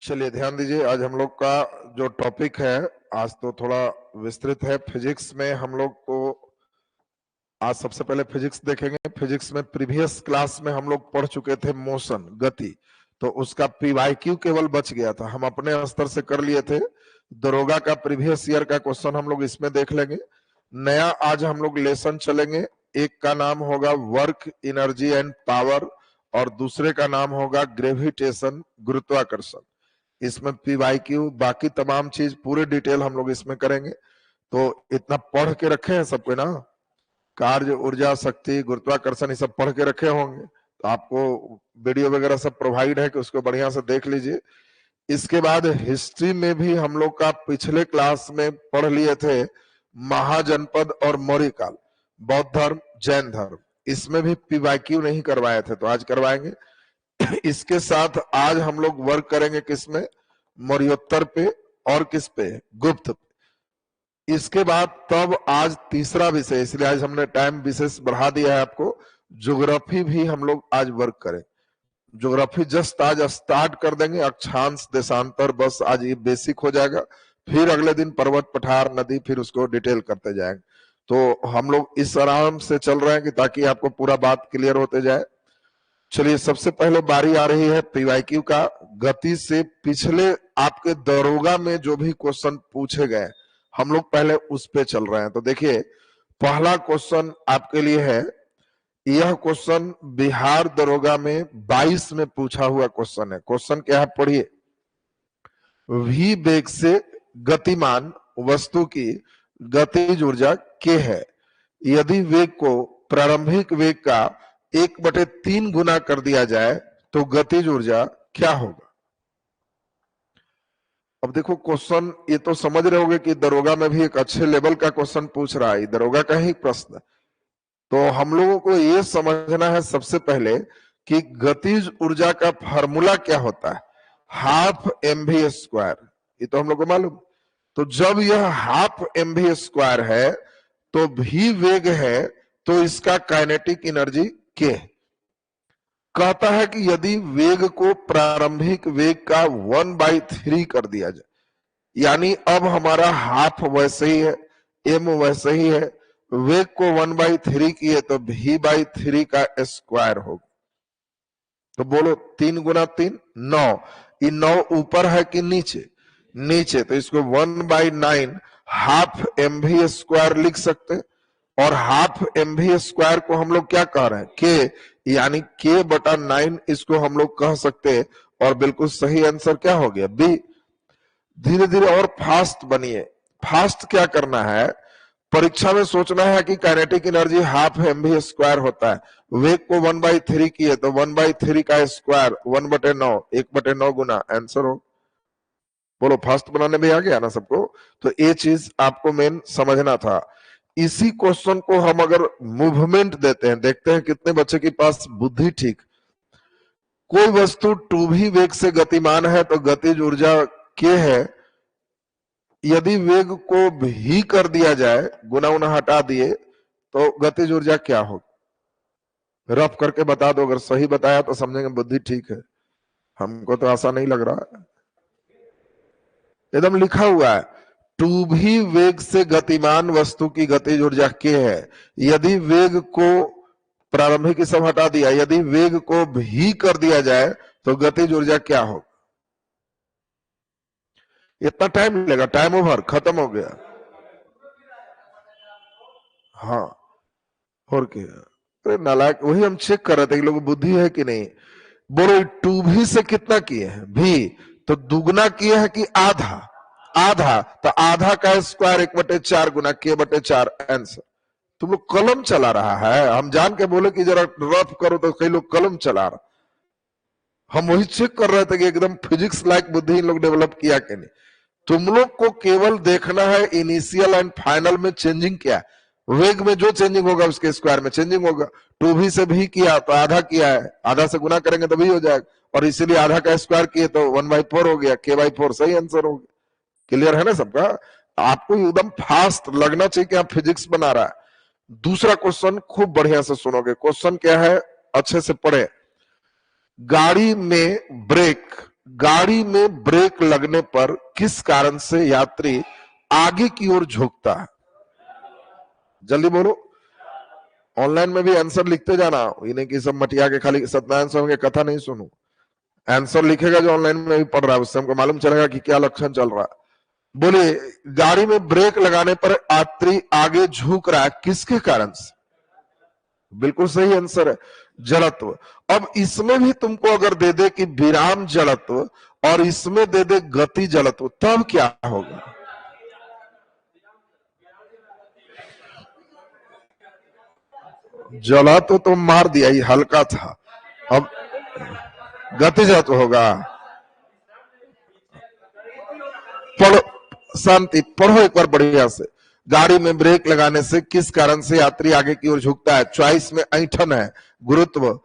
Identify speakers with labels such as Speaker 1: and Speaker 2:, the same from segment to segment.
Speaker 1: चलिए ध्यान दीजिए, आज हम लोग का जो टॉपिक है आज तो थोड़ा विस्तृत है। फिजिक्स में हम लोग को आज सबसे पहले फिजिक्स देखेंगे। फिजिक्स में प्रीवियस क्लास में हम लोग पढ़ चुके थे मोशन, गति, तो उसका पीवाईक्यू केवल बच गया था, हम अपने स्तर से कर लिए थे। दरोगा का प्रीवियस ईयर का क्वेश्चन हम लोग इसमें देख लेंगे। नया आज हम लोग लेसन चलेंगे। एक का नाम होगा वर्क, एनर्जी एंड पावर, और दूसरे का नाम होगा ग्रेविटेशन, गुरुत्वाकर्षण। इसमें पीवाईक्यू बाकी तमाम चीज पूरे डिटेल हम लोग इसमें करेंगे। तो इतना पढ़ के रखे हैं सबको ना, कार्य, ऊर्जा, शक्ति, गुरुत्वाकर्षण, ये सब पढ़ के रखे होंगे। तो आपको वीडियो वगैरह सब प्रोवाइड है कि उसको बढ़िया से देख लीजिए। इसके बाद हिस्ट्री में भी हम लोग का पिछले क्लास में पढ़ लिए थे महाजनपद और मौर्य काल, बौद्ध धर्म, जैन धर्म। इसमें भी पीवाईक्यू नहीं करवाए थे, तो आज करवाएंगे। इसके साथ आज हम लोग वर्क करेंगे किसमें, मौर्योत्तर पे, और किस पे, गुप्त पे। इसके बाद तब आज तीसरा विषय, इसलिए आज हमने टाइम विशेष बढ़ा दिया है आपको, ज्योग्राफी भी हम लोग आज वर्क करें। ज्योग्राफी जस्ट आज स्टार्ट कर देंगे, अक्षांश, देशांतर, बस आज ये बेसिक हो जाएगा। फिर अगले दिन पर्वत, पठार, नदी, फिर उसको डिटेल करते जाएंगे। तो हम लोग इस आराम से चल रहे हैं कि ताकि आपको पूरा बात क्लियर होते जाए। चलिए सबसे पहले बारी आ रही है पीवाईक्यू का। गति से पिछले आपके दरोगा में जो भी क्वेश्चन पूछे गए हम लोग पहले उस पे चल रहे हैं। तो देखिए पहला क्वेश्चन आपके लिए है, यह क्वेश्चन बिहार दरोगा में 22 में पूछा हुआ क्वेश्चन है। क्वेश्चन क्या है, पढ़िए। v वेग से गतिमान वस्तु की गतिज ऊर्जा k है। यदि वेग को प्रारंभिक वेग का 1/3 गुना कर दिया जाए तो गतिज ऊर्जा क्या होगा। अब देखो क्वेश्चन, ये तो समझ रहे होगे कि दरोगा में भी एक अच्छे लेवल का क्वेश्चन पूछ रहा है, दरोगा का ही प्रश्न। तो हम लोगों को ये समझना है सबसे पहले कि गतिज ऊर्जा का फार्मूला क्या होता है, हाफ mv²। ये तो हम लोग को मालूम। तो जब यह हाफ mv² है तो v वेग है, तो इसका काइनेटिक एनर्जी k। कहता है कि यदि वेग को प्रारंभिक वेग का 1/3 कर दिया जाए, यानी अब हमारा हाफ वैसे ही है, m वैसे ही है, वेग को 1/3 किए तो v/3 का स्क्वायर होगा। तो बोलो 3 गुना 3 9, ये 9 ऊपर है कि नीचे, नीचे, तो इसको 1/9 हाफ mv² लिख सकते। और हाफ mv² को हम लोग क्या कह रहे हैं, k, यानी k/9 इसको हम लोग कह सकते। और बिल्कुल सही आंसर क्या हो गया, बी। धीरे धीरे और फास्ट बनिए। फास्ट क्या करना है, परीक्षा में सोचना है कि काइनेटिक एनर्जी हाफ mv² होता है, वेग को 1/3 किए तो 1/3 का स्क्वायर 1/9, 1/9 गुना, आंसर हो। बोलो फास्ट बनाने में आ गया ना सबको। तो ये चीज आपको मेन समझना था। इसी क्वेश्चन को हम अगर मूवमेंट देते हैं, देखते हैं कितने बच्चे के पास बुद्धि ठीक। कोई वस्तु 2v वेग से गतिमान है तो गतिज ऊर्जा k है। यदि वेग को भी कर दिया जाए, गुना उना हटा दिए, तो गतिज ऊर्जा क्या होगी। रफ करके बता दो, अगर सही बताया तो समझेंगे बुद्धि ठीक है। हमको तो आशा नहीं लग रहा। एकदम लिखा हुआ है, 2v वेग से गतिमान वस्तु की गतिज ऊर्जा k है। यदि वेग को प्रारंभिक सब हटा दिया, यदि वेग को भी कर दिया जाए तो गतिज ऊर्जा क्या हो। इतना टाइम लगेगा, टाइम ओवर, खत्म हो गया। हाँ, और क्या, अरे नालायक, वही हम चेक कर रहे थे कि लोग बुद्धि है कि नहीं। बोलो 2v से कितना किए हैं, भी, तो दुगना किए हैं कि आधा, आधा, तो आधा का स्क्वायर 1/4 गुना k/4, आंसर। तुम लोग कलम चला रहा है, हम जान के बोले कि जरा रफ करो, तो कई लोग कलम चला रहा। हम वही चेक कर रहे थे कि एकदम फिजिक्स लाइक बुद्धि इन लोग डेवलप किया कि नहीं। तुम लोग को केवल देखना है इनिशियल एंड फाइनल में चेंजिंग क्या है। वेग में जो चेंजिंग होगा उसके स्क्वायर में चेंजिंग होगा। 2v से भी किया तो आधा किया है, आधा से गुना करेंगे तो भी हो जाएगा, और इसीलिए आधा का स्क्वायर किए तो 1/4 हो गया, k/4 सही आंसर हो गया। क्लियर है ना सबका। आपको एकदम फास्ट लगना चाहिए कि आप फिजिक्स बना रहा है। दूसरा क्वेश्चन खूब बढ़िया से सुनोगे। क्वेश्चन क्या है, अच्छे से पढ़े। गाड़ी में ब्रेक गाड़ी में ब्रेक लगने पर किस कारण से यात्री आगे की ओर झुकता है? जल्दी बोलो। ऑनलाइन में भी आंसर लिखते जाना, इन्हें कि सब मटिया के खाली सत्यनारायण स्वामी की कथा नहीं सुनू। आंसर लिखेगा जो ऑनलाइन में भी पढ़ रहा है, उससे हमको मालूम चलेगा कि क्या लक्षण चल रहा है। बोलिए, गाड़ी में ब्रेक लगाने पर यात्री आगे झुक रहा है, किसके कारण से? बिल्कुल सही आंसर है, जड़त्व। अब इसमें भी तुमको अगर दे दे कि विराम जड़त्व और इसमें दे दे गति जड़त्व, तब क्या होगा? जड़त्व तो मार दिया, ये हल्का था, अब गति जड़त्व होगा। पढ़ो, शांति, पढ़ो एक बार बढ़िया से। गाड़ी में ब्रेक लगाने से किस कारण से यात्री आगे की ओर झुकता है? चॉइस में ऐंठन है, गुरुत्व,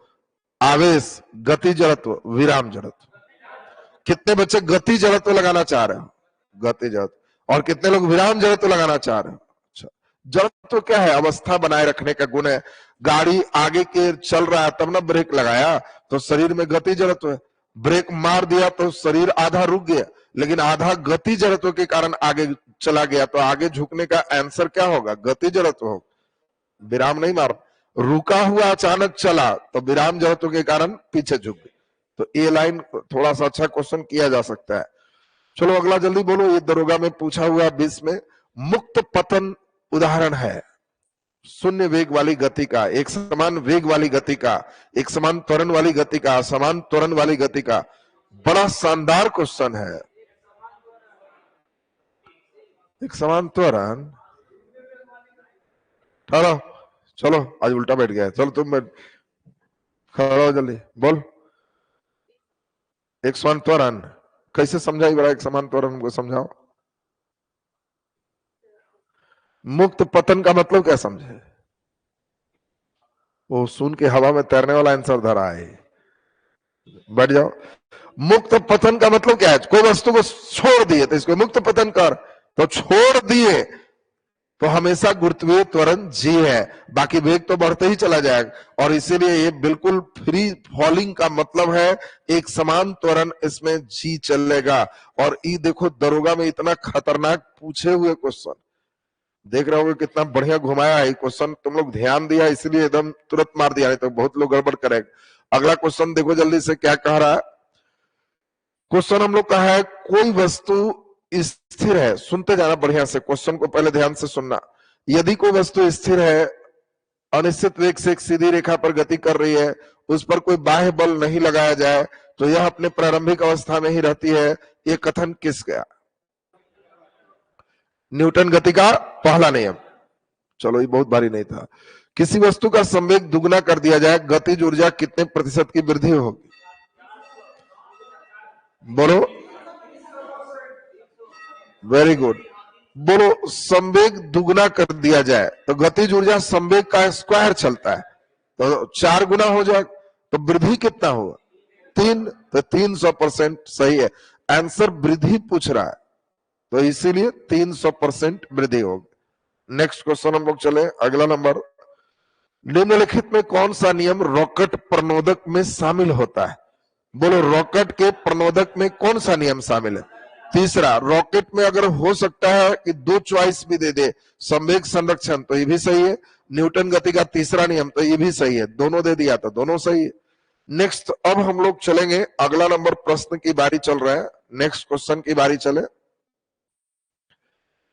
Speaker 1: आवेश, गति जड़त्व, विराम जड़त्व। कितने बच्चे गति जड़त्व लगाना चाह रहे हो? गति जड़त्व। और कितने लोग विराम जड़त्व लगाना चाह रहे हो? अच्छा, जड़त्व क्या है? अवस्था बनाए रखने का गुण है। गाड़ी आगे के चल रहा है तब ना ब्रेक लगाया, तो शरीर में गति जड़त्व है। ब्रेक मार दिया तो शरीर आधा रुक गया, लेकिन आधा गति जड़त्व के कारण आगे चला गया, तो आगे झुकने का आंसर क्या होगा? गति जड़त्व होगा, विराम नहीं मार। रुका हुआ अचानक चला तो विराम जड़त्व के कारण पीछे झुक गई। तो ये लाइन थोड़ा सा अच्छा क्वेश्चन किया जा सकता है। चलो अगला जल्दी बोलो। ये दरोगा में पूछा हुआ 20 में मुक्त पतन उदाहरण है। शून्य वेग वाली गति का, एक समान वेग वाली गति का, एक समान त्वरण वाली गति का, असमान त्वरण वाली गति का। बड़ा शानदार क्वेश्चन है। एक समान त्वरण, ठहरो, चलो आज उल्टा बैठ गया। चलो तुम खड़ा हो जल्दी, बोल। एक समान त्वरण कैसे समझाई? बड़ा एक समान त्वरण को समझाओ। मुक्त पतन का मतलब क्या समझे? वो सुन के हवा में तैरने वाला आंसर धरा है, बैठ जाओ। मुक्त पतन का मतलब क्या है? कोई वस्तु को छोड़ दिए तो इसको मुक्त पतन कर, तो छोड़ दिए तो हमेशा गुरुत्वीय त्वरण जी है, बाकी वेग तो बढ़ते ही चला जाएगा। और इसीलिए ये बिल्कुल फ्री फॉलिंग का मतलब है, एक समान त्वरण इसमें जी चलेगा। और ये देखो दरोगा में इतना खतरनाक पूछे हुए क्वेश्चन, देख रहे होगे कितना बढ़िया घुमाया है क्वेश्चन। तुम लोग ध्यान दिया इसलिए एकदम तुरंत मार दिया, नहीं तो बहुत लोग गड़बड़ करेंगे। अगला क्वेश्चन देखो जल्दी से, क्या कह रहा है क्वेश्चन हम लोग का है, कोई वस्तु स्थिर है। सुनते जाना बढ़िया से, क्वेश्चन को पहले ध्यान से सुनना। यदि कोई वस्तु स्थिर है, अनिश्चित वेग से एक सीधी रेखा पर गति कर रही है, उस पर कोई बाह्य बल नहीं लगाया जाए, तो यह अपने प्रारंभिक अवस्था में ही रहती है। यह कथन किसका? न्यूटन गति का पहला नियम। चलो ये बहुत भारी नहीं था। किसी वस्तु का संवेग दुगना कर दिया जाए, गतिज ऊर्जा कितने प्रतिशत की वृद्धि होगी? बोलो। Very good. बोलो, संवेग दुगना कर दिया जाए तो गतिज ऊर्जा संवेग का स्क्वायर चलता है, तो 4 गुना हो जाए, तो वृद्धि कितना होगा? 3, तो 300% सही है आंसर। वृद्धि पूछ रहा है तो इसीलिए 300% वृद्धि होगी। नेक्स्ट क्वेश्चन हम लोग चले, अगला नंबर। निम्नलिखित में कौन सा नियम रॉकेट प्रणोदक में शामिल होता है? बोलो, रॉकेट के प्रणोदक में कौन सा नियम शामिल है? तीसरा, रॉकेट में अगर हो सकता है कि 2 चॉइस भी दे दे, संवेग संरक्षण, तो ये भी सही है। न्यूटन गति का तीसरा नियम, तो ये भी सही है। दोनों दे दिया तो दोनों सही है। नेक्स्ट अब हम लोग चलेंगे, अगला नंबर प्रश्न की बारी चल रहा है। नेक्स्ट क्वेश्चन की बारी चले,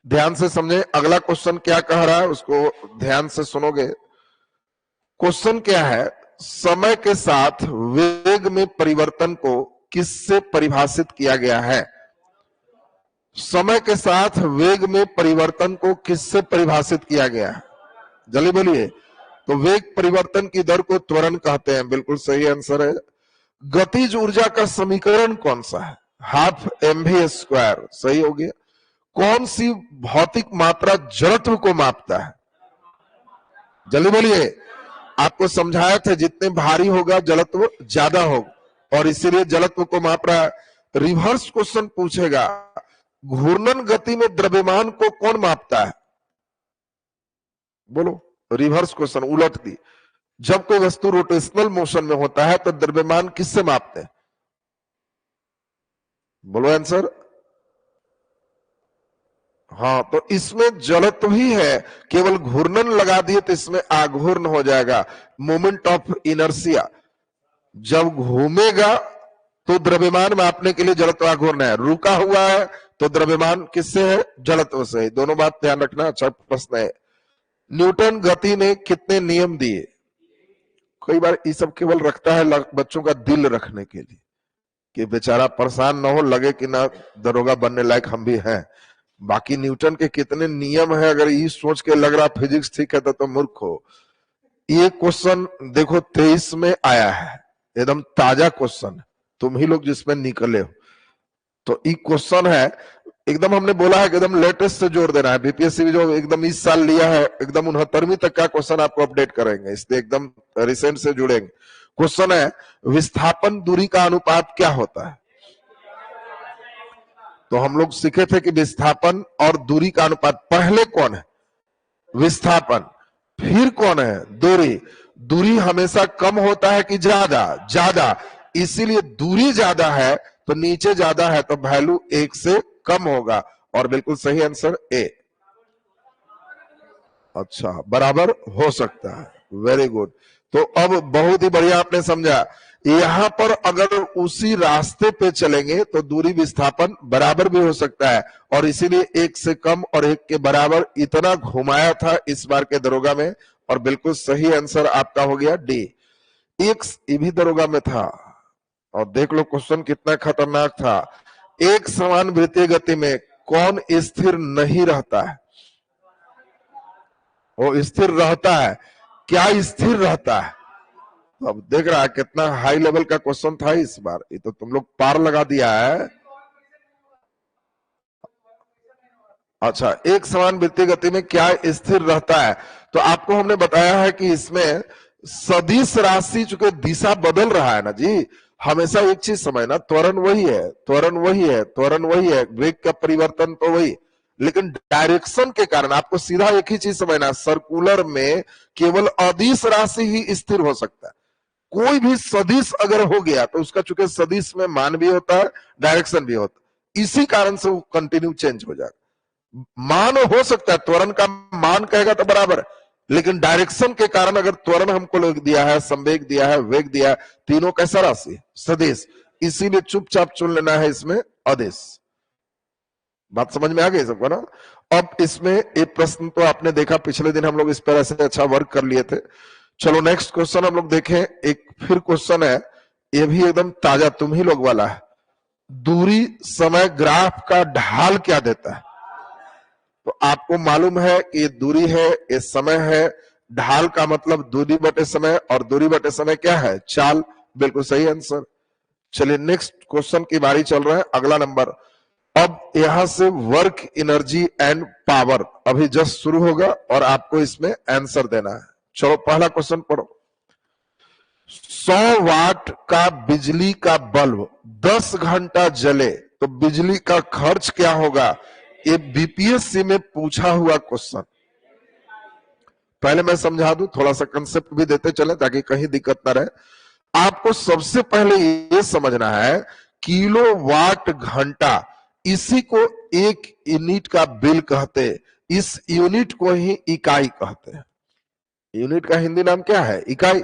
Speaker 1: ध्यान से समझे। अगला क्वेश्चन क्या कह रहा है उसको ध्यान से सुनोगे। क्वेश्चन क्या है? समय के साथ वेग में परिवर्तन को किससे परिभाषित किया गया है? समय के साथ वेग में परिवर्तन को किससे परिभाषित किया गया है? जल्दी बोलिए। तो वेग परिवर्तन की दर को त्वरण कहते हैं, बिल्कुल सही आंसर है। गतिज ऊर्जा का समीकरण कौन सा है? हाफ mv², सही हो गया। कौन सी भौतिक मात्रा जड़त्व को मापता है? जल्दी बोलिए। आपको समझाया था जितने भारी होगा जड़त्व ज्यादा होगा, और इसीलिए जड़त्व को माप रहा है। रिवर्स क्वेश्चन पूछेगा, घूर्णन गति में द्रव्यमान को कौन मापता है? बोलो। रिवर्स क्वेश्चन, उलट दी। जब कोई वस्तु रोटेशनल मोशन में होता है तो द्रव्यमान किससे मापते हैं? बोलो आंसर। हाँ, तो इसमें जड़त्व ही है, केवल घूर्णन लगा दिए तो इसमें आघूर्ण हो जाएगा, मोमेंट ऑफ इनर्सिया। जब घूमेगा तो द्रव्यमान मापने के लिए जड़त्व आघूर्ण है, रुका हुआ है तो द्रव्यमान किससे है, जड़त्व से है। दोनों बात ध्यान रखना, अच्छा प्रश्न है। न्यूटन गति ने कितने नियम दिए? कई बार ये सब केवल रखता है बच्चों का दिल रखने के लिए, कि बेचारा परेशान ना हो, लगे कि ना दरोगा बनने लायक हम भी हैं। बाकी न्यूटन के कितने नियम है, अगर ये सोच के लग रहा फिजिक्स ठीक है तो मूर्ख हो। ये क्वेश्चन देखो 23 में आया है, एकदम ताजा क्वेश्चन, तुम ही लोग जिसमें निकले हो। तो ये क्वेश्चन है एकदम, हमने बोला है कि एकदम लेटेस्ट से जोड़ देना है। बीपीएससी जो एकदम इस साल लिया है, एकदम 69वीं तक का क्वेश्चन आपको अपडेट करेंगे, इसलिए एकदम रिसेंट से जुड़ेंगे। क्वेश्चन है, विस्थापन दूरी का अनुपात क्या होता है? तो हम लोग सीखे थे कि विस्थापन और दूरी का अनुपात, पहले कौन है? विस्थापन, फिर कौन है? दूरी। दूरी हमेशा कम होता है कि ज्यादा? ज्यादा। इसीलिए दूरी ज्यादा है तो नीचे ज्यादा है, तो वैल्यू 1 से कम होगा, और बिल्कुल सही आंसर ए। अच्छा, बराबर हो सकता है, वेरी गुड। तो अब बहुत ही बढ़िया आपने समझा। यहां पर अगर उसी रास्ते पे चलेंगे तो दूरी विस्थापन बराबर भी हो सकता है, और इसीलिए 1 से कम और 1 के बराबर इतना घुमाया था इस बार के दरोगा में, और बिल्कुल सही आंसर आपका हो गया डी। एक ये भी दरोगा में था, और देख लो क्वेश्चन कितना खतरनाक था। एक समान वृत्तीय गति में कौन स्थिर नहीं रहता है? वो स्थिर रहता है। क्या स्थिर रहता है? अब देख रहा है कितना हाई लेवल का क्वेश्चन था इस बार, ये तो तुम लोग पार लगा दिया है। अच्छा, एक समान वृत्तीय गति में क्या स्थिर रहता है? तो आपको हमने बताया है कि इसमें सदिश राशि चूंकि दिशा बदल रहा है ना जी, हमेशा एक चीज समझना, त्वरण वही है, त्वरण वही है, त्वरण वही है, वेग का परिवर्तन तो वही, लेकिन डायरेक्शन के कारण आपको सीधा एक ही चीज समझना, सर्कुलर में केवल अदिश राशि ही स्थिर हो सकता है। कोई भी सदिश अगर हो गया तो उसका चूंकि सदिश में मान भी होता है, डायरेक्शन भी होता है, इसी कारण से वो कंटिन्यू चेंज हो जाएगा। मान हो सकता है, त्वरण का मान कहेगा तो बराबर, लेकिन डायरेक्शन के कारण अगर त्वरण हमको दिया है, संवेग दिया है, वेग दिया है, तीनों कैसा राशि? सदिश। इसीलिए चुपचाप चुन लेना है इसमें आदेश। बात समझ में आ गई सबको ना? अब इसमें एक प्रश्न तो आपने देखा, पिछले दिन हम लोग इस पर ऐसे अच्छा वर्क कर लिए थे। चलो नेक्स्ट क्वेश्चन हम लोग देखें। एक फिर क्वेश्चन है, ये भी एकदम ताजा तुम ही लोग वाला है। दूरी समय ग्राफ का ढाल क्या देता है? तो आपको मालूम है कि ये दूरी है, ये समय है, ढाल का मतलब दूरी बटे समय, और दूरी बटे समय क्या है? चाल। बिल्कुल सही आंसर। चलिए नेक्स्ट क्वेश्चन की बारी चल रहा है, अगला नंबर। अब यहां से वर्क एनर्जी एंड पावर अभी जस्ट शुरू होगा, और आपको इसमें आंसर देना है। चलो पहला क्वेश्चन पढ़ो। 100 वाट का बिजली का बल्ब 10 घंटा जले तो बिजली का खर्च क्या होगा? ये बीपीएससी में पूछा हुआ क्वेश्चन। पहले मैं समझा दूं, थोड़ा सा कंसेप्ट भी देते चले ताकि कहीं दिक्कत ना रहे। आपको सबसे पहले ये समझना है, किलो वाट घंटा, इसी को एक यूनिट का बिल कहते, इस यूनिट को ही इकाई कहते हैं। यूनिट का हिंदी नाम क्या है? इकाई।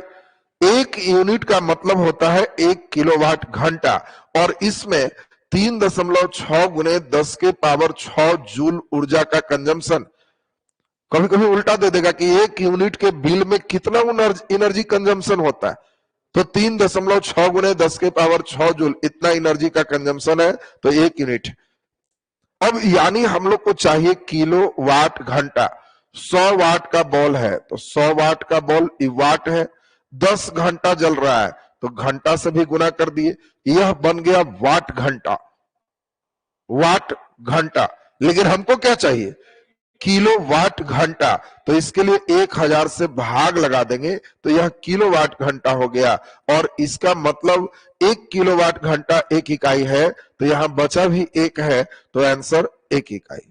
Speaker 1: एक यूनिट का मतलब होता है 1 किलोवाट घंटा, और इसमें 3.6 गुने 10 के पावर 6 जूल ऊर्जा का कंजम्पशन। कभी कभी उल्टा दे देगा कि 1 यूनिट के बिल में कितना एनर्जी कंजम्पशन होता है, तो 3.6 गुने 10 के पावर 6 जूल इतना एनर्जी का कंजम्पशन है, तो 1 यूनिट। अब यानी हम लोग को चाहिए किलो वाट घंटा। 100 वाट का बॉल है तो 100 वाट का बॉल वाट है, 10 घंटा जल रहा है तो घंटा से भी गुना कर दिए, यह बन गया वाट घंटा। वाट घंटा, लेकिन हमको क्या चाहिए? किलो वाट घंटा, तो इसके लिए 1000 से भाग लगा देंगे तो यह किलो वाट घंटा हो गया, और इसका मतलब 1 किलो वाट घंटा 1 इकाई है, तो यहां बचा भी 1 है, तो आंसर 1 इकाई।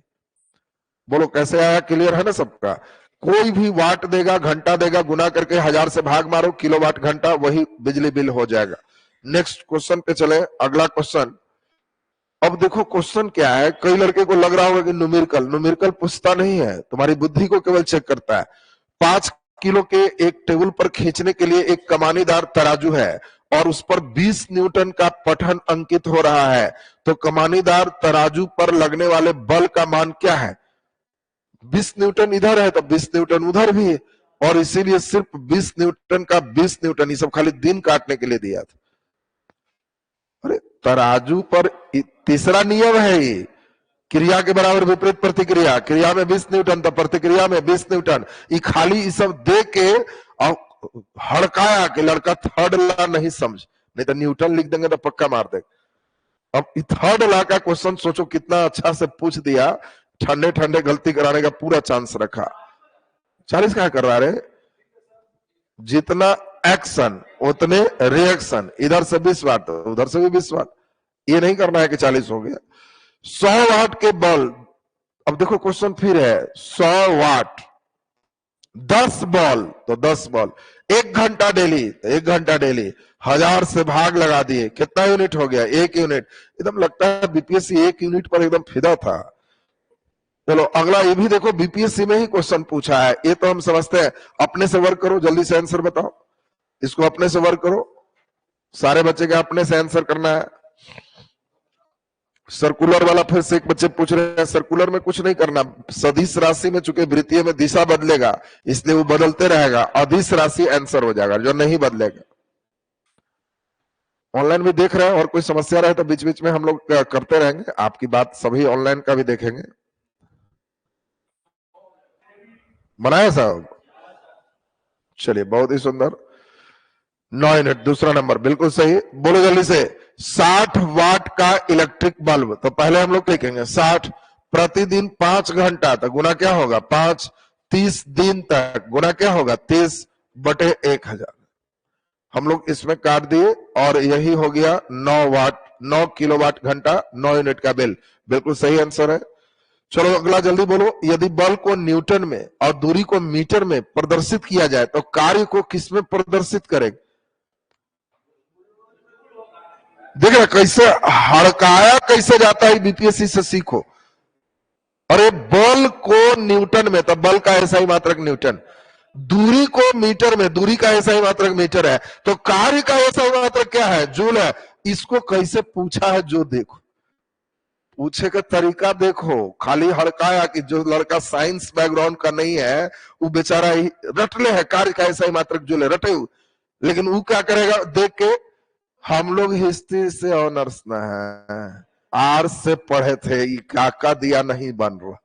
Speaker 1: बोलो कैसे आया? क्लियर है ना सबका? कोई भी वाट देगा, घंटा देगा, गुना करके 1000 से भाग मारो, किलो वाट घंटा, वही बिजली बिल हो जाएगा। नेक्स्ट क्वेश्चन पे चले। अगला क्वेश्चन, अब देखो क्वेश्चन क्या है, कई लड़के को लग रहा होगा कि न्यूमेरिकल पूछता नहीं है, तुम्हारी बुद्धि को केवल चेक करता है। 5 किलो के एक टेबल पर खींचने के लिए एक कमानीदार तराजू है और उस पर 20 न्यूटन का पठन अंकित हो रहा है, तो कमानीदार तराजू पर लगने वाले बल का मान क्या है? 20 न्यूटन इधर है तो 20 न्यूटन उधर भी है, और इसीलिए सिर्फ 20 न्यूटन का 20 न्यूटन, ये सब खाली दिन काटने के लिए दिया था। अरे तराजू पर तीसरा नियम है, ये क्रिया के बराबर विपरीत प्रतिक्रिया, क्रिया में 20 न्यूटन तो प्रतिक्रिया में 20 न्यूटन। ये खाली ये सब दे के और हड़काया कि लड़का थर्ड लॉ नहीं समझ, नहीं तो न्यूटन लिख देंगे तो पक्का मार देगा। अब थर्ड लॉ का क्वेश्चन सोचो कितना अच्छा से पूछ दिया, ठंडे ठंडे गलती कराने का पूरा चांस रखा। 40 क्या कर रहा है? जितना एक्शन उतने रिएक्शन, इधर से 20 वाट उधर से भी 20 वाट, ये नहीं करना है कि 40 हो गया। 100 वाट के बल्ब, अब देखो क्वेश्चन फिर है, 100 वाट 10 बॉल तो 10 बॉल, 1 घंटा डेली, 1 घंटा डेली, 1000 से भाग लगा दिए, कितना यूनिट हो गया? 1 यूनिट। एकदम लगता है बीपीएससी 1 यूनिट पर एकदम फिदा था। चलो अगला ये भी देखो, बीपीएससी में ही क्वेश्चन पूछा है, ये तो हम समझते हैं। अपने से वर्क करो, जल्दी से आंसर बताओ, इसको अपने से वर्क करो, सारे बच्चे के अपने से आंसर करना है। सर्कुलर वाला फिर से एक बच्चे पूछ रहे हैं, सर्कुलर में कुछ नहीं करना, सदिश राशि में चूंकि वृत्तीय में दिशा बदलेगा इसलिए वो बदलते रहेगा, अदिश राशि आंसर हो जाएगा जो नहीं बदलेगा। ऑनलाइन भी देख रहे हैं, और कोई समस्या रहे तो बीच बीच में हम लोग करते रहेंगे, आपकी बात सभी ऑनलाइन का भी देखेंगे। बनाया साहब? चलिए बहुत ही सुंदर। 9 यूनिट, दूसरा नंबर बिल्कुल सही, बोलो जल्दी से। 60 वाट का इलेक्ट्रिक बल्ब, तो पहले हम लोग लिखेंगे 60 प्रतिदिन 5 घंटा तक गुना क्या होगा 5, 30 दिन तक गुना क्या होगा 30/1000। हम लोग इसमें काट दिए और यही हो गया 9 वाट, 9 किलोवाट घंटा, 9 यूनिट का बिल, बिल्कुल सही आंसर है। चलो अगला जल्दी बोलो, यदि बल को न्यूटन में और दूरी को मीटर में प्रदर्शित किया जाए तो कार्य को किसमें प्रदर्शित करेगा? देख रहे कैसे हड़काया कैसे जाता है, बीपीएससी से सीखो। अरे बल को न्यूटन में, तो बल का ऐसा ही मात्रक न्यूटन, दूरी को मीटर में, दूरी का ऐसा ही मात्रक मीटर है, तो कार्य का ऐसा ही मात्रक क्या है? जूल है। इसको कैसे पूछा है जो देखो, पूछे का तरीका देखो, खाली हड़काया कि जो लड़का साइंस बैकग्राउंड का नहीं है वो बेचारा ही रटले है, कार्य का ऐसा ही मात्रक जूल है, रटे, लेकिन वो क्या करेगा देख के। हम लोग हिस्ट्री से ऑनर्स ना है, आर्ट्स से पढ़े थे, काका दिया नहीं बन रहा,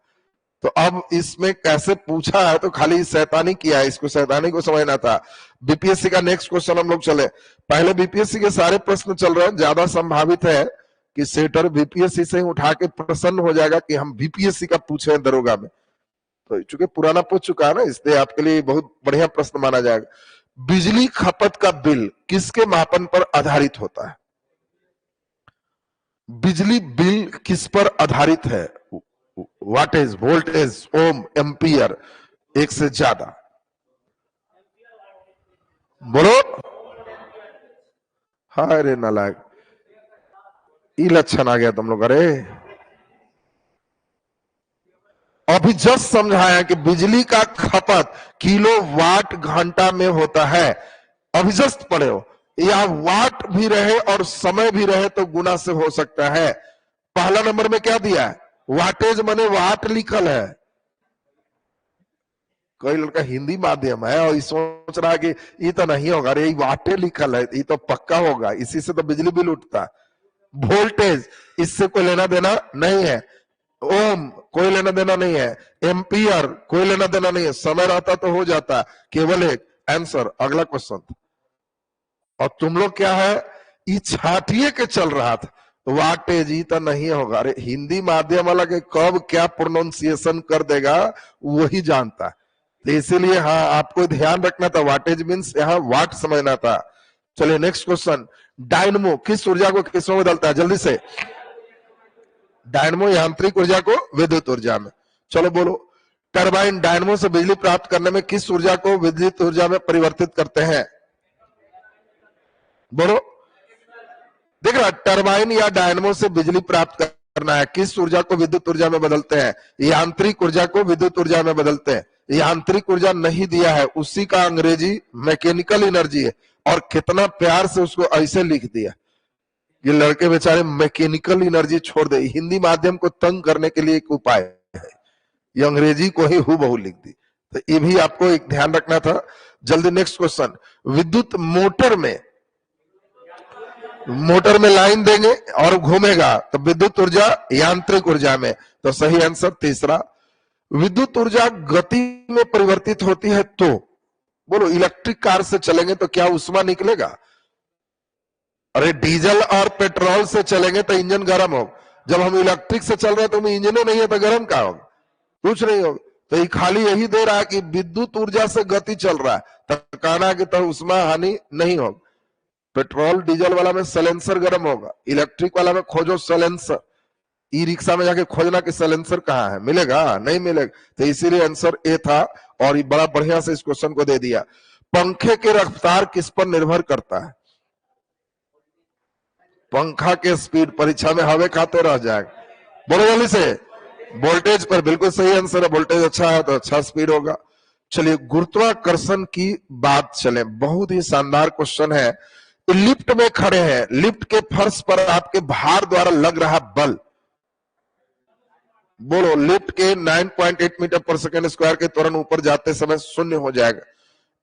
Speaker 1: तो अब इसमें कैसे पूछा है तो खाली शैतानी किया है, इसको शैतानी को समझना था। बीपीएससी का नेक्स्ट क्वेश्चन हम लोग चले, पहले बीपीएससी के सारे प्रश्न चल रहे हैं, ज्यादा संभावित है कि सेटर बीपीएससी से उठा के प्रसन्न हो जाएगा कि हम बीपीएससी का पूछे हैं दरोगा में, तो चूंकि पुराना पूछ चुका है ना, इसलिए आपके लिए बहुत बढ़िया प्रश्न माना जाएगा। बिजली खपत का बिल किसके मापन पर आधारित होता है? बिजली बिल किस पर आधारित है? वाटेज, वोल्टेज, ओम, एम्पियर, एक से ज्यादा, बोलो। हाय रे नालायक, ई लक्षण आ गया तुम लोग। अरे अभी जस्ट समझाया कि बिजली का खपत किलोवाट घंटा में होता है, अभी जस्ट पढ़े हो, या वाट भी रहे और समय भी रहे तो गुना से हो सकता है। पहला नंबर में क्या दिया है? वाटेज माने वाट लिखल है, कोई लड़का हिंदी माध्यम है और सोच रहा है कि ये तो नहीं होगा, अरे वाटे लिखल है, ये तो पक्का होगा, इसी से तो बिजली बिल उठता है। वोल्टेज, इससे कोई लेना देना नहीं है। ओम, कोई लेना देना नहीं है। एम्पियर, कोई लेना देना नहीं है, समय रहता तो हो जाता, केवल एक आंसर। अगला क्वेश्चन, और तुम लोग क्या है, ये छाटिए के चल रहा था, वाटेज ही तो नहीं होगा। अरे हिंदी माध्यम वाला के कब क्या प्रोनाउंसिएशन कर देगा वही जानता है, तो इसीलिए हाँ आपको ध्यान रखना था, वाटेज मीन्स यहाँ वाट समझना था। चलिए नेक्स्ट क्वेश्चन, डायनमो किस ऊर्जा को किस में बदलता है? जल्दी से, डायनमो यांत्रिक ऊर्जा को विद्युत ऊर्जा में। चलो बोलो, टरबाइन डायनमो से बिजली प्राप्त करने में किस ऊर्जा को विद्युत ऊर्जा में परिवर्तित करते हैं? बोलो। देख रहा, टरबाइन या डायनमो से बिजली प्राप्त करना है, किस ऊर्जा को विद्युत ऊर्जा में बदलते हैं? यांत्रिक ऊर्जा को विद्युत ऊर्जा में बदलते हैं। यांत्रिक ऊर्जा नहीं दिया है, उसी का अंग्रेजी मैकेनिकल एनर्जी है, और कितना प्यार से उसको ऐसे लिख दिया। ये लड़के बेचारे मैकेनिकल एनर्जी छोड़ दे, हिंदी माध्यम को तंग करने के लिए एक उपाय है, ये अंग्रेजी को ही हूबहू लिख दी। तो ये भी आपको एक ध्यान रखना था। जल्दी नेक्स्ट क्वेश्चन, विद्युत मोटर में लाइन देंगे और घूमेगा तो विद्युत ऊर्जा यांत्रिक ऊर्जा में, तो सही आंसर तीसरा। विद्युत ऊर्जा गति में परिवर्तित होती है तो, बोलो इलेक्ट्रिक कार से चलेंगे तो क्या ऊष्मा निकलेगा? अरे डीजल और पेट्रोल से चलेंगे तो इंजन गर्म हो, जब हम इलेक्ट्रिक से चल रहे हैं तो इंजन नहीं है तो गर्म क्या होगा? कुछ नहीं होगा। तो ये खाली यही दे रहा है कि विद्युत ऊर्जा से गति चल रहा है, तो कहना कि तो ऊष्मा हानि नहीं होगी। पेट्रोल डीजल वाला में सलेंसर गर्म होगा, इलेक्ट्रिक वाला में खोजो सलेंसर, ई रिक्शा में जाके खोजना कि सलेंसर कहाँ है, मिलेगा? नहीं मिलेगा। तो इसीलिए आंसर ए था, और ये बड़ा बढ़िया से इस क्वेश्चन को दे दिया। पंखे की रफ्तार किस पर निर्भर करता है? पंखा के स्पीड, परीक्षा में हवे खाते रह जाएगा, बोलो जल्दी से। वोल्टेज पर, बिल्कुल सही आंसर है, वोल्टेज अच्छा है तो अच्छा स्पीड होगा। चलिए गुरुत्वाकर्षण की बात चले, बहुत ही शानदार क्वेश्चन है। लिफ्ट में खड़े हैं, लिफ्ट के फर्श पर आपके भार द्वारा लग रहा बल, बोलो लिफ्ट के 9.8 मीटर पर सेकेंड स्क्वायर के त्वरण ऊपर जाते समय शून्य हो जाएगा,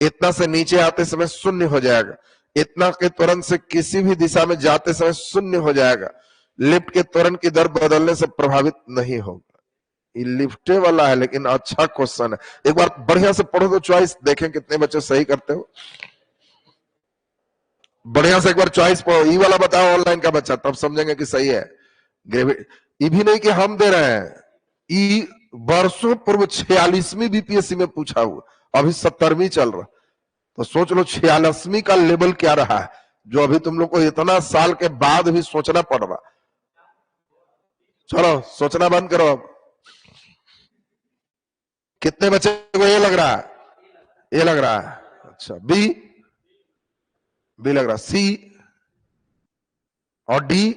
Speaker 1: इतना से नीचे आते समय शून्य हो जाएगा, इतना के त्वरण से किसी भी दिशा में जाते समय शून्य हो जाएगा। लिफ्ट के त्वरण की दर बदलने से प्रभावित नहीं होगा। ये लिफ्टे वाला है, लेकिन अच्छा क्वेश्चन है, एक बार बढ़िया से पढ़ो तो चॉइस देखें कितने बच्चे सही करते हो। बढ़िया से एक बार चॉइस पढ़ो, ई वाला बताओ ऑनलाइन का बच्चा, तब समझेंगे कि सही है। ये भी नहीं कि हम दे रहे हैं, ई वर्षों पूर्व 46वीं बीपीएससी में पूछा हुआ, अभी 70वीं चल रहा, तो सोच लो 46वीं का लेवल क्या रहा है, जो अभी तुम लोग को इतना साल के बाद भी सोचना पड़ रहा। चलो सोचना बंद करो अब। कितने बच्चे को ये लग रहा है? ये लग रहा है, अच्छा। बी लग रहा, सी और डी।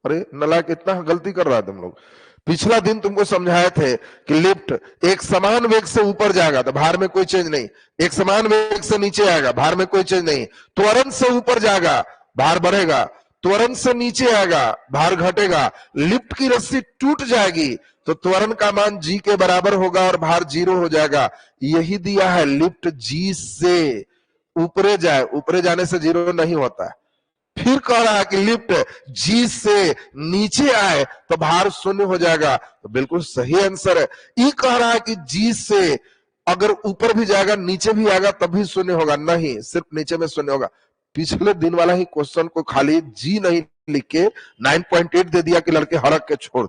Speaker 1: अरे नालायक, कितना गलती कर रहा है तुम लोग। पिछला दिन तुमको समझाए थे कि लिफ्ट एक समान वेग से ऊपर जाएगा तो भार में कोई चेंज नहीं, एक समान वेग से नीचे आएगा भार में कोई चेंज नहीं, त्वरण से ऊपर जाएगा भार बढ़ेगा, त्वरण से नीचे आएगा भार घटेगा। लिफ्ट की रस्सी टूट जाएगी तो त्वरण का मान जी के बराबर होगा और भार 0 हो जाएगा। यही दिया है, लिफ्ट जी से ऊपरे जाए, ऊपरे जाने से 0 नहीं होता है। फिर कह रहा है कि लिफ्ट जी से नीचे आए तो भार शून्य हो जाएगा, तो बिल्कुल सही आंसर है। ये कह रहा है कि जी से अगर ऊपर भी जाएगा नीचे भी आएगा तब भी शून्य होगा, नहीं, सिर्फ नीचे में शून्य होगा। पिछले दिन वाला ही क्वेश्चन को खाली जी नहीं लिख के 9.8 दे दिया कि लड़के हड़क के छोड़।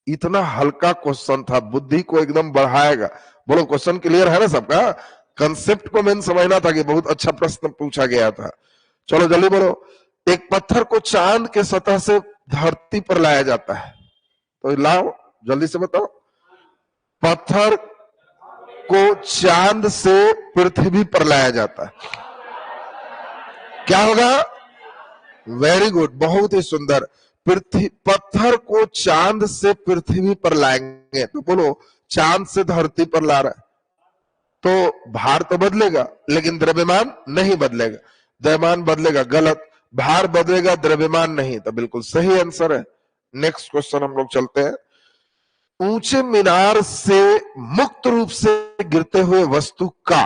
Speaker 1: इतना हल्का क्वेश्चन था, बुद्धि को एकदम बढ़ाएगा। बोलो क्वेश्चन क्लियर है ना सबका? कंसेप्ट को मैंने समझना था कि बहुत अच्छा प्रश्न पूछा गया था। चलो जल्दी बोलो, एक पत्थर को चांद के सतह से धरती पर लाया जाता है, तो लाओ जल्दी से बताओ। पत्थर को चांद से पृथ्वी पर लाया जाता है, क्या होगा? वेरी गुड, बहुत ही सुंदर। पत्थर को चांद से पृथ्वी पर लाएंगे, तो बोलो चांद से धरती पर ला रहा है तो भार तो बदलेगा लेकिन द्रव्यमान नहीं बदलेगा। द्रव्यमान बदलेगा, गलत। भार बदलेगा, द्रव्यमान नहीं, तो बिल्कुल सही आंसर है। नेक्स्ट क्वेश्चन हम लोग चलते हैं। ऊंचे मीनार से मुक्त रूप से गिरते हुए वस्तु का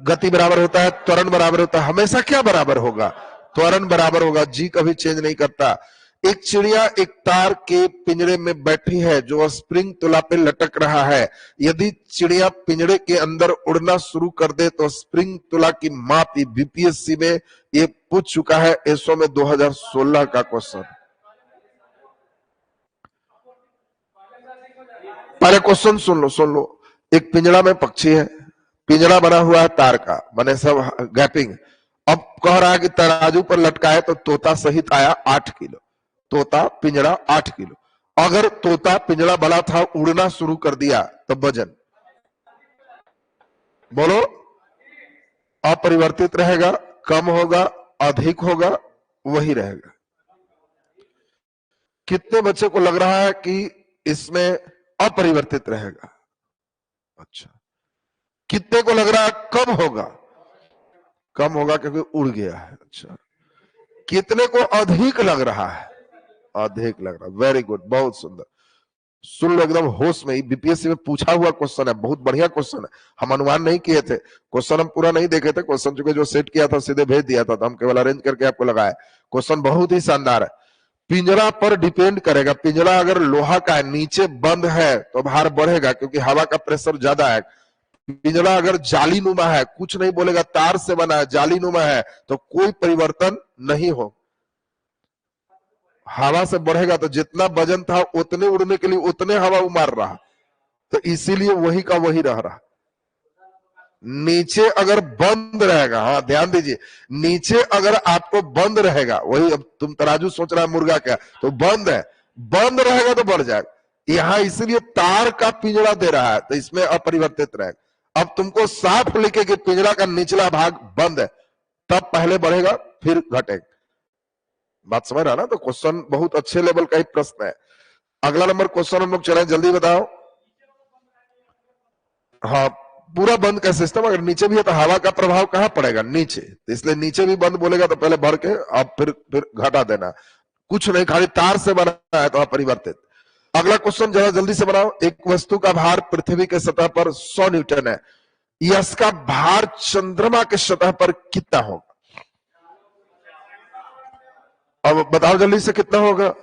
Speaker 1: गति बराबर होता है, त्वरण बराबर होता है, हमेशा क्या बराबर होगा? त्वरण बराबर होगा, जी कभी चेंज नहीं करता। एक चिड़िया एक तार के पिंजरे में बैठी है जो स्प्रिंग तुला पे लटक रहा है। यदि चिड़िया पिंजरे के अंदर उड़ना शुरू कर दे तो स्प्रिंग तुला की माप बीपीएससी में ये पूछ चुका है, एसओ में 2016 का क्वेश्चन। पहले क्वेश्चन सुन लो। एक पिंजरा में पक्षी है, पिंजरा बना हुआ है तार का, बने सब गैपिंग। अब कह रहा है कि तराजू पर लटकाए तो तोता सहित आया 8 किलो, तोता पिंजरा 8 किलो। अगर तोता पिंजरा बड़ा था, उड़ना शुरू कर दिया तो वजन बोलो अपरिवर्तित रहेगा, कम होगा, अधिक होगा वही रहेगा। कितने बच्चे को लग रहा है कि इसमें अपरिवर्तित रहेगा? अच्छा, कितने को लग रहा है कम होगा? कम होगा क्योंकि उड़ गया है। अच्छा, कितने को अधिक लग रहा है? अधिक लग रहा है। वेरी गुड, बहुत सुंदर। सुन लो एकदम होश में। बीपीएससी में पूछा हुआ क्वेश्चन है, बहुत बढ़िया क्वेश्चन है। हम अनुमान नहीं किए थे, क्वेश्चन हम पूरा नहीं देखे थे। क्वेश्चन चूंकि जो सेट किया था सीधे भेज दिया था, तो हम केवल अरेंज करके आपको लगाए। क्वेश्चन बहुत ही शानदार है। पिंजरा पर डिपेंड करेगा। पिंजरा अगर लोहा का है, नीचे बंद है तो भार बढ़ेगा क्योंकि हवा का प्रेशर ज्यादा है। पिंजरा अगर जालीनुमा है, कुछ नहीं बोलेगा, तार से बना है, जालीनुमा है, तो कोई परिवर्तन नहीं हो। हवा से बढ़ेगा तो जितना वजन था उतने उड़ने के लिए उतने हवा मार रहा, तो इसीलिए वही का वही रह रहा। नीचे अगर बंद रहेगा, हाँ ध्यान दीजिए, नीचे अगर आपको बंद रहेगा, वही अब तुम तराजू सोच रहा है मुर्गा क्या, तो बंद है, बंद रहेगा तो बढ़ जाएगा। यहां इसीलिए तार का पिंजरा दे रहा है, तो इसमें अपरिवर्तित रहेगा। अब तुमको साफ लिखे कि पिंजरा का निचला भाग बंद है, तब पहले बढ़ेगा फिर घटेगा। बात समझ रहा ना? तो क्वेश्चन बहुत अच्छे लेवल का ही प्रश्न है। अगला नंबर क्वेश्चन हम लोग चले, जल्दी बताओ। हाँ, पूरा बंद का सिस्टम अगर नीचे भी है तो हवा का प्रभाव कहां पड़ेगा? नीचे, तो इसलिए नीचे भी बंद बोलेगा तो पहले भर के अब फिर घटा देना। कुछ नहीं, खाली तार से बना है तो अपरिवर्तित। अगला क्वेश्चन जरा जल्दी से बनाओ। एक वस्तु का भार पृथ्वी के सतह पर 100 न्यूटन है, इसका भार चंद्रमा के सतह पर कितना होगा? अब बताओ जल्दी से कितना होगा?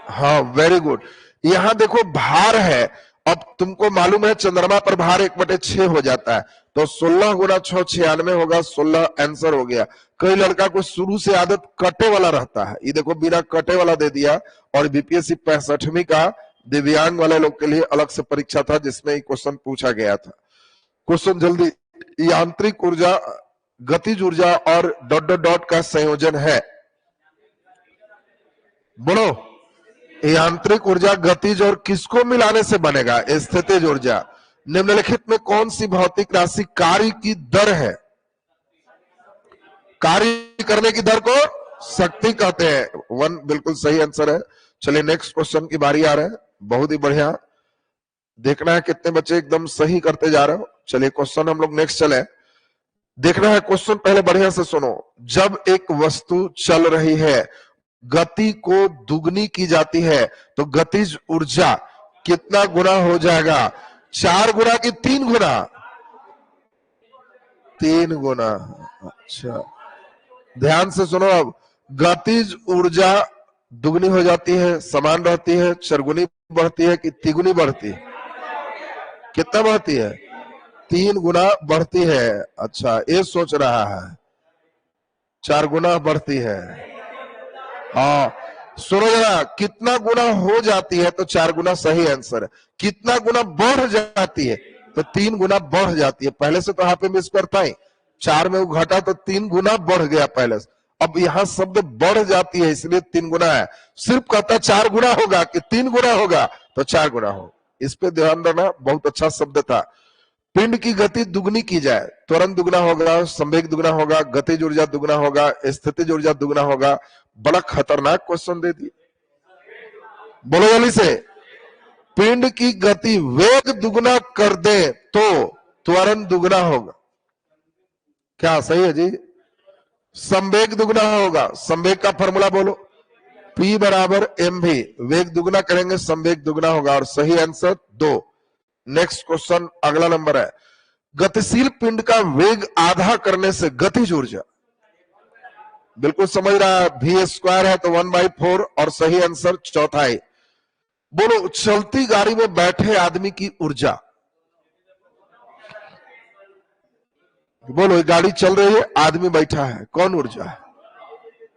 Speaker 1: हाँ वेरी गुड। यहां देखो भार है, अब तुमको मालूम है चंद्रमा पर भार 1/6 हो जाता है, तो 16 गुना 6 96 होगा, 16 आंसर हो गया। कई लड़का को शुरू से आदत कटे वाला रहता है, ये देखो बिना कटे वाला दे दिया। और बीपीएससी 65वीं का दिव्यांग वाले लोग के लिए अलग से परीक्षा था जिसमें ये क्वेश्चन पूछा गया था। क्वेश्चन जल्दी। यांत्रिक ऊर्जा गतिज ऊर्जा और ... का संयोजन है। बोलो, यांत्रिक ऊर्जा गतिज और किसको मिलाने से बनेगा? स्थितिज ऊर्जा। निम्नलिखित में कौन सी भौतिक राशि कार्य की दर है? कार्य करने की दर को शक्ति कहते हैं। 1 बिल्कुल सही आंसर है। चलिए नेक्स्ट क्वेश्चन की बारी आ रहा है। बहुत ही बढ़िया, देखना है कितने बच्चे एकदम सही करते जा रहे हो। चलिए क्वेश्चन हम लोग नेक्स्ट चले, देखना है क्वेश्चन। पहले बढ़िया से सुनो। जब एक वस्तु चल रही है, गति को दुगनी की जाती है, तो गतिज ऊर्जा कितना गुना हो जाएगा? 4 गुना की 3 गुना? 3 गुना। अच्छा, ध्यान से सुनो। अब गतिज ऊर्जा दुगनी हो जाती है, समान रहती है, चरगुनी बढ़ती है कि तिगुनी बढ़ती है? कितना बढ़ती है? 3 गुना बढ़ती है। अच्छा, ये सोच रहा है 4 गुना बढ़ती है। हाँ सुनो जरा, कितना गुना हो जाती है तो 4 गुना सही आंसर है। कितना गुना बढ़ जाती है तो 3 गुना बढ़ जाती है। पहले से तो हाफ में स्क्वायर था ही, 4 में वो घटा तो 3 गुना बढ़ गया पहले से। अब यहां शब्द बढ़ जाती है इसलिए 3 गुना है। सिर्फ कहता 4 गुना होगा कि 3 गुना होगा, तो 4 गुना हो। इस पे ध्यान देना, बहुत अच्छा शब्द था। पिंड की गति दुगनी की जाए, त्वरण दुगना होगा, संवेग दुगना होगा, गतिज ऊर्जा दुगना होगा, स्थितिज ऊर्जा दुगना होगा। बड़ा खतरनाक क्वेश्चन दे दिए। बोलो जल्दी से। पिंड की गति वेग दुगना कर दे तो त्वरण दुगना होगा। क्या सही है जी? संवेग दुगना होगा। संवेग का फॉर्मूला बोलो। P बराबर mv। वेग दुगना करेंगे संवेग दुगना होगा, और सही आंसर 2। नेक्स्ट क्वेश्चन अगला नंबर है। गतिशील पिंड का वेग आधा करने से गतिज ऊर्जा, बिल्कुल समझ रहा है, v² है तो 1/4, और सही आंसर चौथाई। बोलो, चलती गाड़ी में बैठे आदमी की ऊर्जा। बोलो, गाड़ी चल रही है, आदमी बैठा है, कौन ऊर्जा है?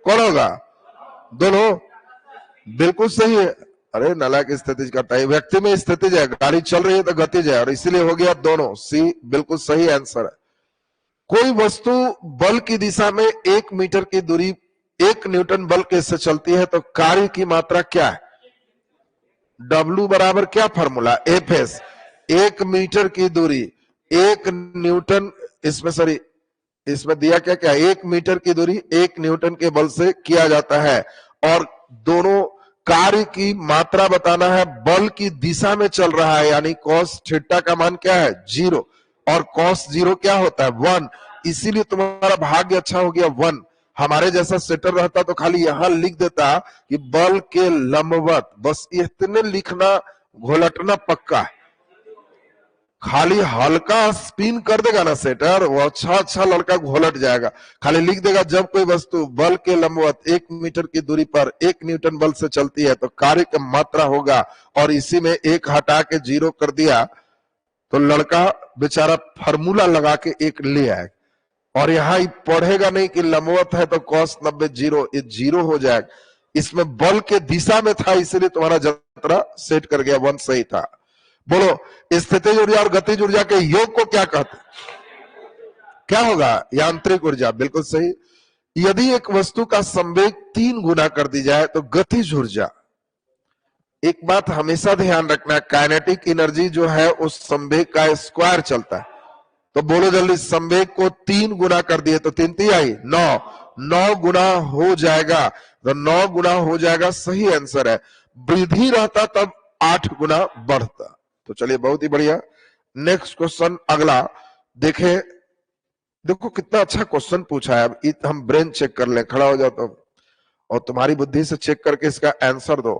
Speaker 1: कौन होगा? दोनों। बिल्कुल सही है। अरे नालायक, स्थितिज करता है, व्यक्ति में स्थितिज है, गाड़ी चल रही है तो गतिज है, और इसीलिए हो गया दोनों। सी बिल्कुल सही आंसर है। कोई वस्तु बल की दिशा में 1 मीटर की दूरी 1 न्यूटन बल के से चलती है, तो कार्य की मात्रा क्या है? W बराबर क्या फॉर्मूला? Fs। 1 मीटर की दूरी 1 न्यूटन, इसमें सॉरी इसमें दिया क्या क्या, 1 मीटर की दूरी 1 न्यूटन के बल से किया जाता है, और दोनों कार्य की मात्रा बताना है, बल की दिशा में चल रहा है, यानी cos थीटा का मान क्या है 0, और cos 0 क्या होता है 1, इसीलिए तुम्हारा भाग्य अच्छा हो गया 1। हमारे जैसा सेटर रहता तो खाली यहां लिख देता कि बल के लंबवत, बस इतने लिखना, घोलटना पक्का है। खाली हल्का स्पिन कर देगा ना सेटर, वो अच्छा लड़का घोलट जाएगा। खाली लिख देगा जब कोई वस्तु बल के लंबवत 1 मीटर की दूरी पर 1 न्यूटन बल से चलती है तो कार्य की मात्रा होगा, और इसी में 1 हटा के 0 कर दिया तो लड़का बेचारा फार्मूला लगा के 1 ले आएगा, और यहां पढ़ेगा नहीं कि लंबवत है तो cos 90 0, ये 0 हो जाएगा। इसमें बल के दिशा में था, इसलिए तुम्हारा जतरा सेट कर गया, 1 सही था। बोलो स्थितिज ऊर्जा और गतिज ऊर्जा के योग को क्या कहते हैं? क्या होगा? यांत्रिक ऊर्जा, बिल्कुल सही। यदि एक वस्तु का संवेग 3 गुना कर दी जाए तो गतिज ऊर्जा, एक बात हमेशा ध्यान रखना, काइनेटिक एनर्जी जो है उस संवेग का स्क्वायर चलता है। तो बोलो जल्दी, संवेग को 3 गुना कर दिए तो 3 3 आई 9 गुना हो जाएगा, तो 9 गुना हो जाएगा, सही आंसर है। वृद्धि रहता तब 8 गुना बढ़ता। तो चलिए बहुत ही बढ़िया। नेक्स्ट क्वेश्चन अगला देखें, देखो कितना अच्छा क्वेश्चन पूछा है। अब हम ब्रेन चेक कर लें, खड़ा हो जाओ तो, और तुम्हारी बुद्धि से चेक करके इसका आंसर दो।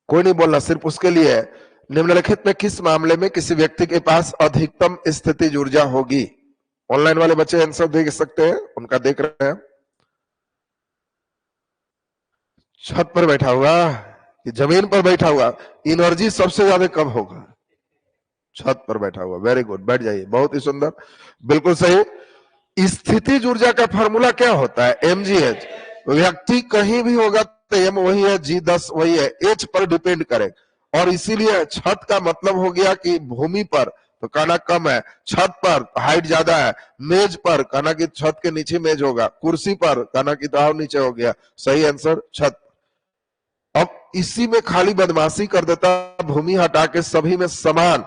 Speaker 1: कोई नहीं बोलना, सिर्फ उसके लिए है। निम्नलिखित में किस मामले में किसी व्यक्ति के पास अधिकतम स्थितिज ऊर्जा होगी? ऑनलाइन वाले बच्चे आंसर दे सकते हैं, उनका देख रहे हैं। छत पर बैठा हुआ कि जमीन पर बैठा हुआ, एनर्जी सबसे ज्यादा कब होगा? छत पर बैठा हुआ। वेरी गुड, बैठ जाइए, बहुत ही सुंदर, बिल्कुल सही। स्थितिज ऊर्जा का फॉर्मूला क्या होता है? mgh। व्यक्ति कहीं भी होगा तो m वही है, g 10 वही है, h पर डिपेंड करे, और इसीलिए छत का मतलब हो गया कि भूमि पर तो कहना कम है, छत पर हाइट ज्यादा है, मेज पर कहना कि छत के नीचे मेज होगा, कुर्सी पर कहना कि तो और नीचे हो गया। सही आंसर छत। अब इसी में खाली बदमाशी कर देता, भूमि हटा के सभी में समान,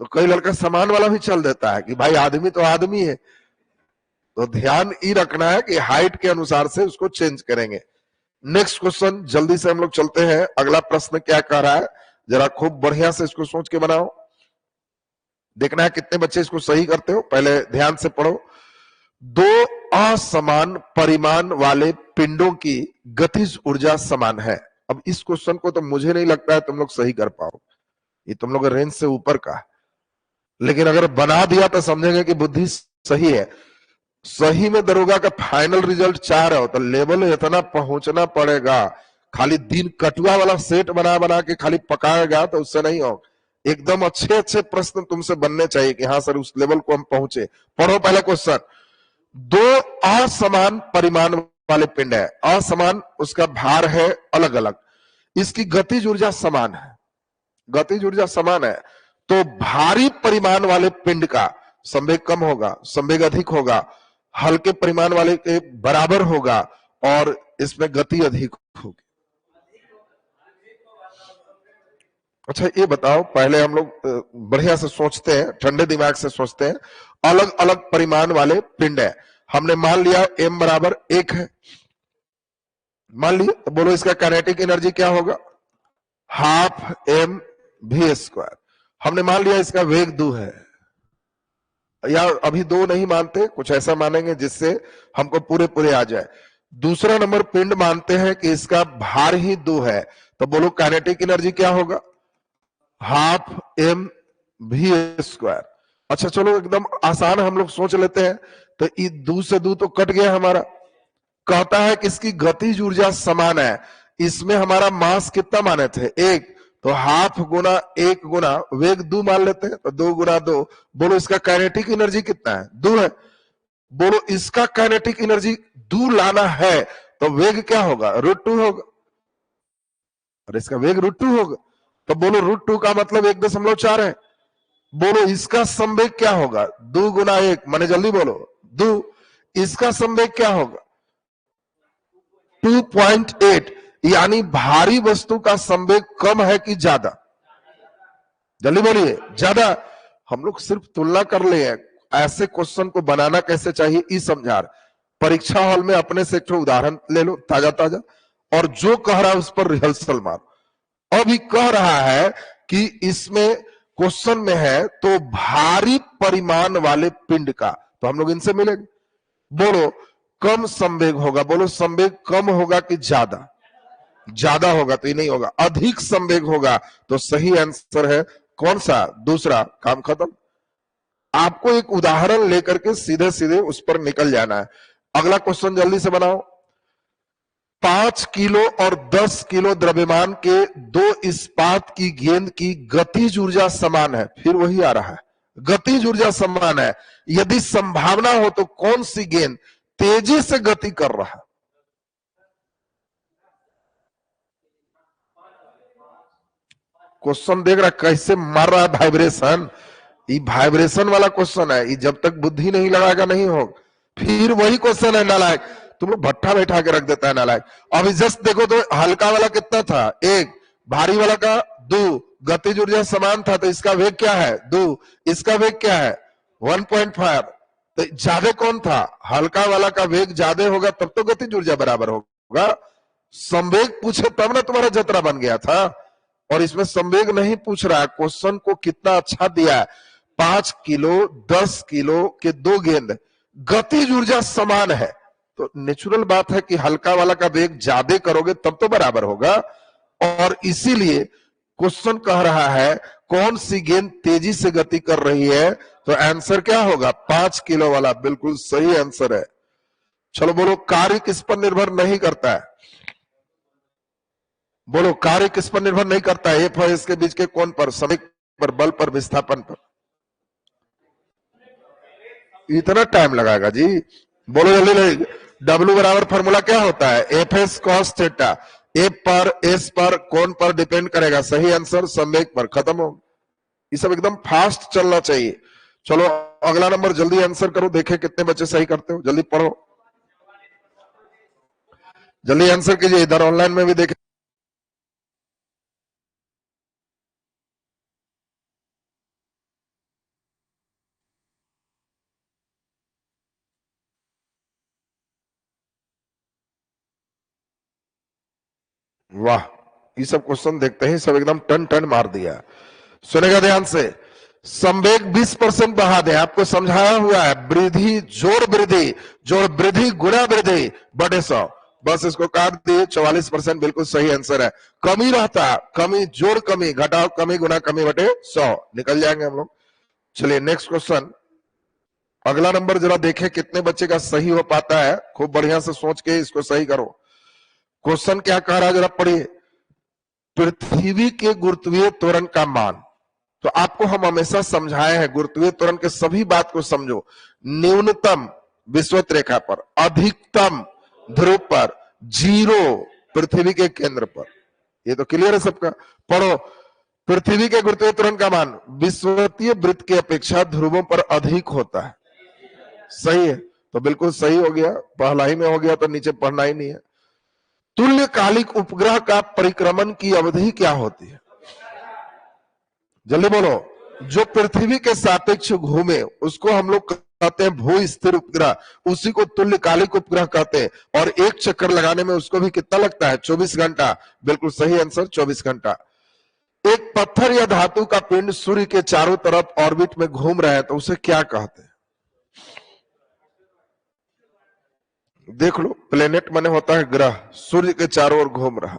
Speaker 1: तो कई लड़का समान वाला भी चल देता है कि भाई आदमी तो आदमी है। तो ध्यान ये रखना है कि हाइट के अनुसार से उसको चेंज करेंगे। नेक्स्ट क्वेश्चन जल्दी से हम लोग चलते हैं। अगला प्रश्न क्या कह रहा है, जरा खूब बढ़िया से इसको सोच के बनाओ। देखना है कितने बच्चे इसको सही करते हो, पहले ध्यान से पढ़ो। 2 असमान परिमाण वाले पिंडों की गतिज ऊर्जा समान है। अब इस क्वेश्चन को तो मुझे नहीं लगता है तुम लोग सही कर पाओ, ये तुम लोग रेंज से ऊपर का है, लेकिन अगर बना दिया तो समझेंगे कि बुद्धि सही है। सही में दरोगा का फाइनल रिजल्ट 4 है, तो लेवल इतना पहुंचना पड़ेगा। खाली दिन कटुआ वाला सेट बना बना के खाली पकाएगा तो उससे नहीं हो। एकदम अच्छे अच्छे प्रश्न तुमसे बनने चाहिए कि हाँ सर उस लेवल को हम पहुंचे। पढ़ो पहला क्वेश्चन। 2 असमान परिमाण वाले पिंड है, असमान उसका भार है अलग अलग, इसकी गतिज ऊर्जा समान है, गतिज ऊर्जा समान है, तो भारी परिमाण वाले पिंड का संवेग कम होगा, संवेग अधिक होगा, हल्के परिमाण वाले के बराबर होगा, और इसमें गति अधिक होगी। अच्छा ये बताओ, पहले हम लोग बढ़िया से सोचते हैं, ठंडे दिमाग से सोचते हैं। अलग अलग परिमाण वाले पिंड है, हमने मान लिया m बराबर 1 है, मान लिया, तो बोलो इसका काइनेटिक एनर्जी क्या होगा? Half m v square. हमने मान लिया इसका वेग 2 है, या अभी 2 नहीं मानते, कुछ ऐसा मानेंगे जिससे हमको पूरे पूरे आ जाए। दूसरा नंबर पिंड मानते हैं कि इसका भार ही 2 है, तो बोलो काइनेटिक एनर्जी क्या होगा? Half m v square. अच्छा चलो एकदम आसान हम लोग सोच लेते हैं, तो 2 से 2 तो कट गया हमारा। कहता है कि इसकी गतिज ऊर्जा समान है, इसमें हमारा मास कितना माने थे? 1, तो हाफ गुना 1 गुना वेग 2 मान लेते हैं, तो 2 गुना 2। बोलो इसका काइनेटिक एनर्जी कितना है? 2 है। बोलो इसका काइनेटिक एनर्जी 2 लाना है तो वेग क्या होगा? √2 होगा, और इसका वेग √2 होगा, तो बोलो √2 का मतलब 1.4 है। बोलो इसका संवेग क्या होगा? 2 गुना 1 माने, जल्दी बोलो 2, इसका संवेग क्या होगा? 2.8, यानी भारी वस्तु का संवेग कम है कि ज्यादा? जल्दी बोलिए, ज्यादा। हम लोग सिर्फ तुलना कर ले हैं, ऐसे क्वेश्चन को बनाना कैसे चाहिए ई समझा रहे। परीक्षा हॉल में अपने से एक उदाहरण ले लो ताजा ताजा, और जो कह रहा है उस पर रिहर्सल मारो। अभी कह रहा है कि इसमें क्वेश्चन में है तो भारी परिमाण वाले पिंड का, तो हम लोग इनसे मिलेंगे। बोलो कम संवेग होगा, बोलो संवेग कम होगा कि ज्यादा? ज्यादा होगा तो ये नहीं होगा। अधिक संवेग होगा तो सही आंसर है कौन सा? दूसरा। काम खत्म। आपको एक उदाहरण लेकर के सीधे सीधे उस पर निकल जाना है। अगला क्वेश्चन जल्दी से बनाओ। 5 किलो और 10 किलो द्रव्यमान के दो इस्पात की गेंद की गतिज ऊर्जा समान है। फिर वही आ रहा है, गतिज ऊर्जा समान है। यदि संभावना हो तो कौन सी गेंद तेजी से गति कर रहा है? क्वेश्चन देख रहा कैसे मार रहा है वाइब्रेशन। ये वाइब्रेशन वाला क्वेश्चन है, ये जब तक बुद्धि नहीं लगाएगा नहीं होगा। फिर वही क्वेश्चन है नालायक, तुम लोग भट्ठा बैठा के रख देता है नालायक। अभी जस्ट देखो तो हल्का वाला कितना था? 1, भारी वाला का 2, गतिज ऊर्जा समान था तो इसका वेग क्या है? 2, इसका वेग क्या है? 1.5। तो ज्यादा कौन था? हल्का वाला का वेग ज्यादा होगा तब तो गतिज ऊर्जा बराबर होगा। संवेग पूछे तब ना तुम्हारा जतरा बन गया था, और इसमें संवेग नहीं पूछ रहा है। क्वेश्चन को कितना अच्छा दिया है। 5 किलो 10 किलो के दो गेंद, गतिज ऊर्जा समान है, तो नेचुरल बात है कि हल्का वाला का वेग ज्यादा करोगे तब तो बराबर होगा। और इसीलिए क्वेश्चन कह रहा है कौन सी गेंद तेजी से गति कर रही है, तो आंसर क्या होगा? 5 किलो वाला बिल्कुल सही आंसर है। चलो बोलो कार्य किस पर निर्भर नहीं करता है? बोलो कार्य किस पर निर्भर नहीं करता है? एफ और इसके बीच के कोण पर, समय पर, बल पर, विस्थापन पर। इतना टाइम लगाएगा जी? बोलो जल्दी जल्दी। डब्ल्यू बराबर फॉर्मूला क्या होता है? F S cos theta. F पर, एस पर, कोण पर डिपेंड करेगा। सही आंसर संवेग पर। खत्म हो। ये सब एकदम फास्ट चलना चाहिए। चलो अगला नंबर जल्दी आंसर करो, देखे कितने बच्चे सही करते हो। जल्दी पढ़ो, जल्दी आंसर कीजिए। इधर ऑनलाइन में भी देखे। वाह, ये सब क्वेश्चन देखते ही सब एकदम टन टन मार दिया। सुनेगा ध्यान से। संवेग 20% बढ़ा दे, आपको समझाया हुआ है। वृद्धि जोड़ वृद्धि, जोड़ वृद्धि गुणा वृद्धि बटे 100। बस इसको काट दिए। 44% बिल्कुल सही आंसर है। कमी रहता, कमी जोड़ कमी, घटाओ कमी, गुना कमी बटे 100, निकल जाएंगे हम लोग। चलिए नेक्स्ट क्वेश्चन। अगला नंबर जरा देखें कितने बच्चे का सही हो पाता है। खूब बढ़िया से सोच के इसको सही करो। क्वेश्चन क्या कह रहा है जरा पढ़िए। पृथ्वी के गुरुत्वीय त्वरण का मान, तो आपको हम हमेशा समझाए हैं गुरुत्वीय त्वरण के सभी बात को समझो। न्यूनतम विषुवत रेखा पर, अधिकतम ध्रुव पर, 0 पृथ्वी के केंद्र पर। ये तो क्लियर है सबका। पढ़ो। पृथ्वी के गुरुत्वीय त्वरण का मान विषुवतीय वृत्त की अपेक्षा ध्रुवों पर अधिक होता है। सही है, तो बिल्कुल सही हो गया। पहला ही में हो गया तो नीचे पढ़ना ही नहीं है। तुल्यकालिक उपग्रह का परिक्रमण की अवधि क्या होती है? जल्दी बोलो। जो पृथ्वी के सापेक्ष घूमे उसको हम लोग कहते हैं भू स्थिर उपग्रह, उसी को तुल्यकालिक उपग्रह कहते हैं। और एक चक्कर लगाने में उसको भी कितना लगता है? 24 घंटा। बिल्कुल सही आंसर, 24 घंटा। एक पत्थर या धातु का पिंड सूर्य के चारों तरफ ऑर्बिट में घूम रहा है तो उसे क्या कहते हैं? देख लो, प्लेनेट माने होता है ग्रह, सूर्य के चारों ओर घूम रहा।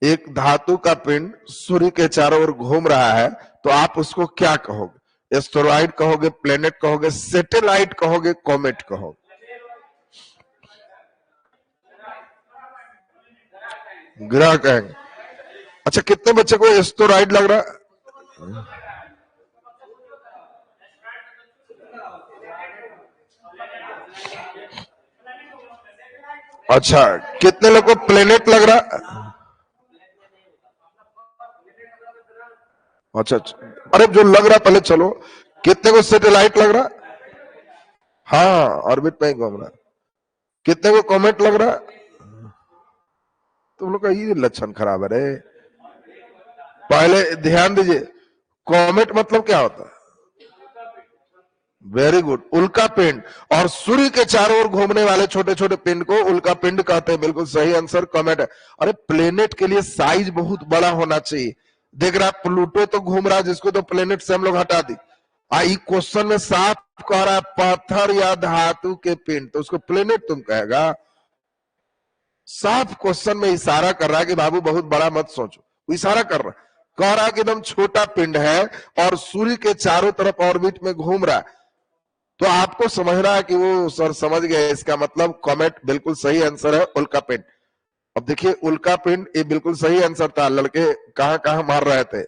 Speaker 1: एक धातु का पिंड सूर्य के चारों ओर घूम रहा है तो आप उसको क्या कहोगे? एस्टेरॉइड कहोगे, प्लेनेट कहोगे, सैटेलाइट कहोगे, कॉमेट कहोगे? ग्रह कहेंगे। अच्छा, कितने बच्चे को एस्टेरॉइड लग रहा है? अच्छा, कितने लोग को प्लेनेट लग रहा? अच्छा अच्छा, अरे जो लग रहा पहले चलो। कितने को सैटेलाइट लग रहा? हाँ, ऑर्बिट में ही घूम रहा। कितने को कॉमेट लग रहा? तुम लोग का ये लक्षण खराब है रे। पहले ध्यान दीजिए, कॉमेट मतलब क्या होता है? वेरी गुड, उल्का पिंड। और सूर्य के चारों ओर घूमने वाले छोटे छोटे पिंड को उल्का पिंड कहते हैं। बिल्कुल सही आंसर, कमेंट है। अरे प्लेनेट के लिए साइज बहुत बड़ा होना चाहिए। देख रहा प्लूटो तो घूम रहा, जिसको तो प्लेनेट से हम लोग हटा दी। आई क्वेश्चन में साफ कह रहा है पत्थर या धातु के पिंड, तो उसको प्लेनेट तुम कहेगा। साफ क्वेश्चन में इशारा कर रहा है कि बाबू बहुत बड़ा मत सोचो, इशारा कर रहा है, कह रहा है कि एकदम छोटा पिंड है और सूर्य के चारों तरफ ऑर्बिट में घूम रहा है। तो आपको समझना है कि वो सर समझ गए, इसका मतलब कमेंट बिल्कुल सही आंसर है उल्का पिंड। अब देखिए उल्का पिंड ये बिल्कुल सही आंसर था, लड़के कहां कहां मार रहे थे।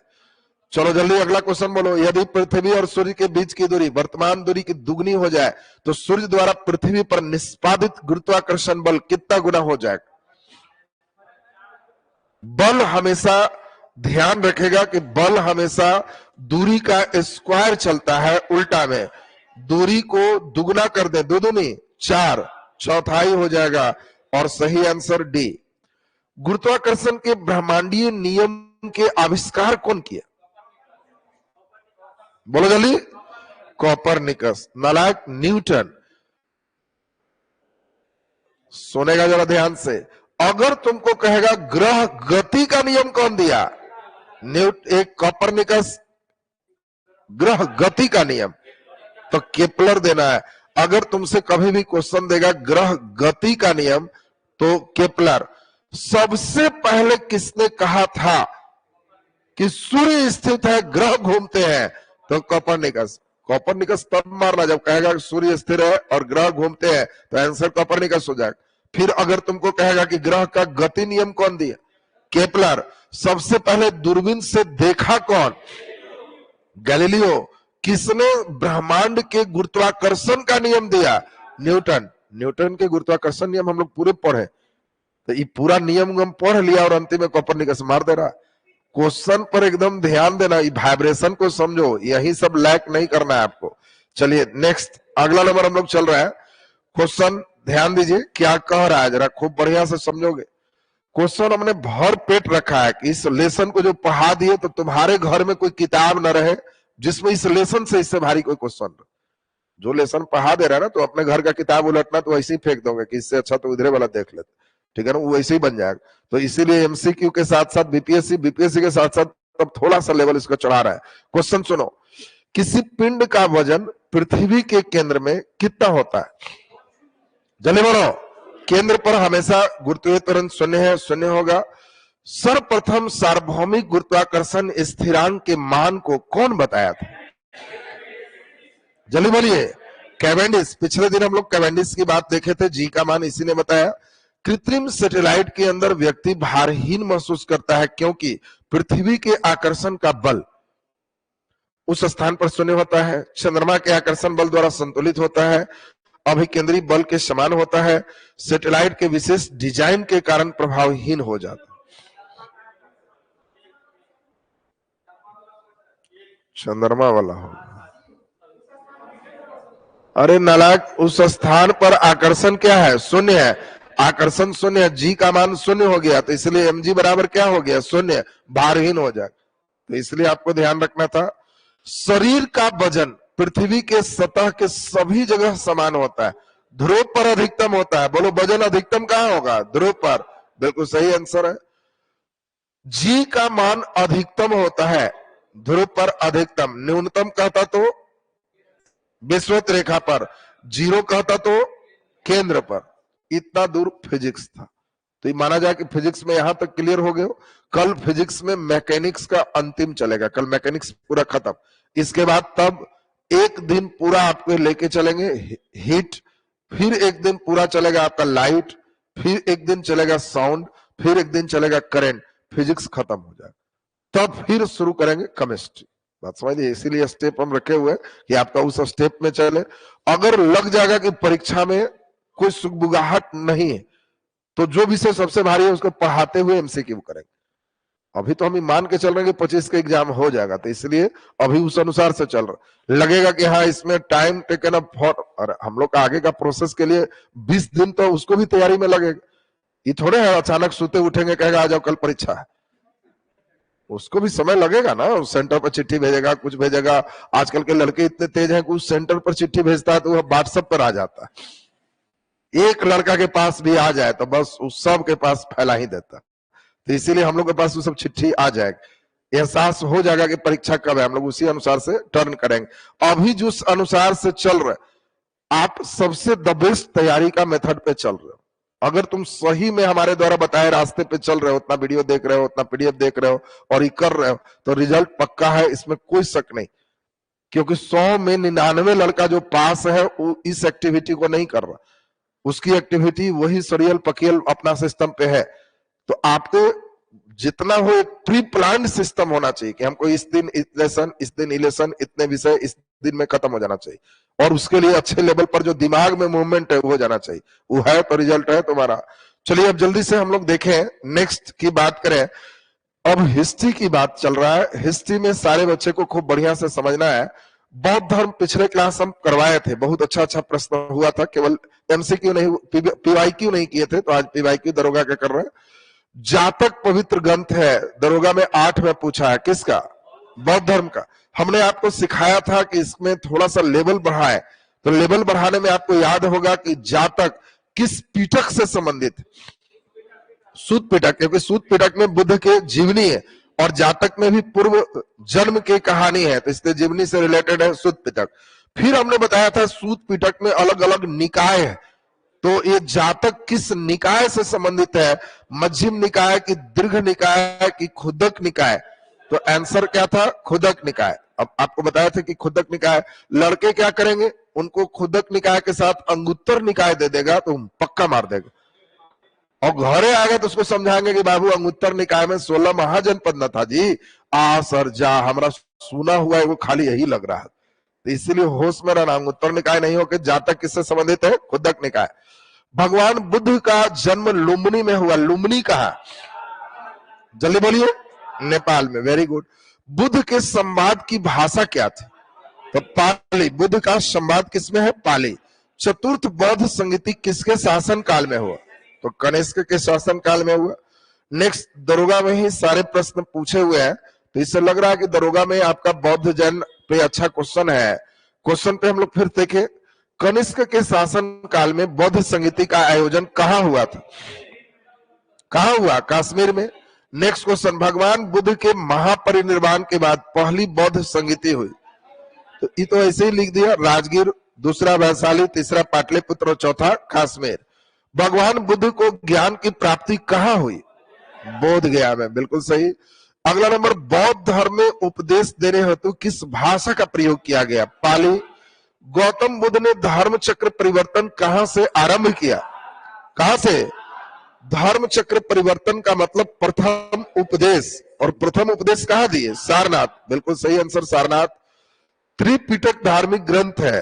Speaker 1: चलो जल्दी अगला क्वेश्चन बोलो। यदि पृथ्वी और सूर्य के बीच की दूरी वर्तमान दूरी की दुगनी हो जाए तो सूर्य द्वारा पृथ्वी पर निष्पादित गुरुत्वाकर्षण बल कितना गुना हो जाएगा? बल हमेशा ध्यान रखेगा कि बल हमेशा दूरी का स्क्वायर चलता है, उल्टा में दूरी को दुगना कर दे, दो दूनी 4, चौथाई हो जाएगा। और सही आंसर डी। गुरुत्वाकर्षण के ब्रह्मांडीय नियम के आविष्कार कौन किया? बोलो जल्दी। कोपरनिकस। नालायक न्यूटन। सुनेगा जरा ध्यान से। अगर तुमको कहेगा ग्रह गति का नियम कौन दिया? एक कोपरनिकस ग्रह गति का नियम, तो केपलर देना है। अगर तुमसे कभी भी क्वेश्चन देगा ग्रह गति का नियम, तो केपलर। सबसे पहले किसने कहा था कि सूर्य स्थित है ग्रह घूमते हैं? तो कोपरनिकस। कोपरनिकस तब मारना जब कहेगा सूर्य स्थिर है और ग्रह घूमते हैं, तो आंसर कोपरनिकस हो जाएगा। फिर अगर तुमको कहेगा कि ग्रह का गति नियम कौन दिया? केपलर। सबसे पहले दूरबीन से देखा कौन? गैलीलियो। किसने ब्रह्मांड के गुरुत्वाकर्षण का नियम दिया? न्यूटन। न्यूटन के गुरुत्वाकर्षण नियम हम लोग पूरे पढ़े, तो ये पूरा नियम हम पढ़ लिया और अंतिम में कोपरनिकस मार दे रहा। क्वेश्चन पर एकदम ध्यान देना, वाइब्रेशन को समझो, यही सब लैक नहीं करना है आपको। चलिए नेक्स्ट, अगला नंबर हम लोग चल रहा है। क्वेश्चन ध्यान दीजिए क्या कह रहा है, जरा खूब बढ़िया से समझोगे। क्वेश्चन हमने भर पेट रखा है कि इस लेसन को जो पढ़ा दिए तो तुम्हारे घर में कोई किताब न रहे जिसमें इस लेसन से इससे भारी कोई क्वेश्चन। जो लेसन पढ़ा दे रहा है ना, तो अपने घर का किताब उलटना तो वैसे ही फेंक दोगे कि इससे अच्छा तो इधरे वाला देख लेते, ठीक है ना, वो वैसे ही बन जाएगा। तो इसीलिए एमसीक्यू के साथ साथ बीपीएससी, बीपीएससी के साथ साथ तब थोड़ा सा लेवल इसका चढ़ा रहा है। क्वेश्चन सुनो। किसी पिंड का वजन पृथ्वी के केंद्र में कितना होता है? जल्दी बोलो। केंद्र पर हमेशा गुरुत्वीय त्वरण शून्य है, शून्य होगा। सर्वप्रथम सार्वभौमिक गुरुत्वाकर्षण स्थिरांक के मान को कौन बताया था? जल्दी बोलिए। कैवेंडिश। पिछले दिन हम लोग कैवेंडिश की बात देखे थे, जी का मान इसी ने बताया। कृत्रिम सैटेलाइट के अंदर व्यक्ति भारहीन महसूस करता है क्योंकि पृथ्वी के आकर्षण का बल उस स्थान पर शून्य होता है, चंद्रमा के आकर्षण बल द्वारा संतुलित होता है, अभिकेंद्री बल के समान होता है, सैटेलाइट के विशेष डिजाइन के कारण प्रभावहीन हो जाता है। चंद्रमा वाला हो। अरे नालायक, उस स्थान पर आकर्षण क्या है? शून्य है। आकर्षण शून्य है, जी का मान शून्य हो गया, तो इसलिए एमजी बराबर क्या हो गया? शून्य, भारहीन हो जाए। तो इसलिए आपको ध्यान रखना था। शरीर का वजन पृथ्वी के सतह के सभी जगह समान होता है, ध्रुव पर अधिकतम होता है। बोलो वजन अधिकतम कहां होगा? ध्रुव पर। बिल्कुल सही आंसर है। जी का मान अधिकतम होता है ध्रुव पर अधिकतम, न्यूनतम कहता तो विषुवत रेखा पर, जीरो कहता तो केंद्र पर। इतना दूर फिजिक्स था। तो ये माना जाए कि फिजिक्स में यहां तक क्लियर हो गए हो। कल फिजिक्स में मैकेनिक्स का अंतिम चलेगा, कल मैकेनिक्स पूरा खत्म। इसके बाद तब एक दिन पूरा आपको लेके चलेंगे हीट, फिर एक दिन पूरा चलेगा आपका लाइट, फिर एक दिन चलेगा साउंड, फिर एक दिन चलेगा करंट। फिजिक्स खत्म हो जाएगा, तब फिर शुरू करेंगे केमिस्ट्री। बात समझिए, इसीलिए स्टेप हम रखे हुए कि आपका उस स्टेप में चले। अगर लग जाएगा कि परीक्षा में कोई सुगबुगाहट नहीं है, तो जो विषय सबसे भारी है उसको पढ़ाते हुए एमसीक्यू करेंगे। अभी तो हम मान के चल रहे हैं कि 25 का एग्जाम हो जाएगा, तो इसलिए अभी उस अनुसार से चल रहा। लगेगा कि हाँ इसमें टाइम टेकन अप फॉर, और हम लोग का आगे का प्रोसेस के लिए 20 दिन तो उसको भी तैयारी में लगेगा। ये थोड़े है अचानक सोते उठेंगे कहेगा आ जाओ कल परीक्षा है। उसको भी समय लगेगा ना, उस सेंटर पर चिट्ठी भेजेगा, कुछ भेजेगा। आजकल के लड़के इतने तेज हैं कि उस सेंटर पर चिट्ठी भेजता है तो वह व्हाट्सएप पर आ जाता है। एक लड़का के पास भी आ जाए तो बस उस सब के पास फैला ही देता। तो इसीलिए हम लोग के पास वो सब चिट्ठी आ जाएगी, एहसास हो जाएगा कि परीक्षा कब है, हम लोग उसी अनुसार से टर्न करेंगे। अभी जिस अनुसार से चल रहे, आप सबसे द बेस्ट तैयारी का मेथड पे चल रहे हो। अगर तुम सही में हमारे द्वारा बताए रास्ते पे चल रहे हो, उतना वीडियो देख रहे हो, उतना पीडीएफ देख रहे हो और ये कर रहे हो, तो रिजल्ट पक्का है, इसमें कोई शक नहीं। क्योंकि 100 में 99 लड़का जो पास है वो इस एक्टिविटी को नहीं कर रहा, उसकी एक्टिविटी वही सरियल पकियल अपना सिस्टम पे है। तो आपको जितना हो एक प्री प्लान सिस्टम होना चाहिए कि हमको इस दिन लेसन, इस दिन इलेक्शन, इतने विषय इस दिन में खत्म हो जाना चाहिए, और उसके लिए अच्छे लेवल पर जो दिमाग में मूवमेंट है वो हो जाना चाहिए। वो है तो रिजल्ट है तुम्हारा। चलिए अब जल्दी से हम लोग देखें, नेक्स्ट की बात करें। अब हिस्ट्री की बात चल रहा है। हिस्ट्री में सारे बच्चे को खूब बढ़िया से समझना है। बौद्ध धर्म पिछले क्लास हम करवाए थे, बहुत अच्छा प्रश्न हुआ था, केवल एमसीक्यू नहीं, पीवाईक्यू नहीं किए थे, तो आज पीवाईक्यू दरोगा का कर रहे हैं। जातक पवित्र ग्रंथ है, दरोगा में 8 में पूछा है, किसका? बौद्ध धर्म का। हमने आपको सिखाया था कि इसमें थोड़ा सा लेवल बढ़ाए, तो लेवल बढ़ाने में आपको याद होगा कि जातक किस पीठक से संबंधित? सूत पिटक, क्योंकि सूत पिटक में बुद्ध के जीवनी है और जातक में भी पूर्व जन्म की कहानी है, तो इसलिए जीवनी से रिलेटेड है सूत पिटक। फिर हमने बताया था सूत पिटक में अलग अलग निकाय है, तो ये जातक किस निकाय से संबंधित है? मध्यम निकाय की, दीर्घ निकाय की, खुदक निकाय? तो आंसर क्या था? खुदक निकाय। अब आपको बताया था कि खुदक निकाय, लड़के क्या करेंगे, उनको खुदक निकाय के साथ अंगुत्तर निकाय दे देगा तो पक्का मार देगा, और घरे आ गए तो उसको समझाएंगे कि बाबू अंगुत्तर निकाय में 16 महाजनपद न था जी। आ सर जा, हमारा सुना हुआ है वो खाली यही लग रहा है, तो इसीलिए होश में रहना। अंगुत्तर निकाय नहीं होकर जातक किससे संबंधित है? खुदक निकाय। भगवान बुद्ध का जन्म लुम्बिनी में हुआ। लुम्बिनी कहा? जल्दी बोलिए। नेपाल में। Very good. बुद्ध के संवाद की भाषा क्या थी? तो पाली। बुद्ध का संवाद किसमें है? पाली। चतुर्थ बौद्ध संगीति किसके शासन काल में हुआ? तो कनिष्क के शासन काल में हुआ। नेक्स्ट, दरोगा में ही सारे प्रश्न पूछे हुए हैं, तो इससे लग रहा है कि दरोगा में आपका बौद्ध जैन पे अच्छा क्वेश्चन है। क्वेश्चन पे हम लोग फिर देखें, कनिष्क के शासन काल में बौद्ध संगीति का आयोजन कहां हुआ था? कहां हुआ? कश्मीर में। नेक्स्ट क्वेश्चन, भगवान बुद्ध के महापरिनिर्वाण के बाद पहली बौद्ध संगीति हुई? तो ये तो ऐसे ही लिख दिया, राजगीर, दूसरा वैशाली, तीसरा पाटलिपुत्र और चौथा कश्मीर। भगवान बुद्ध को ज्ञान की प्राप्ति कहां हुई? बोध गया में। बिल्कुल सही। अगला नंबर, बौद्ध धर्म में उपदेश देने हेतु किस भाषा का प्रयोग किया गया? पाली। गौतम बुद्ध ने धर्म चक्र परिवर्तन कहां से आरंभ किया? कहां से? धर्म चक्र परिवर्तन का मतलब प्रथम उपदेश, और प्रथम उपदेश कहां दिए? सारनाथ। बिल्कुल सही आंसर, सारनाथ। त्रिपिटक धार्मिक ग्रंथ है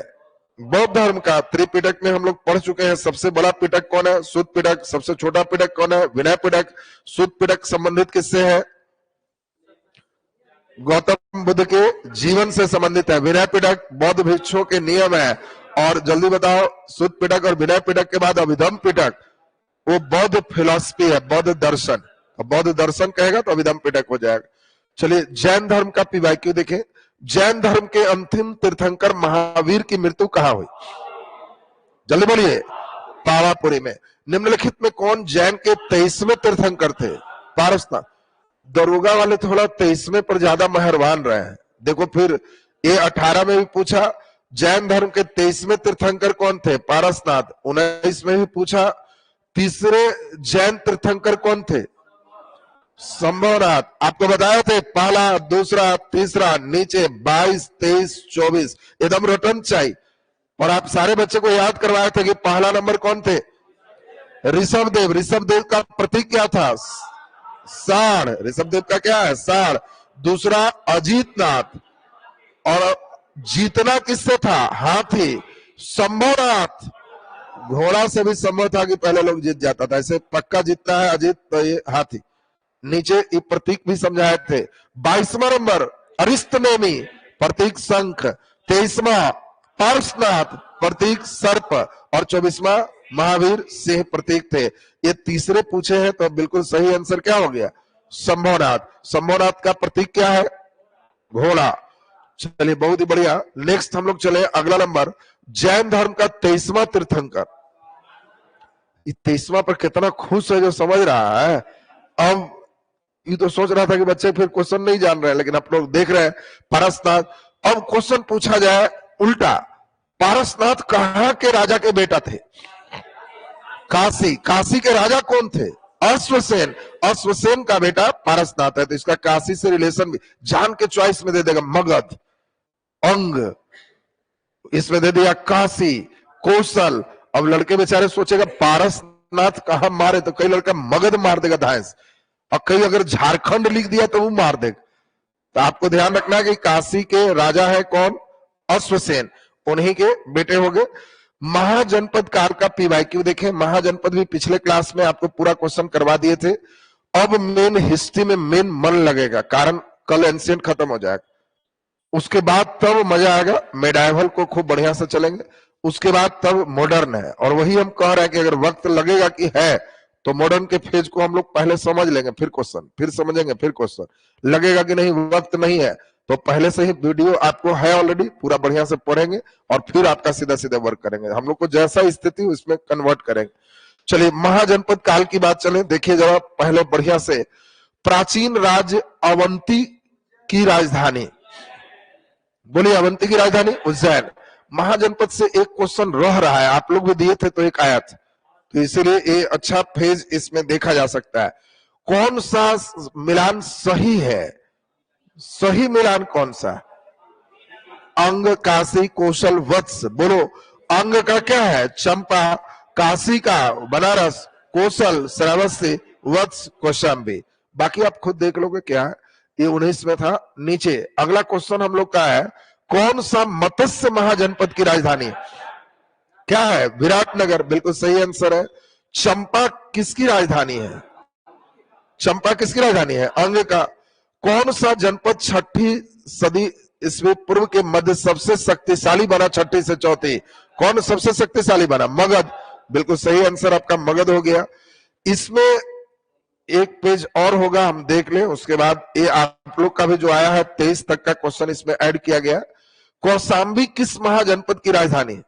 Speaker 1: बौद्ध धर्म का। त्रिपिटक में हम लोग पढ़ चुके हैं। सबसे बड़ा पिटक कौन है? सुत पिटक। सबसे छोटा पिटक कौन है? विनय पिटक। सुत पिटक संबंधित किससे है? गौतम बुद्ध के जीवन से संबंधित है। विनय पिटक बौद्ध भिक्षुओं के नियम है। और जल्दी बताओ, सुत पिटक और विनय पिटक के बाद अभिधम पिटक, वो बौद्ध फिलॉसफी है, बौद्ध दर्शन। बौद्ध दर्शन कहेगा तो अभिधम पिटक हो जाएगा। चलिए, जैन धर्म का पीवाईक्यू देखें। जैन धर्म के अंतिम तीर्थंकर महावीर की मृत्यु कहां हुई? जल्दी बोलिए। पावापुरी में। निम्नलिखित में कौन जैन के 23वें तीर्थंकर थे? पारसनाथ। दरोगा वाले थोड़ा 23वें पर ज्यादा मेहरबान रहे हैं। देखो फिर ये 18 में भी पूछा, जैन धर्म के 23वें तीर्थंकर कौन थे? पारसनाथ। 19 में भी पूछा, तीसरे जैन तीर्थंकर कौन थे? संभवनाथ। आपको बताया थे पहला, दूसरा, तीसरा, नीचे 22, 23, 24 एकदम रोटन चाहिए। और आप सारे बच्चे को याद करवाए थे कि पहला नंबर कौन थे? ऋषभदेव। ऋषभदेव का प्रतीक क्या था? साढ़। ऋषभदेव का क्या है? साढ़। दूसरा अजीतनाथ। और जीतना किससे था? हाथी। संभवनाथ। घोड़ा से भी संभव था कि पहले लोग जीत जाता था, ऐसे पक्का जीतता है अजीत, तो ये हाथी। नीचे ये प्रतीक भी समझाए थे। 22वां नंबर अरिस्तनेमी, प्रतीक शंख। 23वां पार्श्वनाथ, प्रतीक सर्प। और 24वां महावीर सिंह, प्रतीक थे। ये तीसरे पूछे हैं, तो बिल्कुल सही आंसर क्या हो गया? संभवनाथ। संभवनाथ का प्रतीक क्या है? घोड़ा। चलिए बहुत ही बढ़िया। नेक्स्ट हम लोग चले अगला नंबर, जैन धर्म का 23वां तीर्थंकर। 23वां पर कितना खुश है जो समझ रहा है। अब ये तो सोच रहा था कि बच्चे फिर क्वेश्चन नहीं जान रहे हैं, लेकिन आप लोग देख रहे हैं पारसनाथ। अब क्वेश्चन पूछा जाए उल्टा, पारसनाथ कहां के राजा के बेटा थे? काशी। काशी के राजा कौन थे? अश्वसेन। अश्वसेन का बेटा पारसनाथ है। तो इसका काशी से रिलेशन भी जान के चॉइस में दे देगा। मगध, अंग, इसमें दे दिया काशी, कौशल। अब लड़के बेचारे सोचेगा पारसनाथ कहां मारे, तो कई लड़का मगध मार देगा धांस, और कई अगर झारखंड लिख दिया तो वो मार देगा। तो आपको ध्यान रखना है कि काशी के राजा है कौन? अश्वसेन। उन्हीं के बेटे हो गए। महाजनपद काल का पीवाईक्यू देखें। महाजनपद भी पिछले क्लास में आपको पूरा क्वेश्चन करवा दिए थे। अब मेन हिस्ट्री में मेन मन लगेगा, कारण कल एंशिएंट खत्म हो जाएगा। उसके बाद तब मजा आएगा, मेडाइवल को खूब बढ़िया से चलेंगे। उसके बाद तब मॉडर्न है, और वही हम कह रहे हैं कि अगर वक्त लगेगा कि है तो मॉडर्न के फेज को हम लोग पहले समझ लेंगे, फिर क्वेश्चन, फिर समझेंगे, फिर क्वेश्चन। लगेगा कि नहीं वक्त नहीं है, तो पहले से ही वीडियो आपको है ऑलरेडी, पूरा बढ़िया से पढ़ेंगे और फिर आपका सीधा सीधा वर्क करेंगे। हम लोग को जैसा स्थिति उसमें कन्वर्ट करेंगे। चलिए महाजनपद काल की बात चले, देखिए जरा पहले बढ़िया से। प्राचीन राज्य अवंती की राजधानी, बोलिए अवंती की राजधानी उज्जैन। महाजनपद से एक क्वेश्चन रह रहा है, आप लोग भी दिए थे तो एक आया था, तो इसीलिए ये अच्छा फेज इसमें देखा जा सकता है। कौन सा मिलान सही है? सही मिलान कौन सा? अंग, काशी, कौशल, वत्स। बोलो अंग का क्या है? चंपा। काशी का बनारस। कौशल श्रावस्ती। वत्स कौशाम्बी। बाकी आप खुद देख लोगे क्या है। ये 19 में था। नीचे अगला क्वेश्चन हम लोग का है, कौन सा मत्स्य महाजनपद की राजधानी? क्या है? विराटनगर। बिल्कुल सही आंसर है। चंपा किसकी राजधानी है? चंपा किसकी राजधानी है? अंग का। कौन सा जनपद 6ठी सदी ईस्वी पूर्व के मध्य सबसे शक्तिशाली बना? 6ठी से 4ठी कौन सबसे शक्तिशाली बना? मगध। बिल्कुल सही आंसर आपका मगध हो गया। इसमें एक पेज और होगा, हम देख लें, उसके बाद ये आप लोग का भी जो आया है 23 तक का क्वेश्चन इसमें ऐड किया गया। कौशाम्बी किस महाजनपद की राजधानी?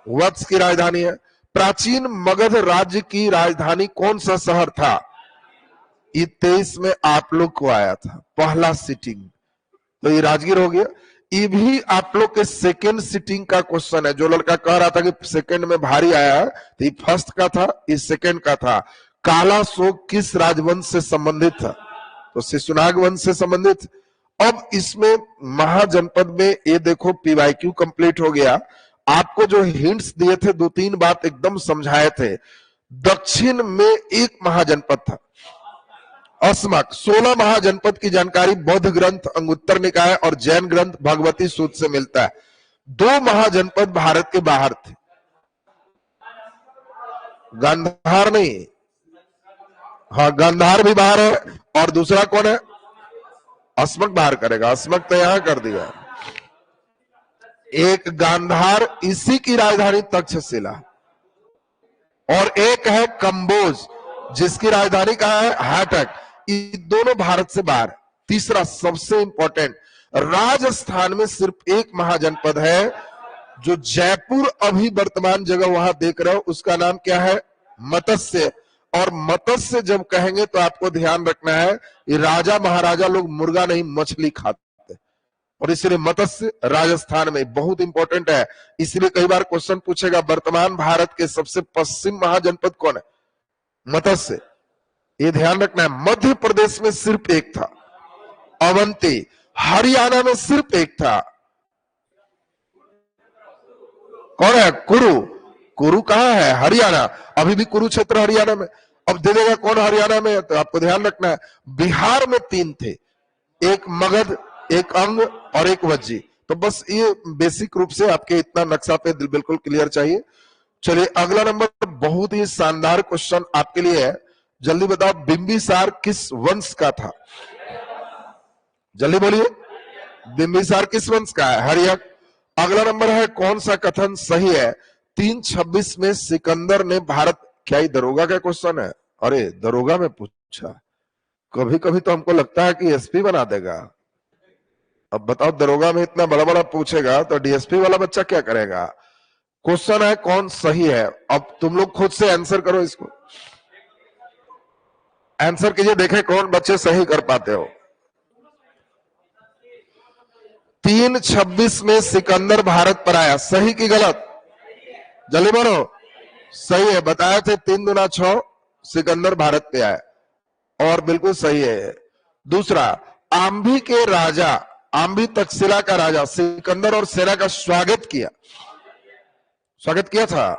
Speaker 1: वत्स की राजधानी है। प्राचीन मगध राज्य की राजधानी कौन सा शहर था? ये 23 में आप लोग को आया था पहला सिटिंग, तो ये राजगीर हो गया। ये भी आप लोग के सेकेंड सिटिंग का क्वेश्चन है। जो लड़का कह रहा था कि सेकेंड में भारी आया है, तो ये फर्स्ट का था, ये सेकेंड का था। काला शोक किस राजवंश से संबंधित था? तो शिशुनाग वंश से संबंधित। अब इसमें महाजनपद में ये देखो पीवाईक्यू कंप्लीट हो गया। आपको जो हिंट्स दिए थे, 2-3 बात एकदम समझाए थे। दक्षिण में एक महाजनपद था अस्मक। 16 महाजनपद की जानकारी बौद्ध ग्रंथ अंगुत्तर निकाय और जैन ग्रंथ भगवती सूत्र से मिलता है। 2 महाजनपद भारत के बाहर थे। गांधार नहीं, हाँ गांधार भी बाहर है, और दूसरा कौन है? अस्मक बाहर करेगा। अस्मक तो यहां कर दिया। एक गांधार, इसी की राजधानी तक्षशिला, और एक है कंबोज जिसकी राजधानी कहां है? हाटक। ये दोनों भारत से बाहर। तीसरा सबसे इंपॉर्टेंट, राजस्थान में सिर्फ एक महाजनपद है जो जयपुर अभी वर्तमान जगह वहां देख रहे हो, उसका नाम क्या है? मत्स्य। और मत्स्य जब कहेंगे तो आपको ध्यान रखना है, ये राजा महाराजा लोग मुर्गा नहीं मछली खाते, और इसलिए मत्स्य राजस्थान में बहुत इंपॉर्टेंट है। इसलिए कई बार क्वेश्चन पूछेगा वर्तमान भारत के सबसे पश्चिम महाजनपद कौन है? मत्स्य। ये ध्यान रखना है। मध्य प्रदेश में सिर्फ एक था, अवंती। हरियाणा में सिर्फ एक था, कौन है? कुरु। कुरु कहां है? हरियाणा। अभी भी कुरुक्षेत्र हरियाणा में। अब दे देगा कौन हरियाणा में, तो आपको ध्यान रखना है। बिहार में 3 थे, एक मगध, एक अंग और एक वज्जी। तो बस ये बेसिक रूप से आपके इतना नक्शा पे बिल्कुल क्लियर चाहिए। चलिए अगला नंबर बहुत ही शानदार क्वेश्चन आपके लिए है। जल्दी बताओ, बिंबिसार किस वंश का था? जल्दी बोलिए, बिंबिसार किस वंश का है? हर्यक। अगला नंबर है, कौन सा कथन सही है? 326 में सिकंदर ने भारत, क्या ये दरोगा का क्वेश्चन है? अरे दरोगा में पूछा, कभी कभी तो हमको लगता है कि एसपी बना देगा। अब बताओ, दरोगा में इतना बड़ा बड़ा पूछेगा तो डीएसपी वाला बच्चा क्या करेगा? क्वेश्चन है कौन सही है। अब तुम लोग खुद से आंसर करो, इसको आंसर कीजिए, देखें कौन बच्चे सही कर पाते हो। 3:26 में सिकंदर भारत पर आया, सही की गलत? जल्दी बोलो। सही है, बताया थे 3 दूना 6 सिकंदर भारत पे आया, और बिल्कुल सही है। दूसरा, आंभी के राजा, आंभी तक्षशिला का राजा सिकंदर और सेना का स्वागत किया था,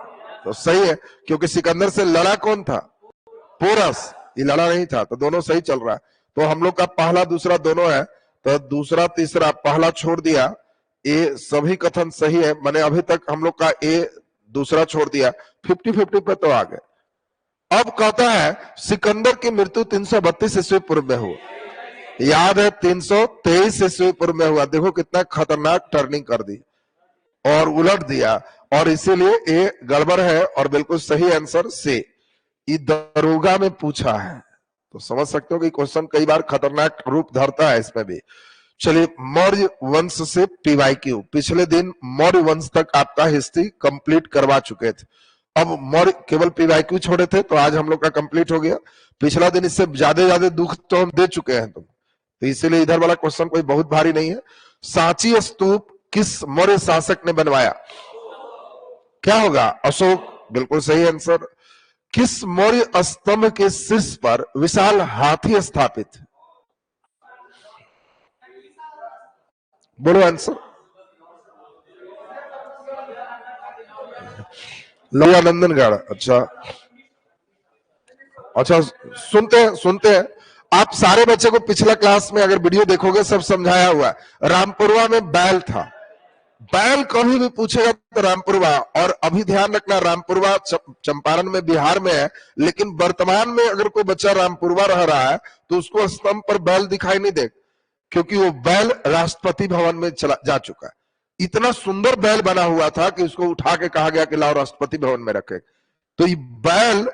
Speaker 1: तो सही है, क्योंकि सिकंदर से लड़ा कौन था? पोरस, ये लड़ा नहीं था, तो दोनों सही चल रहा है। तो हम लोग का पहला दूसरा दोनों है, तो दूसरा तीसरा पहला छोड़ दिया, ए सभी कथन सही है, मैंने अभी तक हम लोग का ए दूसरा छोड़ दिया, 50-50 पे तो आ गए। अब कहता है सिकंदर की मृत्यु 332 ईस्वी पूर्व में हुआ, याद है 323 ईस्वी पूर्व में हुआ। देखो कितना खतरनाक टर्निंग कर दी और उलट दिया, और इसीलिए ये गड़बड़ है, और बिल्कुल सही आंसर से दरोगा में पूछा है। तो समझ सकते हो कि क्वेश्चन कई बार खतरनाक रूप धरता है इसमें भी। चलिए, मौर्य वंश से पीवाईक्यू, पिछले दिन मौर्य वंश तक आपका हिस्ट्री कंप्लीट करवा चुके थे। अब मौर्य केवल पीवाईक्यू छोड़े थे, तो आज हम लोग का कंप्लीट हो गया। पिछला दिन इससे ज्यादा दुख तो हम दे चुके हैं तुम, तो इसीलिए इधर वाला क्वेश्चन कोई बहुत भारी नहीं है। सांची स्तूप किस मौर्य शासक ने बनवाया? क्या होगा? अशोक, बिल्कुल सही आंसर। किस मौर्य स्तंभ के शीर्ष पर विशाल हाथी स्थापित? बोलो आंसर। लोया नंदनगढ़। अच्छा, सुनते हैं। आप सारे बच्चे को पिछला क्लास में अगर वीडियो देखोगे सब समझाया हुआ है। रामपुरवा में बैल था, बैल कभी भी पूछेगा तो रामपुरवा। और अभी ध्यान रखना, रामपुरवा चंपारण में, बिहार में है, लेकिन वर्तमान में अगर कोई बच्चा रामपुरवा रह रहा है तो उसको स्तंभ पर बैल दिखाई नहीं दे, क्योंकि वो बैल राष्ट्रपति भवन में चला जा चुका है। इतना सुंदर बैल बना हुआ था कि उसको उठा के कहा गया कि लाओ राष्ट्रपति भवन में रखे। तो ये बैल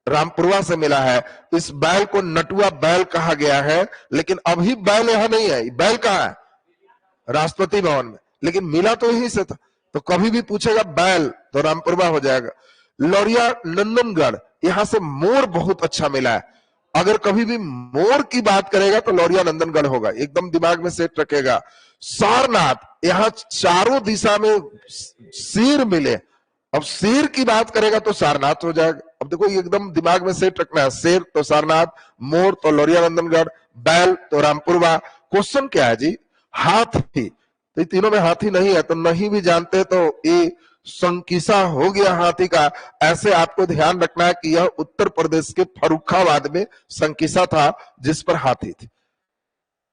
Speaker 1: रामपुरवा से मिला है, इस बैल को नटुआ बैल कहा गया है। लेकिन अभी बैल यहां नहीं है, बैल कहां है? राष्ट्रपति भवन में, लेकिन मिला तो यहीं से था। तो कभी भी पूछेगा बैल तो रामपुरवा हो जाएगा। लौरिया नंदनगढ़, यहां से मोर बहुत अच्छा मिला है। अगर कभी भी मोर की बात करेगा तो लौरिया नंदनगढ़ होगा, एकदम दिमाग में सेट रखेगा। सारनाथ, यहां चारों दिशा में शेर मिले, अब शेर की बात करेगा तो सारनाथ हो जाएगा। अब देखो एकदम दिमाग में सेट रखना है, शेर तो सारनाथ, मोर तो लौरिया नंदनगढ़, बैल तो रामपुरवा। क्वेश्चन क्या है जी? हाथी, तो तीनों में हाथी नहीं है, तो नहीं भी जानते तो ये संकिसा हो गया हाथी का। ऐसे आपको ध्यान रखना है कि यह उत्तर प्रदेश के फर्रुखाबाद में संकिसा था जिस पर हाथी थी,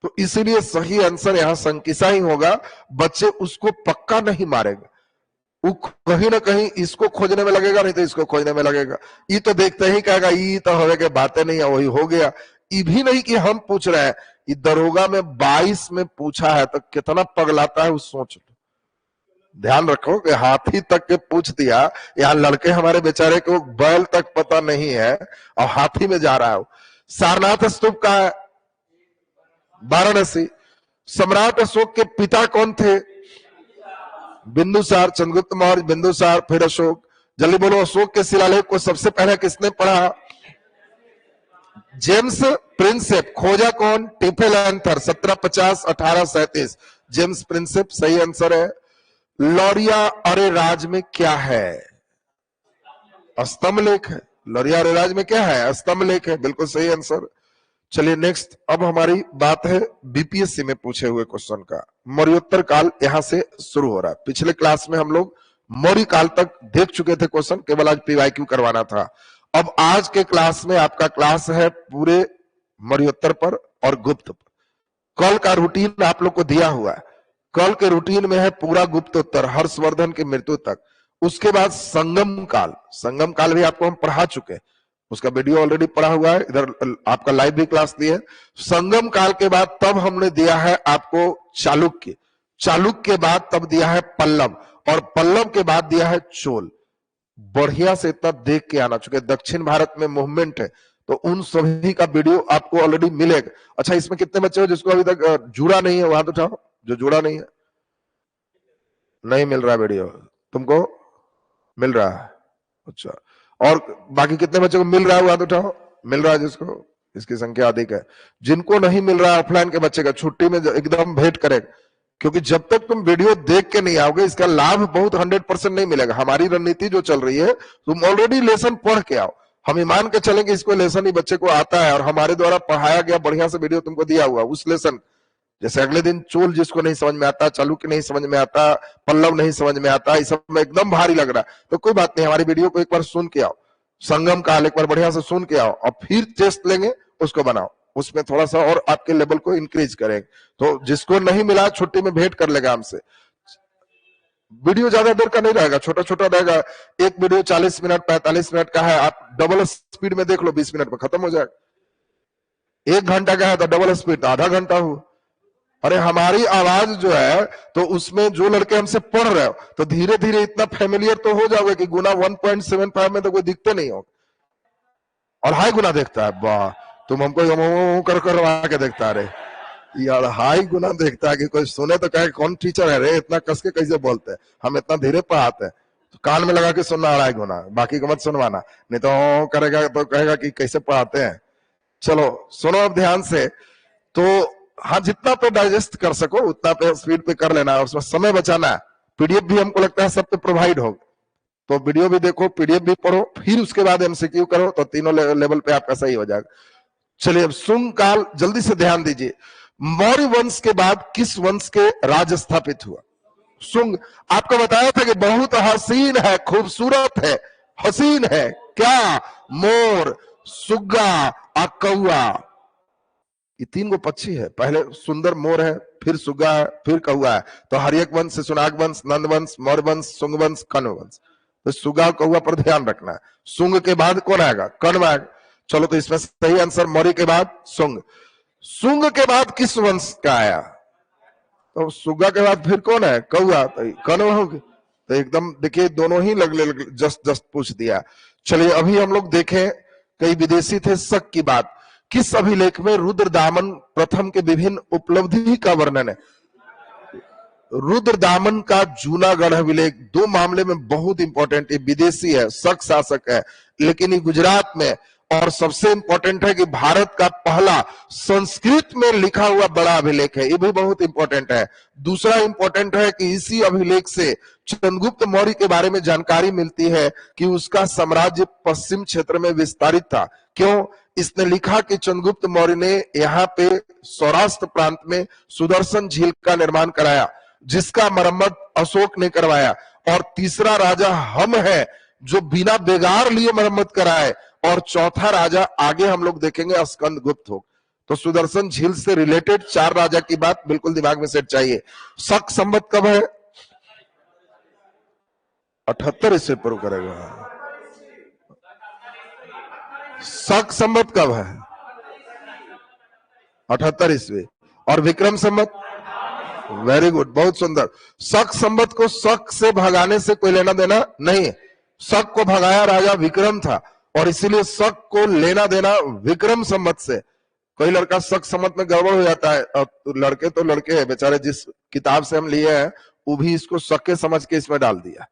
Speaker 1: तो इसीलिए सही आंसर यहां संकिसा ही होगा। बच्चे उसको पक्का नहीं मारेगा, वो कहीं ना कहीं इसको खोजने में लगेगा, नहीं तो इसको खोजने में लगेगा। ये तो देखते ही कहेगा ये तो होवे के बातें नहीं है, वही हो गया। ये भी नहीं कि हम पूछ रहे हैं, ये दरोगा में 22 में पूछा है, तो कितना पगलाता है उस सोच। ध्यान रखो कि हाथी तक के पूछ दिया, यहाँ लड़के हमारे बेचारे को बैल तक पता नहीं है और हाथी में जा रहा है। सारनाथ स्तूप का है वाराणसी। सम्राट अशोक के पिता कौन थे? बिंदुसार, चंद्रगुप्त मौर्य, बिंदुसार, फिर अशोक। जल्दी बोलो, अशोक के शिलालेख को सबसे पहले किसने पढ़ा? James Prinsep. खोजा कौन? टिफेलेंथर, 1750-1837। जेम्स प्रिंसेप सही आंसर है। लौरिया अरे राज में क्या है? स्तंभ लेख है। लौरिया अरे राज में क्या है? स्तंभ लेख है, बिल्कुल सही आंसर। चलिए नेक्स्ट, अब हमारी बात है बीपीएससी में पूछे हुए क्वेश्चन का। मौर्योत्तर काल यहां से शुरू हो रहा है। पिछले क्लास में हम लोग मौर्य काल तक देख चुके थे क्वेश्चन, केवल आज पीवाईक्यू करवाना था। अब आज के क्लास में आपका क्लास है पूरे मौर्योत्तर पर और गुप्त पर। कल का रूटीन आप लोग को दिया हुआ है, कल के रूटीन में है पूरा गुप्तोत्तर, हर्षवर्धन की मृत्यु तक। उसके बाद संगम काल, संगम काल भी आपको हम पढ़ा चुके हैं, उसका वीडियो ऑलरेडी पढ़ा हुआ है, इधर आपका लाइव भी क्लास दी है। संगम काल के बाद तब हमने दिया है आपको चालुक्य, चालुक्य के बाद तब दिया है पल्लव, और पल्लव के बाद दिया है चोल। बढ़िया से इतना देख के आना, चूंकि दक्षिण भारत में मूवमेंट है, तो उन सभी का वीडियो आपको ऑलरेडी मिलेगा। अच्छा, इसमें कितने बच्चे हो जिसको अभी तक जुड़ा नहीं है? वहां तो उठाओ जो जुड़ा नहीं है। नहीं मिल रहा वीडियो तुमको? मिल रहा है? अच्छा, और बाकी कितने बच्चों को मिल रहा है? वहां तो उठाओ। मिल रहा है जिसको? इसकी संख्या अधिक है। जिनको नहीं मिल रहा है ऑफलाइन के बच्चे का छुट्टी में एकदम भेंट करेगा, क्योंकि जब तक तुम वीडियो देख के नहीं आओगे इसका लाभ बहुत 100% नहीं मिलेगा। हमारी रणनीति जो चल रही है, तुम ऑलरेडी लेसन पढ़ के आओ, हम ईमान के चलेंगे इसको लेसन ही बच्चे को आता है और हमारे द्वारा पढ़ाया गया बढ़िया से वीडियो तुमको दिया हुआ उस लेसन। जैसे अगले दिन चोल जिसको नहीं समझ में आता, चालुक्य नहीं समझ में आता, पल्लव नहीं समझ में आता, इस सब में एकदम भारी लग रहा है, तो कोई बात नहीं, हमारी वीडियो को एक बार सुन के आओ, संगम काल एक बार बढ़िया से सुन के आओ और फिर टेस्ट लेंगे, उसको बनाओ, उसमें थोड़ा सा और आपके लेवल को इंक्रीज करेंगे। तो जिसको नहीं मिला छुट्टी में भेंट कर लेगा हमसे। वीडियो ज्यादा देर का नहीं रहेगा, छोटा छोटा रहेगा। एक वीडियो 40 मिनट 45 मिनट का है, आप डबल स्पीड में देख लो, 20 मिनट में खत्म हो जाएगा। 1 घंटा का है तो डबल स्पीड आधा घंटा हो। अरे हमारी आवाज जो है, तो उसमें जो लड़के हमसे पढ़ रहे हो तो धीरे धीरे इतना फेमिलियर तो हो जाओगे कि गुना 1.75 में तो कोई दिखते नहीं हो, और हाई गुना देखता है। वाह, तुम हमको कर के देखता है। रे यार, हाई गुना देखता है कि कोई सुने तो कहे कौन टीचर है रे, इतना कस के कैसे बोलते हैं, हम इतना धीरे पढ़ाते हैं। तो कान में लगा के सुनना अढ़ाई गुना, बाकी को मत सुनवाना, नहीं तो करेगा तो कहेगा कि कैसे पढ़ाते हैं। चलो सुनो अब ध्यान से। तो हाँ, जितना पे डाइजेस्ट कर सको उतना पे स्पीड पे कर लेना, उसमें समय बचाना है। पीडीएफ भी हमको लगता है सब पे प्रोवाइड हो, तो वीडियो भी देखो, पीडीएफ भी पढ़ो, फिर उसके बाद एमसीक्यू करो, तो तीनों लेवल पे आपका सही हो जाएगा। चलिए अब शुंग काल, जल्दी से ध्यान दीजिए। मौर्य वंश के बाद किस वंश के राज स्थापित हुआ? शुंग। आपको बताया था कि बहुत हसीन है, खूबसूरत है, हसीन है क्या? मोर, सुग्गा और कौआ, ये 3 गो पक्षी है। पहले सुंदर मोर है, फिर सुग्गा है, फिर कौआ है। तो हर्यक वंश से सुनाग वंश, नंद वंश, मौर्य वंश, शुंग वंश, कण्व वंश। तो सुग्गा और कौआ पर ध्यान रखना है। शुंग के बाद कौन आएगा? कण्व आएगा। चलो, तो इसमें सही आंसर मौर्य के बाद शुंग। शुंग के बाद किस वंश का आया? तो सुग्गा के बाद फिर कौन है? कौआ। तो कण्व होगी। तो एकदम देखिए, दोनों ही जस्ट पूछ दिया। चलिए अभी हम लोग देखें, कई विदेशी थे शक की बात। किस अभिलेख में रुद्रदामन प्रथम के विभिन्न उपलब्धि का वर्णन है? रुद्रदामन का जूनागढ़ अभिलेख 2 मामले में बहुत इंपॉर्टेंट है। विदेशी है, शक शासक है, लेकिन ये गुजरात में, और सबसे इंपॉर्टेंट है कि भारत का पहला संस्कृत में लिखा हुआ बड़ा अभिलेख है, ये भी बहुत इंपॉर्टेंट है। दूसरा इंपॉर्टेंट है कि इसी अभिलेख से चंद्रगुप्त मौर्य के बारे में जानकारी मिलती है कि उसका साम्राज्य पश्चिम क्षेत्र में विस्तारित था। क्यों? इसने लिखा कि चंद्रगुप्त मौर्य ने यहाँ पे सौराष्ट्र प्रांत में सुदर्शन झील का निर्माण कराया, जिसका मरम्मत अशोक ने करवाया। और तीसरा राजा हम है जो बिना बेगार लिए मरम्मत कराए। और चौथा राजा आगे हम लोग देखेंगे स्कंदगुप्त हो। तो सुदर्शन झील से रिलेटेड 4 राजा की बात बिल्कुल दिमाग में सेट चाहिए। शक संवत कब है? 78 ईस्वी पूर्व करेगा। शक संवत कब है? 78 ईस्वी। और विक्रम संवत? वेरी गुड, बहुत सुंदर। शक संवत को शक से भगाने से कोई लेना देना नहीं। शक को भगाया राजा विक्रम था, और इसीलिए शक को लेना देना विक्रम संवत से। कोई लड़का शक संवत में गड़बड़ हो जाता है, और लड़के तो लड़के हैं बेचारे, जिस किताब से हम लिए हैं वो भी इसको शक के समझ के इसमें डाल दिया,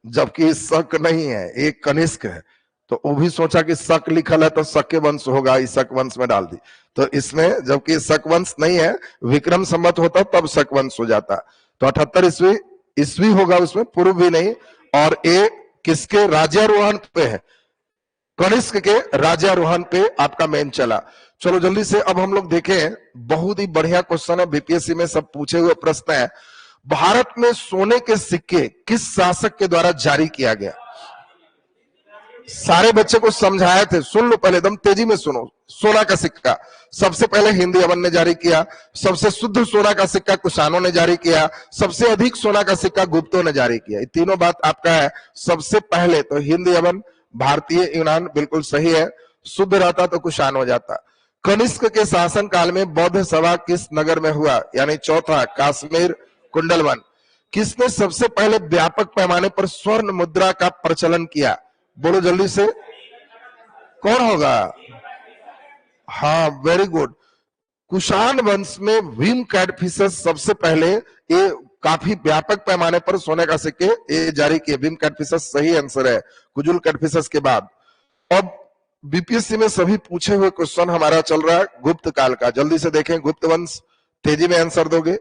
Speaker 1: जबकि शक नहीं है, एक कनिष्क है। तो वो भी सोचा कि शक लिखल है तो शक के वंश होगा, इस शक वंश में डाल दी। तो इसमें जबकि शक वंश नहीं है, विक्रम संवत होता तब शक वंश हो जाता। तो 78 ईस्वी होगा, उसमें पूर्व भी नहीं। और ये किसके राज्यारोहण पे है? कनिष्क के राज्यारोहण पे आपका मेन चला। चलो जल्दी से अब हम लोग देखें, बहुत ही बढ़िया क्वेश्चन है, बीपीएससी में सब पूछे हुए प्रश्न है। भारत में सोने के सिक्के किस शासक के द्वारा जारी किया गया? सारे बच्चे को समझाए थे, सुन लो पहले, एकदम तेजी में सुनो। सोना का सिक्का सबसे पहले हिंदी अवन ने जारी किया। सबसे शुद्ध सोना का सिक्का कुषाणों ने जारी किया। सबसे अधिक सोना का सिक्का गुप्तों ने जारी किया। ये तीनों बात आपका है। सबसे पहले तो हिंदी अवन, भारतीय यूनान बिल्कुल सही है। शुद्ध रहता तो कुषाण हो जाता। कनिष्क के शासन काल में बौद्ध सभा किस नगर में हुआ? यानी चौथा, कश्मीर कुंडलवन। किसने सबसे पहले व्यापक पैमाने पर स्वर्ण मुद्रा का प्रचलन किया? बोलो जल्दी से। कौन होगा? हाँ, वेरी गुड। कुषाण वंश में विम कैटफिशेस सबसे पहले ये काफी व्यापक पैमाने पर सोने का सिक्के ये जारी किए। विम कैटफिशेस सही आंसर है कुजुल कैटफिशेस के बाद। अब बीपीएससी में सभी पूछे हुए क्वेश्चन हमारा चल रहा है गुप्त काल का। जल्दी से देखें, गुप्त वंश, तेजी में आंसर दोगे।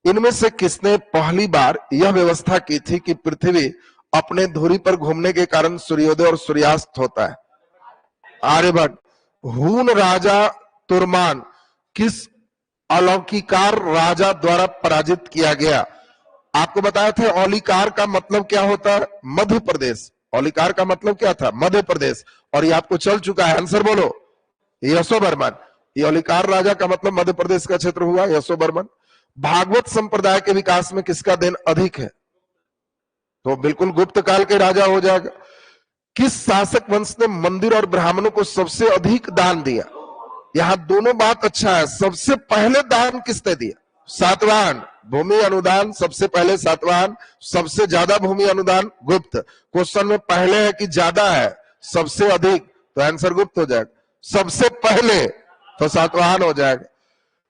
Speaker 1: इनमें से किसने पहली बार यह व्यवस्था की थी कि पृथ्वी अपने धुरी पर घूमने के कारण सूर्योदय और सूर्यास्त होता है? आर्यभट्ट। हून राजा तुर्मान किस अलौकिकार राजा द्वारा पराजित किया गया? आपको बताया था औलिकार का मतलब क्या होता है? मध्य प्रदेश। औलिकार का मतलब क्या था? मध्य प्रदेश। और ये आपको चल चुका है, आंसर बोलो। यशोवर्मन। ये औलिकार राजा का मतलब मध्य प्रदेश का क्षेत्र हुआ, यशोवर्मन। भागवत संप्रदाय के विकास में किसका देन अधिक है? तो बिल्कुल गुप्त काल के राजा हो जाएगा। किस शासक वंश ने मंदिर और ब्राह्मणों को सबसे अधिक दान दिया? यहां दोनों बात अच्छा है। सबसे पहले दान किसने दिया? सातवाहन। भूमि अनुदान सबसे पहले सातवाहन। सबसे ज्यादा भूमि अनुदान गुप्त। क्वेश्चन में पहले है कि ज्यादा है? सबसे अधिक, तो आंसर गुप्त हो जाएगा। सबसे पहले तो सातवाहन हो जाएगा।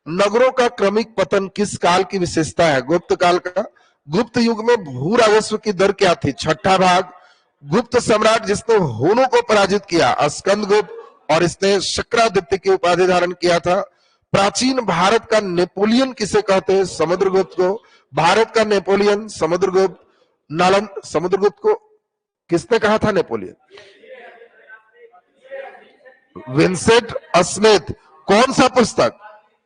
Speaker 1: नगरों का क्रमिक पतन किस काल की विशेषता है? गुप्त काल का। गुप्त युग में भू राजस्व की दर क्या थी? छठा भाग। गुप्त सम्राट जिसने हूनों को पराजित किया, स्कंदगुप्त, और इसने शक्रादित्य की उपाधि धारण किया था। प्राचीन भारत का नेपोलियन किसे कहते हैं? समुद्रगुप्त को। भारत का नेपोलियन समुद्रगुप्त। नालंदा समुद्रगुप्त को किसने कहा था नेपोलियन? Vincent Smith. कौन सा पुस्तक?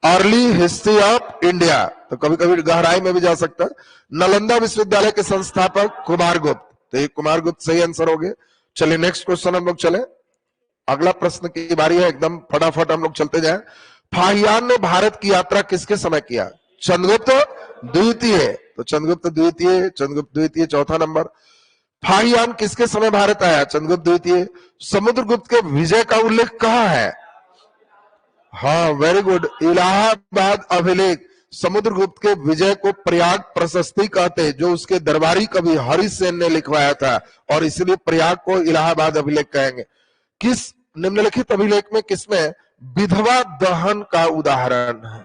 Speaker 1: Early history of India. तो कभी कभी गहराई में भी जा सकता है। नालंदा विश्वविद्यालय के संस्थापक कुमारगुप्त। तो ये कुमारगुप्त सही आंसर हो गए। चलिए नेक्स्ट क्वेश्चन हम लोग चले। अगला प्रश्न की बारी है, एकदम फटाफट हम लोग चलते जाएं। फाहियान ने भारत की यात्रा किसके समय किया? चंद्रगुप्त द्वितीय। तो चंद्रगुप्त द्वितीय, चंद्रगुप्त द्वितीय चौथा नंबर। फाहियान किसके समय भारत आया? चंद्रगुप्त द्वितीय। समुद्रगुप्त के विजय का उल्लेख कहां है? हाँ, वेरी गुड, इलाहाबाद अभिलेख। समुद्रगुप्त के विजय को प्रयाग प्रशस्ति कहते हैं, जो उसके दरबारी कवि हरिसेन ने लिखवाया था, और इसलिए प्रयाग को इलाहाबाद अभिलेख कहेंगे। किस निम्नलिखित अभिलेख में किसमें विधवा दहन का उदाहरण है?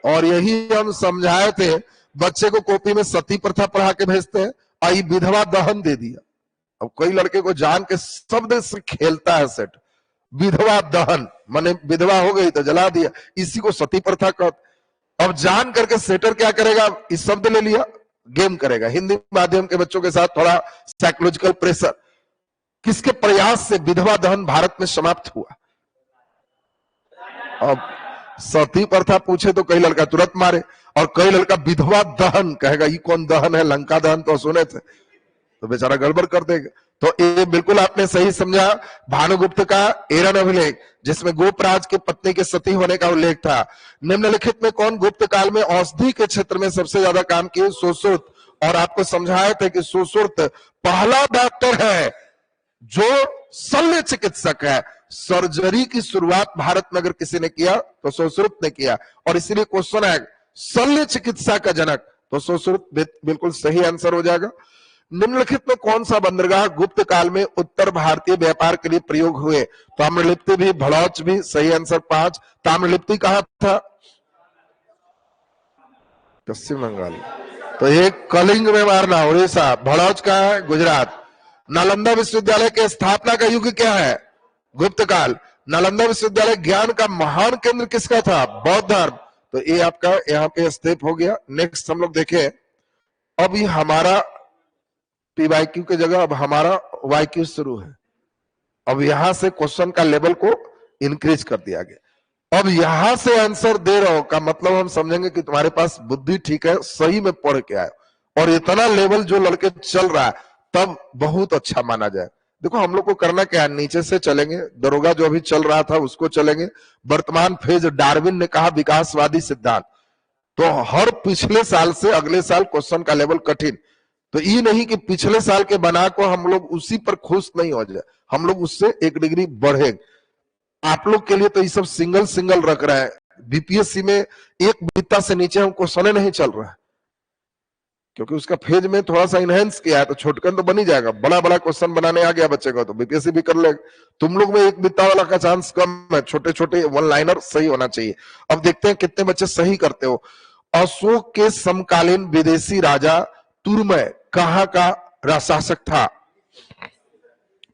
Speaker 1: और यही हम समझाए थे। बच्चे को कॉपी में सती प्रथा पढ़ा के भेजते हैं, आई विधवा दहन दे दिया। अब कई लड़के को जान के शब्द से खेलता है सेट। विधवा दहन माने विधवा हो गई तो जला दिया, इसी को सती प्रथा कहते। अब जान करके सेटर क्या करेगा? इस शब्द ले लिया, गेम करेगा। हिंदी माध्यम के बच्चों के साथ थोड़ा साइकोलॉजिकल प्रेशर। किसके प्रयास से विधवा दहन भारत में समाप्त हुआ? अब सती प्रथा पूछे तो कई लड़का तुरंत मारे, और कई लड़का विधवा दहन कहेगा। ये कौन दहन है? लंका दहन तो सुने थे, तो बेचारा गड़बड़ कर देगा। तो ये बिल्कुल आपने सही समझा। भानुगुप्त का एरन अभिलेख, जिसमें गोपराज की पत्नी के सती होने का उल्लेख था। निम्नलिखित में कौन गुप्त काल में औषधि के क्षेत्र में सबसे ज्यादा काम किए? सुश्रुत। और आपको समझाया था कि सुश्रुत पहला डॉक्टर है जो शल्य चिकित्सक है। सर्जरी की शुरुआत भारत में अगर किसी ने किया तो सुश्रुत ने किया, और इसीलिए क्वेश्चन है शल्य चिकित्सा का जनक, तो सुश्रुत बिल्कुल सही आंसर हो जाएगा। निम्नलिखित में कौन सा बंदरगाह गुप्त काल में उत्तर भारतीय व्यापार के लिए प्रयोग हुए? ताम्रलिप्ति भी, भड़ौच भी, सही आंसर 5। ताम्रलिप्ति कहां था? पश्चिम बंगाल। तो एक कलिंग में मारना, उड़ीसा। भड़ौच कहां है? गुजरात। नालंदा विश्वविद्यालय के स्थापना का युग क्या है? गुप्त काल। नालंदा विश्वविद्यालय ज्ञान का महान केंद्र किसका था? बौद्ध धर्म। तो ये आपका यहाँ पे स्टेप हो गया। नेक्स्ट हम लोग देखें, अब ये हमारा पीवाईक्यू की जगह अब हमारा वाईक्यू शुरू है। अब यहां से क्वेश्चन का लेवल को इंक्रीज कर दिया गया। अब यहां से आंसर दे रहे हो का मतलब हम समझेंगे कि तुम्हारे पास बुद्धि ठीक है, सही में पढ़ के आए, और इतना लेवल जो लड़के चल रहा है तब बहुत अच्छा माना जाए। देखो हम लोग को करना क्या है, नीचे से चलेंगे। दरोगा जो अभी चल रहा था उसको चलेंगे। वर्तमान फेज डार्विन ने कहा विकासवादी सिद्धांत, तो हर पिछले साल से अगले साल क्वेश्चन का लेवल कठिन। तो ये नहीं कि पिछले साल के बना को हम लोग उसी पर खुश नहीं हो जाए, हम लोग उससे एक डिग्री बढ़े। आप लोग के लिए तो ये सब सिंगल सिंगल रख रहा है। बीपीएससी में एक बित्ता से नीचे हम क्वेश्चन नहीं चल रहा है। क्योंकि उसका फेज में थोड़ा सा इनहेंस किया है, तो छोटकन तो बन ही जाएगा। बड़ा बड़ा क्वेश्चन बनाने आ गया बच्चे को तो बीपीएससी भी कर लेगा। तुम लोग में एक बित्ता वाला का चांस कम है, छोटे छोटे वन लाइनर सही होना चाहिए। अब देखते हैं कितने बच्चे सही करते हो। अशोक के समकालीन विदेशी राजा तुर्मय कहां का शासक था?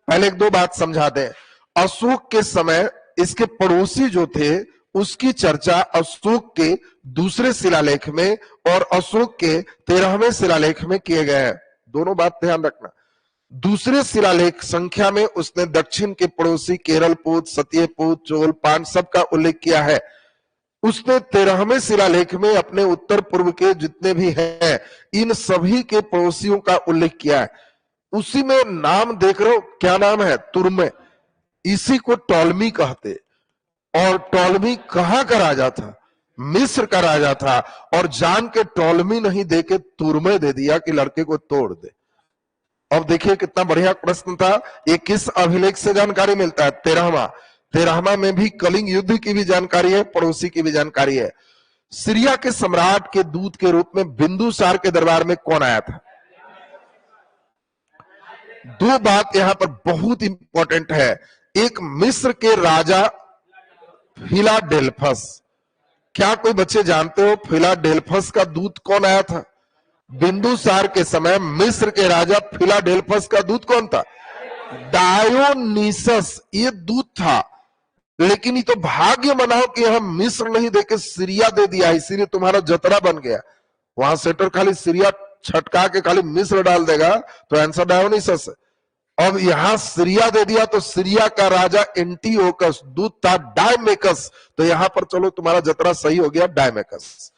Speaker 1: पहले एक दो बात समझा दें। अशोक के समय इसके पड़ोसी जो थे उसकी चर्चा अशोक के दूसरे शिलालेख में और अशोक के 13वें शिलालेख में किए गए हैं। दोनों बात ध्यान रखना। दूसरे शिलालेख संख्या में उसने दक्षिण के पड़ोसी केरलपूत, सत्यपूत, चोल, पांड सबका उल्लेख किया है। उसने 13वें शिलालेख में अपने उत्तर पूर्व के जितने भी हैं इन सभी के पड़ोसियों का उल्लेख किया है। उसी में नाम देख रहे हो, क्या नाम है? तुर्मे। इसी को टॉलमी कहते। और टॉलमी कहां का राजा था? मिस्र का राजा था। और जान के टॉलमी नहीं देके तुर्मे दे दिया कि लड़के को तोड़ दे। अब देखिए कितना बढ़िया प्रश्न था। ये किस अभिलेख से जानकारी मिलता है? 13वां में भी कलिंग युद्ध की भी जानकारी है, पड़ोसी की भी जानकारी है। सीरिया के सम्राट के दूत के रूप में बिंदुसार के दरबार में कौन आया था? दो बात यहां पर बहुत इंपॉर्टेंट है। एक, मिस्र के राजा फिलाडेल्फस। क्या कोई बच्चे जानते हो फिलाडेल्फस का दूत कौन आया था? बिंदुसार के समय मिस्र के राजा फिलाडेल्फस का दूत कौन था? डायोनीसस ये दूत था। लेकिन ये तो भाग्य मनाओ कि हम मिस्र नहीं देके सीरिया दे दिया, इसीलिए तुम्हारा जतरा बन गया। वहां सेटर खाली सीरिया छटका के खाली मिस्र डाल देगा तो आंसर डायोनीसस है। अब यहां सीरिया दे दिया तो सीरिया का राजा एंटीओकस दूत था डायमेकस। तो यहां पर चलो तुम्हारा जतरा सही हो गया, डायमेकस।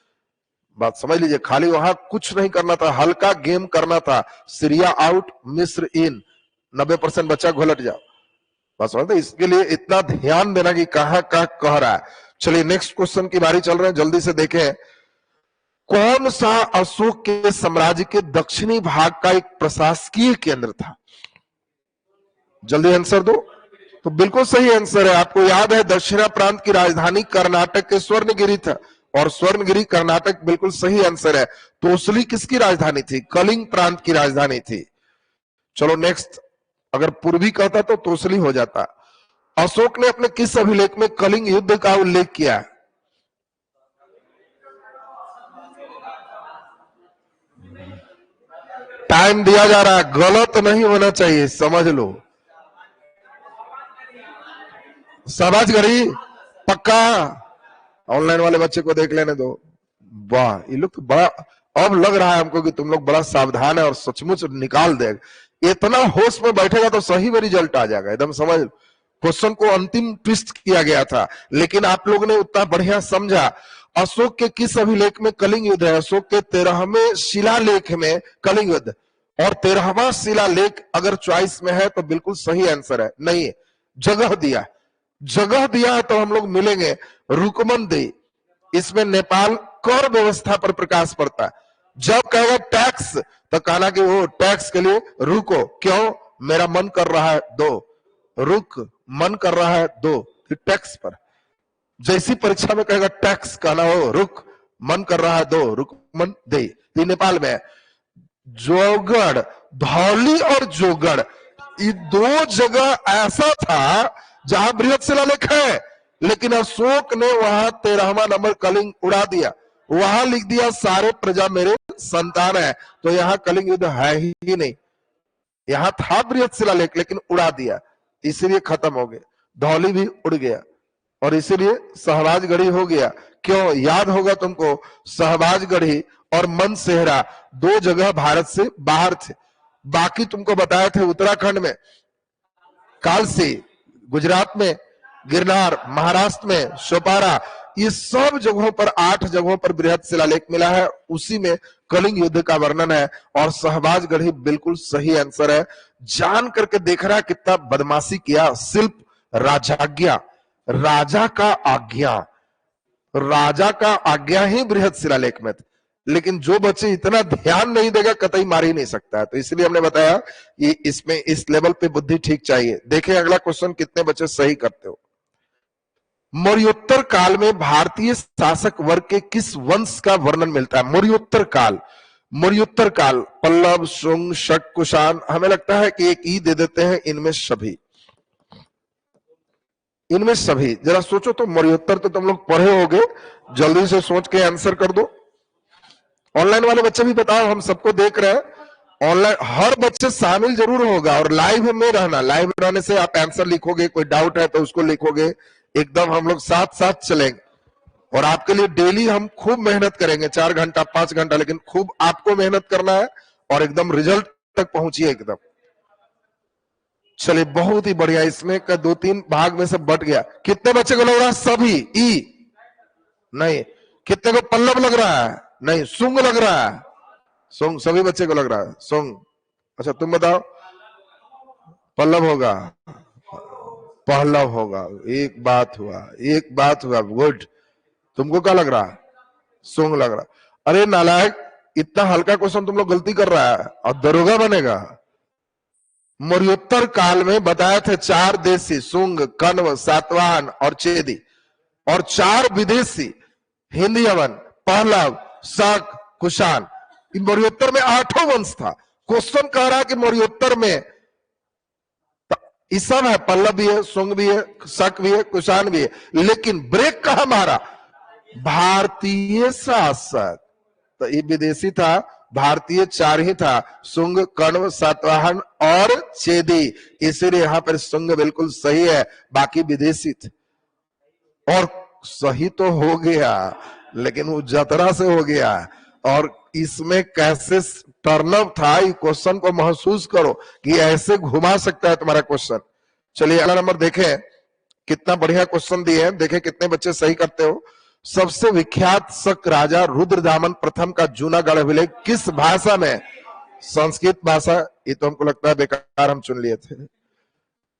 Speaker 1: बात समझ लीजिए, खाली वहां कुछ नहीं करना था, हल्का गेम करना था। सीरिया आउट, मिस्र इन, 90% बच्चा घोलट जाओ। बस इसके लिए इतना ध्यान देना कि कहां का कह रहा है। चलिए नेक्स्ट क्वेश्चन की बारी चल रहे हैं, जल्दी से देखें। कौन सा अशोक के साम्राज्य के दक्षिणी भाग का एक प्रशासकीय केंद्र था? जल्दी आंसर दो। तो बिल्कुल सही आंसर है। आपको याद है दक्षिणा प्रांत की राजधानी कर्नाटक के स्वर्णगिरी था, और स्वर्णगिरी कर्नाटक बिल्कुल सही आंसर है। तोसली किसकी राजधानी थी? कलिंग प्रांत की राजधानी थी। चलो नेक्स्ट, अगर पूर्वी कहता तो तोसली हो जाता। अशोक ने अपने किस अभिलेख में कलिंग युद्ध का उल्लेख किया है? टाइम दिया जा रहा है, गलत नहीं होना चाहिए, समझ लो। शाबाश गरी, पक्का। ऑनलाइन वाले बच्चे को देख लेने दो। वाह, ये लोग तो बड़ा, अब लग रहा है हमको कि तुम लोग बड़ा सावधान है और सचमुच निकाल देगा। इतना होश में बैठेगा तो सही में रिजल्ट आ जाएगा, एकदम समझ। क्वेश्चन को अंतिम ट्विस्ट किया गया था, लेकिन आप लोगों ने उतना बढ़िया समझा। अशोक के किस अभिलेख में कलिंग युद्ध है? अशोक के 13वें शिलालेख में कलिंग युद्ध। और 13वां शिलालेख अगर चॉइस में है तो बिल्कुल सही आंसर है। नहीं, जगह दिया, जगह दिया है तो हम लोग मिलेंगे। रुकमनदेही, इसमें नेपाल कर व्यवस्था पर प्रकाश पड़ता है। जब कहेगा टैक्स तो कहना कि वो टैक्स के लिए रुको, क्यों? मेरा मन कर रहा है दो, रुक, मन कर रहा है दो, टैक्स पर। जैसी परीक्षा में कहेगा टैक्स, कहना हो रुक, मन कर रहा है दो, रुकमनदेही। नेपाल में जोगढ़, धौली और जोगढ़, ये दो जगह ऐसा था जहां बृहद शिलालेख है, लेकिन अशोक ने वहां 13वां नंबर कलिंग उड़ा दिया। वहां लिख दिया सारे प्रजा मेरे संतान है, तो यहां कलिंग युद्ध है ही नहीं। यहां था बृहद शिलालेख लेकिन उड़ा दिया, इसीलिए खत्म हो गया। धौली भी उड़ गया और इसीलिए सहबाजगढ़ी हो गया। क्यों? याद होगा तुमको, सहबाजगढ़ी और मनसेहरा दो जगह भारत से बाहर थे। बाकी तुमको बताए थे उत्तराखंड में कालसी, गुजरात में गिरनार, महाराष्ट्र में शोपारा, ये सब जगहों पर 8 जगहों पर बृहद शिलालेख मिला है। उसी में कलिंग युद्ध का वर्णन है और सहबाजगढ़ी बिल्कुल सही आंसर है। जान करके देख रहा है कितना बदमाशी किया। शिल्प राजाज्ञा, राजा का आज्ञा, राजा का आज्ञा ही बृहद शिलालेख में था। लेकिन जो बच्चे इतना ध्यान नहीं देगा कतई मार ही नहीं सकता है। तो इसलिए हमने बताया कि इसमें इस लेवल पे बुद्धि ठीक चाहिए। देखें अगला क्वेश्चन, कितने बच्चे सही करते हो। मौर्योत्तर काल में भारतीय शासक वर्ग के किस वंश का वर्णन मिलता है? मौर्योत्तर काल, मौर्योत्तर काल, पल्लव, शुंग, शक, कुषाण, हमें लगता है कि एक ई दे देते हैं, इनमें सभी। इनमें सभी जरा सोचो तो, मौर्योत्तर तो तुम लोग पढ़े होगे, जल्दी से सोच के आंसर कर दो। ऑनलाइन वाले बच्चे भी बताओ, हम सबको देख रहे हैं। ऑनलाइन हर बच्चे शामिल जरूर होगा और लाइव में रहना। लाइव रहने से आप आंसर लिखोगे, कोई डाउट है तो उसको लिखोगे, एकदम हम लोग साथ साथ चलेंगे। और आपके लिए डेली हम खूब मेहनत करेंगे, 4 घंटा 5 घंटा, लेकिन खूब आपको मेहनत करना है और एकदम रिजल्ट तक पहुंचिए एकदम। चलिए बहुत ही बढ़िया, इसमें का 2-3 भाग में से बट गया। कितने बच्चे को लग रहा है सभी ई? नहीं। कितने को पल्लव लग रहा है? नहीं। सुंग लग रहा है? सुंग सभी बच्चे को लग रहा है सुंग। अच्छा तुम बताओ, पल्लव होगा? पल्लव होगा। एक बात हुआ, एक बात हुआ, गुड। तुमको क्या लग रहा है? सुंग लग रहा। अरे नालायक, इतना हल्का क्वेश्चन तुम लोग गलती कर रहा है और दरोगा बनेगा। मौर्योत्तर काल में बताया थे 4 देशी, सुंग, कण्व, सातवाहन और चेदी, और 4 विदेशी, हिंद यवन, पहलव, शक, कुषाण। मौर्योत्तर में 8 वंश था। क्वेश्चन कह रहा है कि मौर्योत्तर में ये सब है, पल्लव भी है, सुंग भी है, शक भी है, कुषाण भी है, लेकिन ब्रेक कहां मारा? भारतीय शासक। तो ये विदेशी था, भारतीय 4 ही था, सुंग, कण्व, सातवाहन और चेदी। इसीलिए यहां पर सुंग बिल्कुल सही है, बाकी विदेशी थे। और सही तो हो गया, लेकिन वो जतरा से हो गया। और इसमें कैसे टर्नअप था, ये क्वेश्चन को महसूस करो कि ऐसे घुमा सकता है तुम्हारा क्वेश्चन। चलिए अगला नंबर देखें, कितना बढ़िया क्वेश्चन दिए हैं, देखें कितने बच्चे सही करते हो। सबसे विख्यात शक राजा रुद्रदामन प्रथम का जूनागढ़ अभिलेख किस भाषा में? संस्कृत भाषा। ये तो हमको लगता है बेकार हम चुन लिए थे।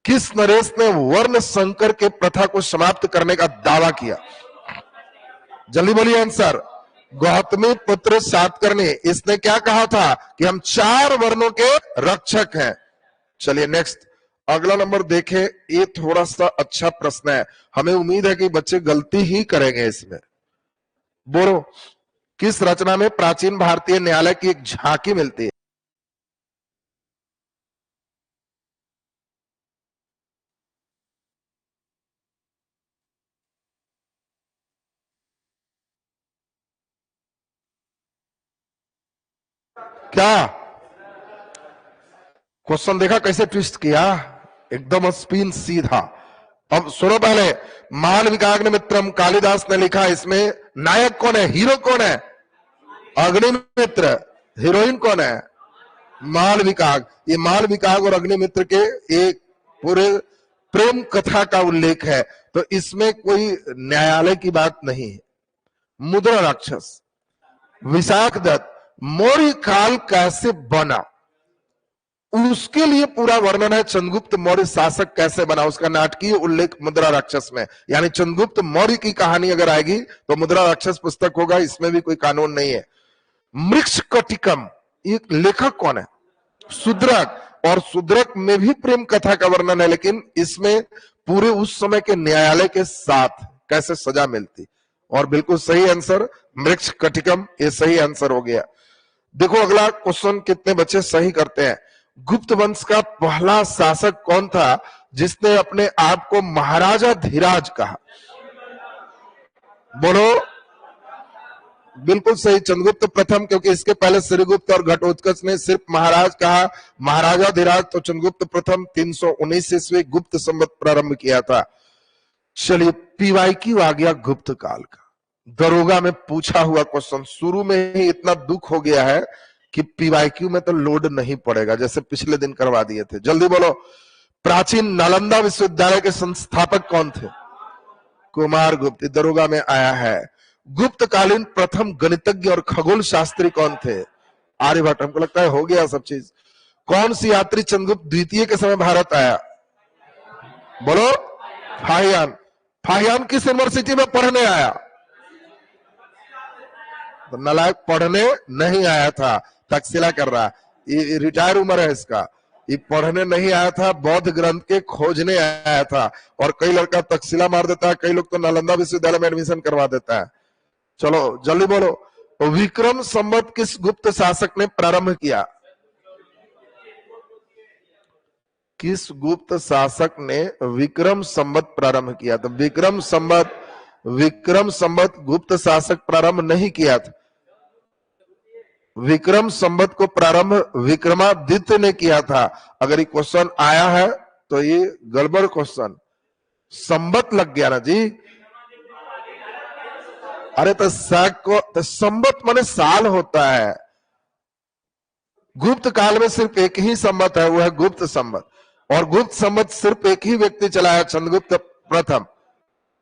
Speaker 1: किस नरेश ने वर्ण संकर के प्रथा को समाप्त करने का दावा किया? जल्दी बोलिए आंसर। गौतमी पुत्र सातकर्णी। इसने क्या कहा था कि हम 4 वर्णों के रक्षक हैं। चलिए नेक्स्ट, अगला नंबर देखें। ये थोड़ा सा अच्छा प्रश्न है, हमें उम्मीद है कि बच्चे गलती ही करेंगे इसमें। बोलो, किस रचना में प्राचीन भारतीय न्यायालय की एक झांकी मिलती है? क्या क्वेश्चन देखा कैसे ट्विस्ट किया, एकदम स्पिन सीधा। अब सुनो पहले, मालविकाग्निमित्रम कालिदास ने लिखा, इसमें नायक कौन है, हीरो कौन है? अग्निमित्र। हीरोइन कौन है? मालविकाग। ये मालविकाग और अग्निमित्र के एक पूरे प्रेम कथा का उल्लेख है, तो इसमें कोई न्यायालय की बात नहीं है। मुद्रा राक्षस, विशाख दत्त, मौर्य काल कैसे बना उसके लिए पूरा वर्णन है। चंद्रगुप्त मौर्य शासक कैसे बना उसका नाटकीय उल्लेख मुद्रा राक्षस में। यानी चंद्रगुप्त मौर्य की कहानी अगर आएगी तो मुद्रा राक्षस पुस्तक होगा, इसमें भी कोई कानून नहीं है। मृक्षकटिकम, ये लेखक कौन है? शूद्रक। और शूद्रक में भी प्रेम कथा का वर्णन है, लेकिन इसमें पूरे उस समय के न्यायालय के साथ कैसे सजा मिलती। और बिल्कुल सही आंसर मृक्षकटिकम, ये सही आंसर हो गया। देखो अगला क्वेश्चन, कितने बच्चे सही करते हैं। गुप्त वंश का पहला शासक कौन था जिसने अपने आप को महाराजा धीराज कहा? बोलो। बिल्कुल सही, चंद्रगुप्त प्रथम, क्योंकि इसके पहले श्रीगुप्त और घटोत्कच ने सिर्फ महाराज कहा। महाराजा धीराज तो चंद्रगुप्त प्रथम 319 ईस्वी गुप्त संवत प्रारंभ किया था। चलिए पीवाईक्यू आ गया गुप्त काल का, दरोगा में पूछा हुआ क्वेश्चन। शुरू में ही इतना दुख हो गया है कि पीवाईक्यू में तो लोड नहीं पड़ेगा, जैसे पिछले दिन करवा दिए थे। जल्दी बोलो, प्राचीन नालंदा विश्वविद्यालय के संस्थापक कौन थे? कुमार गुप्त। दरोगा में आया है। गुप्तकालीन प्रथम गणितज्ञ और खगोल शास्त्री कौन थे? आर्यभट्ट। हमको लगता है हो गया सब चीज। कौन सी यात्री चंद्रगुप्त द्वितीय के समय भारत आया? बोलो। फाहियान। फाहियान किस यूनिवर्सिटी में पढ़ने आया? तो नालायक, पढ़ने नहीं आया था, तकसीला कर रहा। ये रिटायर उम्र है इसका। ये पढ़ने नहीं आया था, बौद्ध ग्रंथ के खोजने आया था। और कई लड़का तकसीला मार देता है, कई लोग तो नालंदा विश्वविद्यालय में एडमिशन करवा देता है। चलो जल्दी बोलो, विक्रम संवत किस गुप्त शासक ने प्रारंभ किया? किस गुप्त शासक ने विक्रम संवत प्रारंभ किया? तो विक्रम संवत गुप्त शासक प्रारंभ नहीं किया था। विक्रम संवत को प्रारंभ विक्रमादित्य ने किया था। अगर ये क्वेश्चन आया है तो ये गड़बड़ क्वेश्चन, संवत लग गया ना जी। अरे तो संवत माने साल होता है। गुप्त काल में सिर्फ एक ही संवत है, वो है गुप्त संवत, और गुप्त संवत सिर्फ एक ही व्यक्ति चलाया, चंद्रगुप्त प्रथम,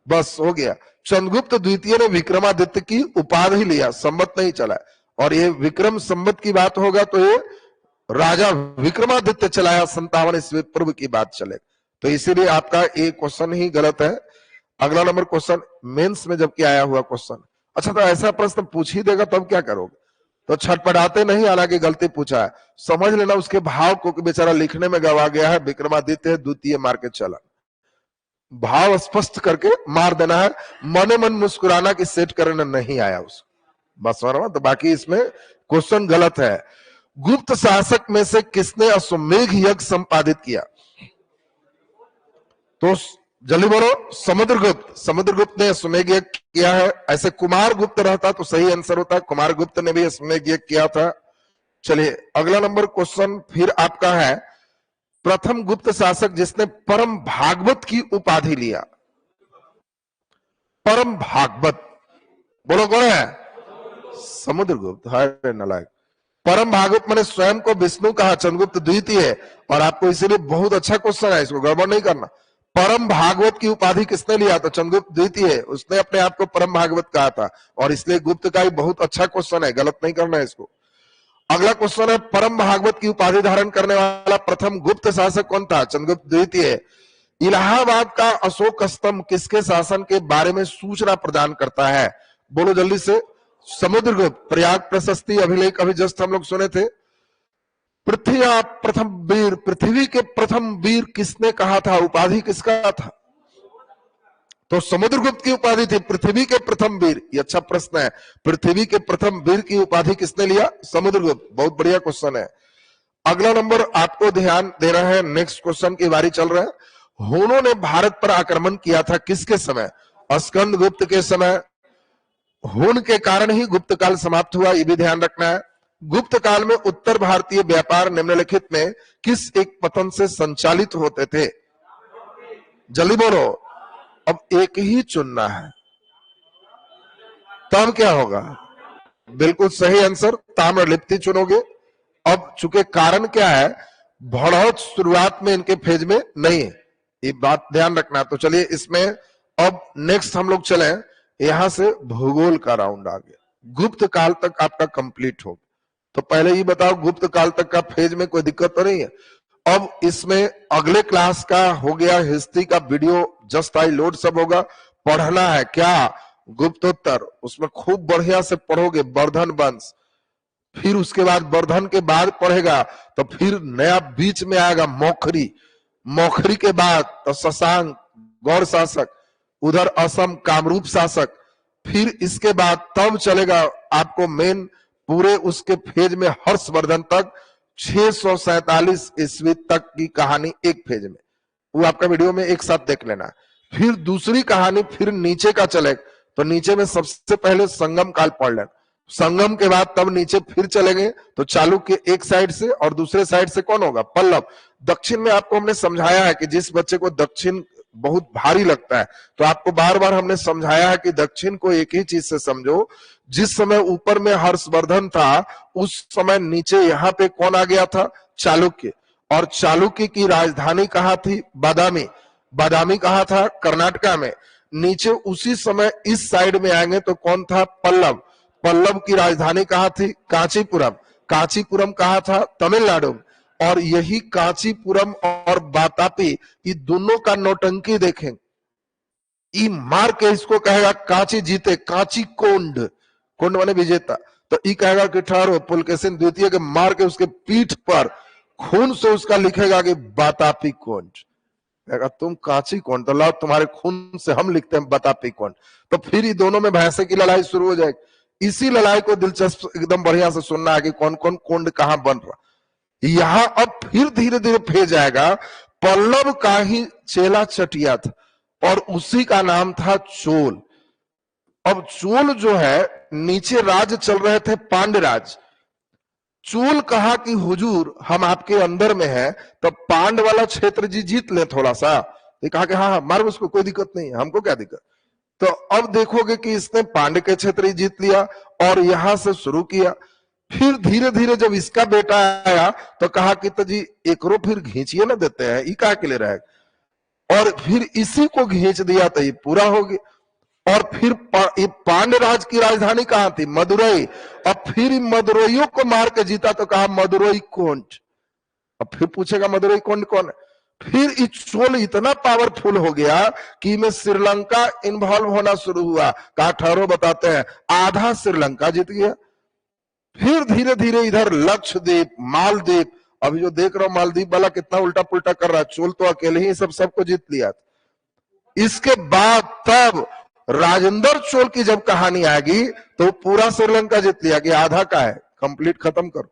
Speaker 1: बस हो गया। चंद्रगुप्त द्वितीय ने विक्रमादित्य की उपाधि लिया, संवत नहीं चला। और ये विक्रम संवत की बात होगा तो ये राजा विक्रमादित्य चलाया, 57 ईस्वी पूर्व की बात चले। तो इसीलिए आपका एक क्वेश्चन ही गलत है। अगला नंबर क्वेश्चन मेंस में जबकि आया हुआ क्वेश्चन। अच्छा, तो ऐसा प्रश्न पूछ ही देगा तब क्या करोगे? तो छटपटाते नहीं, हालांकि गलती पूछा है, समझ लेना उसके भाव को कि बेचारा लिखने में गवा गया है, विक्रमादित्य द्वितीय मार के चला। भाव स्पष्ट करके मार देना है, मने मन मुस्कुराना कि सेट करने नहीं आया उसको, बस। तो बाकी इसमें क्वेश्चन गलत है। गुप्त शासक में से किसने अश्वमेध यज्ञ संपादित किया? तो जल्दी बोलो। समुद्रगुप्त ने अश्वमेध यज्ञ किया है। ऐसे कुमार गुप्त रहता तो सही आंसर होता, कुमार गुप्त ने भी अश्वमेध यज्ञ किया था। चलिए अगला नंबर क्वेश्चन फिर आपका है, प्रथम गुप्त शासक जिसने परम भागवत की उपाधि लिया। परम भागवत बोलो कौन है? समुद्रगुप्त। हाय नालायक। परम भागवत मैंने स्वयं को विष्णु कहा, चंद्रगुप्त द्वितीय, और आपको इसीलिए बहुत अच्छा क्वेश्चन है, इसको गड़बड़ नहीं करना। परम भागवत की उपाधि किसने लिया? तो चंद्रगुप्त द्वितीय, उसने अपने आप को परम भागवत कहा था, और इसलिए गुप्त का ही बहुत अच्छा क्वेश्चन है, गलत नहीं करना है इसको। अगला क्वेश्चन है, परम भागवत की उपाधि धारण करने वाला प्रथम गुप्त शासक कौन था? चंद्रगुप्त द्वितीय। इलाहाबाद का अशोक स्तंभ किसके शासन के बारे में सूचना प्रदान करता है? बोलो जल्दी से। समुद्रगुप्त। प्रयाग प्रशस्ति अभिलेख अभी जस्ट हम लोग सुने थे। पृथ्वी के प्रथम वीर किसने कहा था? उपाधि किसका था? तो समुद्रगुप्त की उपाधि थी पृथ्वी के प्रथम वीर। ये अच्छा प्रश्न है, पृथ्वी के प्रथम वीर की उपाधि किसने लिया? समुद्रगुप्त। बहुत बढ़िया क्वेश्चन है। अगला नंबर आपको ध्यान देना है, नेक्स्ट क्वेश्चन की बारी चल रहा है। हुनों ने भारत पर आक्रमण किया था किसके समय? स्कंद गुप्त के समय। हुन के कारण ही गुप्त काल समाप्त हुआ, ये भी ध्यान रखना है। गुप्त काल में उत्तर भारतीय व्यापार निम्नलिखित में किस एक पतन से संचालित होते थे? जल्दी बोलो। अब एक ही चुनना है, तब क्या होगा? बिल्कुल सही आंसर, ताम्रलिप्ति चुनोगे। अब चूंकि कारण क्या है, बढ़ौत शुरुआत में इनके फेज में नहीं है, ये बात ध्यान रखना। तो चलिए इसमें अब नेक्स्ट हम लोग चले, यहां से भूगोल का राउंड आ गया, गुप्त काल तक आपका कंप्लीट हो। तो पहले ये बताओ, गुप्त काल तक का फेज में कोई दिक्कत तो नहीं है? अब इसमें अगले क्लास का हो गया हिस्ट्री का वीडियो, जस्ट आई लोड सब होगा, पढ़ना है क्या? गुप्तोत्तर, उसमें खूब बढ़िया से पढ़ोगे, वर्धन वंश, फिर उसके बाद वर्धन के बाद पढ़ेगा तो फिर नया बीच में आएगा मौखरी, मौखरी के बाद तो शशांक गौड़ शासक, उधर असम कामरूप शासक, फिर इसके बाद तब चलेगा आपको मेन पूरे उसके फेज में हर्षवर्धन तक 647 ईस्वी तक की कहानी एक फेज में, वो आपका वीडियो में एक साथ देख लेना। फिर दूसरी कहानी फिर नीचे का चले, तो नीचे में सबसे पहले संगम काल पढ़ लेना, संगम के बाद तब नीचे फिर चलेंगे तो चालुक्य एक साइड से और दूसरे साइड से कौन होगा? पल्लव। दक्षिण में आपको हमने समझाया है कि जिस बच्चे को दक्षिण बहुत भारी लगता है तो आपको बार बार हमने समझाया है कि दक्षिण को एक ही चीज से समझो, जिस समय ऊपर में हर्षवर्धन था उस समय नीचे यहाँ पे कौन आ गया था? चालुक्य। और चालुक्य की राजधानी कहाँ थी? बादामी। बादामी कहाँ था? कर्नाटका में। नीचे उसी समय इस साइड में आएंगे तो कौन था? पल्लव। पल्लव की राजधानी कहाँ थी? कांचीपुरम। कांचीपुरम कहाँ था? तमिलनाडु। और यही कांचीपुरम और बातापी, ये दोनों का नौटंकी देखें, ई मार के इसको कहेगा कांची जीते, कांची कोंड, कोंड माने विजेता, तो ई कहेगा कि ठहरो, पुलकेशिन द्वितीय के मार के उसके पीठ पर खून से उसका लिखेगा कि बातापी कोंड, कहेगा तुम कांची कोंड, तो लाओ तुम्हारे खून से हम लिखते हैं बातापी कोंड। तो फिर ये दोनों में भैंसे की लड़ाई शुरू हो जाएगी, इसी लड़ाई को दिलचस्प एकदम बढ़िया से सुनना है कि कौन कौन कुंड कहां बन रहा। यहां अब फिर धीरे धीरे फेज आएगा। पल्लव का ही चेला चटिया था और उसी का नाम था चोल। अब चोल जो है, नीचे राज चल रहे थे पांड्यराज। चोल कहा कि हुजूर हम आपके अंदर में है, तब पांड वाला क्षेत्र जी जीत ले थोड़ा सा। ये कहा कि हाँ मारो उसको, कोई दिक्कत नहीं है, हमको क्या दिक्कत। तो अब देखोगे कि इसने पांड्य के क्षेत्र ही जीत लिया और यहां से शुरू किया। फिर धीरे धीरे जब इसका बेटा आया तो कहा कि तो जी एकरो फिर घींचिए ना देते हैं, ये कहा के लिए रहेगा। और फिर इसी को घींच दिया तो ये पूरा हो गया। और फिर पांड्यराज की राजधानी कहां थी? मदुरई। अब फिर मदुरइयों को मार के जीता तो कहा मदुरई कोंड। अब फिर पूछेगा मदुरई कोंड कौन है? फिर चोल इतना पावरफुल हो गया कि में श्रीलंका इन्वॉल्व होना शुरू हुआ। कहा ठहरो बताते हैं, आधा श्रीलंका जीत गया। फिर धीरे धीरे इधर लक्षद्वीप, मालदीप, अभी जो देख रहा हूं मालदीप वाला कितना उल्टा पुल्टा कर रहा है, चोल तो अकेले ही सबको जीत लिया। इसके बाद तब राजेंद्र चोल की जब कहानी आएगी तो पूरा श्रीलंका जीत लिया कि आधा का है, कंप्लीट खत्म करो।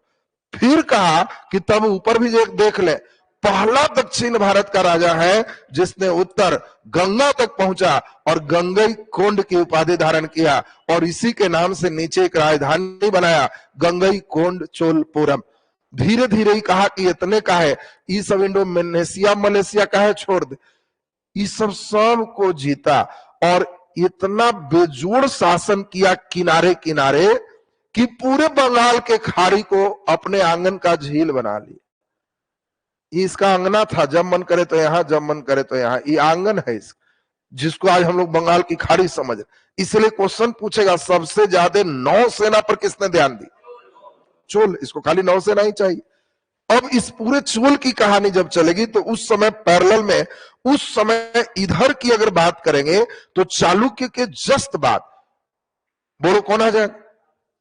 Speaker 1: फिर कहा कि तब ऊपर भी देख ले, पहला दक्षिण भारत का राजा है जिसने उत्तर गंगा तक पहुंचा और गंगई कोंड की उपाधि धारण किया और इसी के नाम से नीचे एक राजधानी बनाया, गंगई कोंड चोलपुरम। धीरे धीरे ही कहा कि इतने का है, ये सब इंडोनेशिया मलेशिया का है छोड़ दे, ये सब को जीता और इतना बेजोड़ शासन किया किनारे किनारे कि पूरे बंगाल के खाड़ी को अपने आंगन का झील बना लिया। ये इसका आंगना था, जब मन करे तो यहां, जब मन करे तो यहां, ये आंगन है इसका, जिसको आज हम लोग बंगाल की खाड़ी समझ। इसलिए क्वेश्चन पूछेगा सबसे ज्यादा नौसेना पर किसने ध्यान दी? चोल। इसको खाली नौसेना ही चाहिए। अब इस पूरे चोल की कहानी जब चलेगी तो उस समय पैरेलल में, उस समय इधर की अगर बात करेंगे तो चालुक्य के जस्ट बाद बोलो कौन आ जाएगा?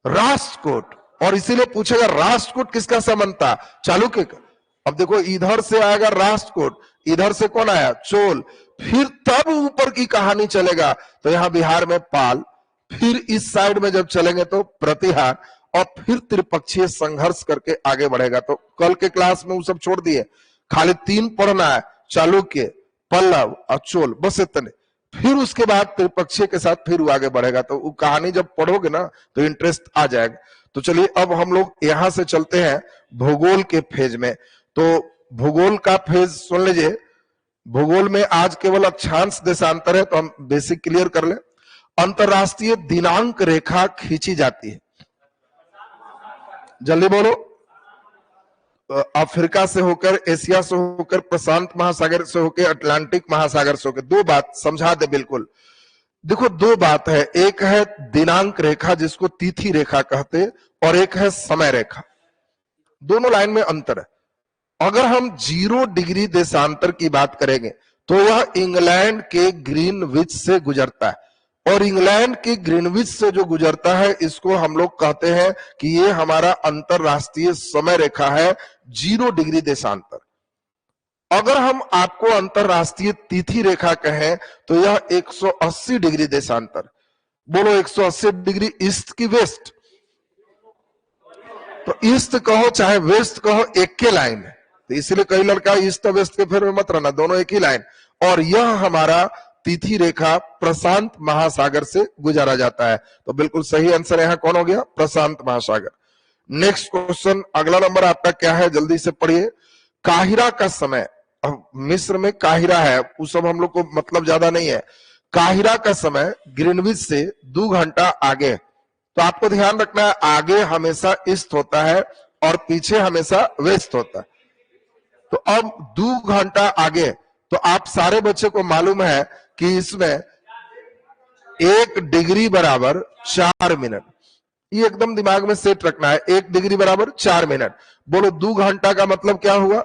Speaker 1: राष्ट्रकूट। और इसीलिए पूछेगा राष्ट्रकूट किसका संबंध था? चालुक्य का। अब देखो इधर से आएगा राष्ट्रकूट, इधर से कौन आया? चोल। फिर तब ऊपर की कहानी चलेगा तो यहां बिहार में पाल, फिर इस साइड में जब चलेंगे तो प्रतिहार और फिर त्रिपक्षीय संघर्ष करके आगे बढ़ेगा। तो कल के क्लास में वो सब छोड़ दिए, खाली 3 पढ़ना है, चालुक्य, पल्लव और चोल, बस इतने। फिर उसके बाद त्रिपक्षीय के साथ फिर वो आगे बढ़ेगा। तो वो कहानी जब पढ़ोगे ना तो इंटरेस्ट आ जाएगा। तो चलिए अब हम लोग यहां से चलते हैं भूगोल के फेज में। तो भूगोल का फेज सुन लीजिए। भूगोल में आज केवल अक्षांश देशांतर है, तो हम बेसिक क्लियर कर ले। अंतरराष्ट्रीय दिनांक रेखा खींची जाती है, जल्दी बोलो। अफ्रीका से होकर, एशिया से होकर, प्रशांत महासागर से होकर, अटलांटिक महासागर से होकर। 2 बात समझा दे बिल्कुल। देखो 2 बात है, एक है दिनांक रेखा जिसको तिथि रेखा कहते, और एक है समय रेखा। दोनों लाइन में अंतर है। अगर हम 0 डिग्री देशांतर की बात करेंगे तो यह इंग्लैंड के ग्रीनविच से गुजरता है, और इंग्लैंड के ग्रीनविच से जो गुजरता है इसको हम लोग कहते हैं कि ये हमारा अंतरराष्ट्रीय समय रेखा है, 0 डिग्री देशांतर। अगर हम आपको अंतरराष्ट्रीय तिथि रेखा कहें तो यह 180 डिग्री देशांतर। बोलो 180 डिग्री ईस्ट की वेस्ट? तो ईस्ट कहो चाहे वेस्ट कहो एक के लाइन है, तो इसलिए कई लड़का ईस्ट और वेस्ट के फेर में मत रहना, दोनों एक ही लाइन। और यह हमारा तिथि रेखा प्रशांत महासागर से गुजारा जाता है। तो बिल्कुल सही आंसर यहाँ कौन हो गया? प्रशांत महासागर। नेक्स्ट क्वेश्चन, अगला नंबर आपका क्या है, जल्दी से पढ़िए। काहिरा का समय, मिस्र में काहिरा है, उस सब हम लोग को मतलब ज्यादा नहीं है। काहिरा का समय ग्रीनविच से 2 घंटा आगे। तो आपको ध्यान रखना है, आगे हमेशा ईस्ट होता है और पीछे हमेशा वेस्ट होता है। तो अब 2 घंटा आगे, तो आप सारे बच्चे को मालूम है कि इसमें 1 डिग्री बराबर 4 मिनट। ये एकदम दिमाग में सेट रखना है, 1 डिग्री बराबर 4 मिनट। बोलो 2 घंटा का मतलब क्या हुआ?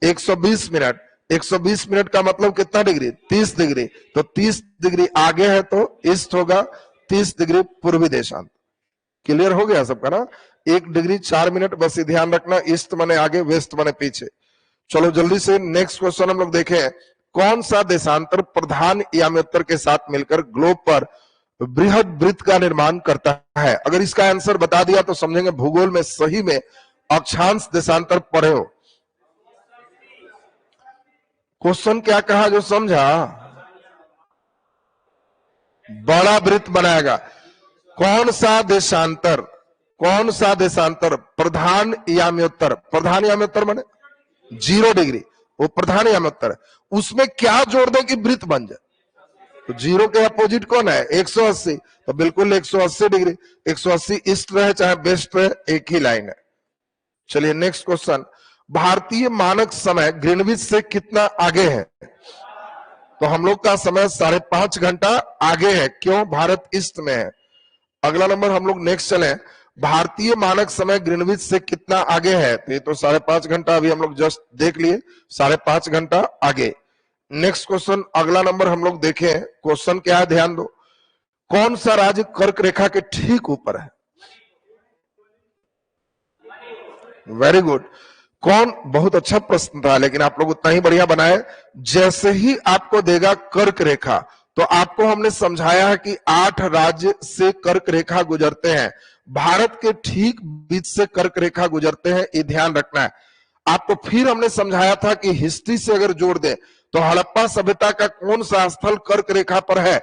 Speaker 1: 120 मिनट। 120 मिनट का मतलब कितना डिग्री? 30 डिग्री। तो 30 डिग्री आगे है तो ईस्ट होगा, 30 डिग्री पूर्वी देशांत। क्लियर हो गया सबका ना? 1 डिग्री 4 मिनट, बस ध्यान रखना, ईस्ट माने आगे, वेस्ट माने पीछे। चलो जल्दी से नेक्स्ट क्वेश्चन हम लोग देखें। कौन सा देशांतर प्रधान यामी उत्तर के साथ मिलकर ग्लोब पर बृहद वृत्त का निर्माण करता है? अगर इसका आंसर बता दिया तो समझेंगे भूगोल में सही में अक्षांश देशांतर पढ़े हो। क्वेश्चन क्या कहा जो समझा? बड़ा वृत्त बनाएगा। कौन सा देशांतर? कौन सा देशांतर? प्रधान याम्योत्तर। प्रधान याम्योत्तर माने 0 डिग्री, वो प्रधान याम्योत्तर है। उसमें क्या जोड़ दे कि वृत्त बन जाए? तो 0 के अपोजिट कौन है? 180, तो बिल्कुल 180 डिग्री। 180 ईस्ट रहे चाहे वेस्ट रहे, एक ही लाइन है। चलिए नेक्स्ट क्वेश्चन, भारतीय मानक समय ग्रीनविच से कितना आगे है? तो हम लोग का समय 5.5 घंटा आगे है। क्यों? भारत ईस्ट में है। अगला नंबर हम लोग नेक्स्ट चले, भारतीय मानक समय ग्रीनविच से कितना आगे है? तो ये तो 5.5 घंटा अभी हम लोग जस्ट देख लिए, 5.5 घंटा आगे। नेक्स्ट क्वेश्चन, अगला नंबर हम लोग देखें। क्वेश्चन क्या है, ध्यान दो। कौन सा राज्य कर्क रेखा के ठीक ऊपर है? Very good. कौन? बहुत अच्छा प्रश्न था, लेकिन आप लोग उतना ही बढ़िया बनाए। जैसे ही आपको देगा कर्क रेखा, तो आपको हमने समझाया है कि 8 राज्य से कर्क रेखा गुजरते हैं। भारत के ठीक बीच से कर्क रेखा गुजरते हैं, ये ध्यान रखना है आपको। फिर हमने समझाया था कि हिस्ट्री से अगर जोड़ दे तो हड़प्पा सभ्यता का कौन सा स्थल कर्क रेखा पर है?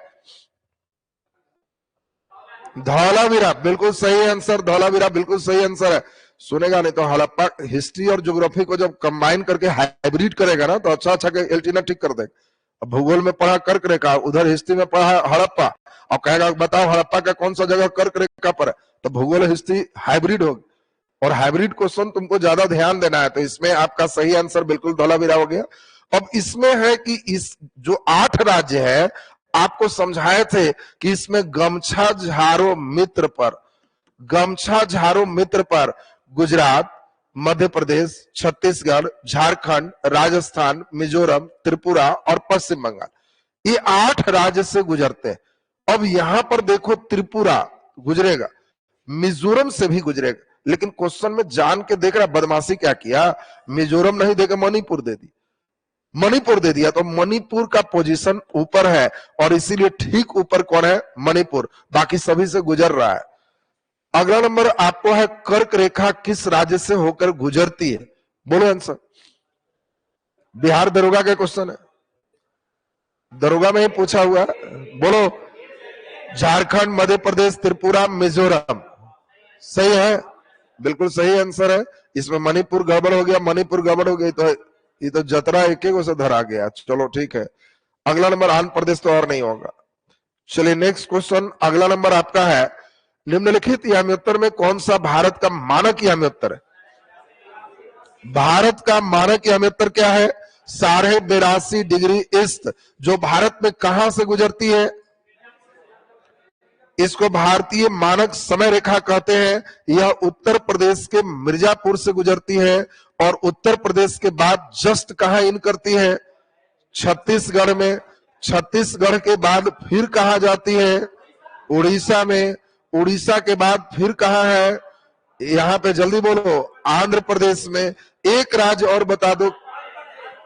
Speaker 1: धौलावीरा, बिल्कुल सही आंसर। धौलावीरा बिल्कुल सही आंसर है। सुनेगा नहीं तो हड़प्पा हिस्ट्री और ज्योग्राफी को जब कंबाइन करके हाइब्रिड करेगा ना, तो अच्छा अच्छा एल्टीना ठीक कर देगा। अब भूगोल में पढ़ा कर्क रेखा, उधर हिस्ट्री में पढ़ा हड़प्पा, और कहेगा बताओ हड़प्पा का कौन सा जगह कर्क रेखा पर है? तो भूगोल हिस्ट्री हाइब्रिड होगी, और हाइब्रिड क्वेश्चन तुमको ज्यादा ध्यान देना है। तो इसमें आपका सही आंसर बिल्कुल धौलावीरा हो गया। अब इसमें है कि इस जो 8 राज्य है, आपको समझाए थे कि इसमें गमछा झारो मित्र पर, गमछा झारो मित्र पर गुजरात, मध्य प्रदेश, छत्तीसगढ़, झारखंड, राजस्थान, मिजोरम, त्रिपुरा और पश्चिम बंगाल, ये 8 राज्य से गुजरते हैं। अब यहां पर देखो त्रिपुरा गुजरेगा, मिजोरम से भी गुजरेगा, लेकिन क्वेश्चन में जान के देख रहा बदमाशी क्या किया, मिजोरम नहीं देकर मणिपुर दे दी, मणिपुर दे दिया। तो मणिपुर का पोजीशन ऊपर है, और इसीलिए ठीक ऊपर कौन है? मणिपुर, बाकी सभी से गुजर रहा है। अगला नंबर आपको है, कर्क रेखा किस राज्य से होकर गुजरती है? बोलो आंसर। बिहार दरोगा का क्वेश्चन है, दरोगा में ही पूछा हुआ। बोलो। झारखंड, मध्य प्रदेश, त्रिपुरा, मिजोरम। सही है, बिल्कुल सही आंसर है। इसमें मणिपुर गड़बड़ हो गया, मणिपुर गड़बड़ हो गई तो ये तो जतरा एक एक से धरा गया। चलो ठीक है। अगला नंबर आंध्र प्रदेश तो और नहीं होगा। चलिए नेक्स्ट क्वेश्चन, अगला नंबर आपका है, निम्नलिखित याम्योत्तर में कौन सा भारत का मानक याम्योत्तर है? भारत का मानक याम्योत्तर क्या है? 82.5 डिग्री ईस्ट, जो भारत में कहां से गुजरती है? इसको भारतीय मानक समय रेखा कहते हैं। यह उत्तर प्रदेश के मिर्जापुर से गुजरती है, और उत्तर प्रदेश के बाद जस्ट कहां इन करती है? छत्तीसगढ़ में। छत्तीसगढ़ के बाद फिर कहां जाती है? उड़ीसा में। उड़ीसा के बाद फिर कहां है? यहां पे जल्दी बोलो, आंध्र प्रदेश में। एक राज्य और बता दो,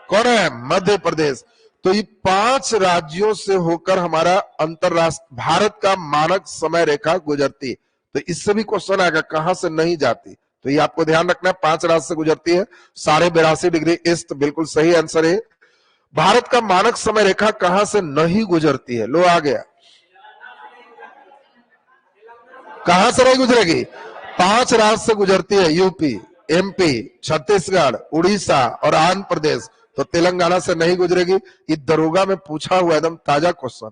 Speaker 1: कौन है? मध्य प्रदेश। तो ये 5 राज्यों से होकर हमारा अंतरराष्ट्रीय भारत का मानक समय रेखा गुजरती। तो इससे भी क्वेश्चन आएगा कहां से नहीं जाती, तो ये आपको ध्यान रखना है। 5 राज्य से गुजरती है, 82.5 डिग्री ईस्ट बिल्कुल सही आंसर है। भारत का मानक समय रेखा कहां से नहीं गुजरती है? लो आ गया, कहां से नहीं गुजरेगी? 5 राज्य से गुजरती है, यूपी, एमपी, छत्तीसगढ़, उड़ीसा और आंध्र प्रदेश। तो तेलंगाना से नहीं गुजरेगी। ये दरोगा में पूछा हुआ एकदम ताजा क्वेश्चन,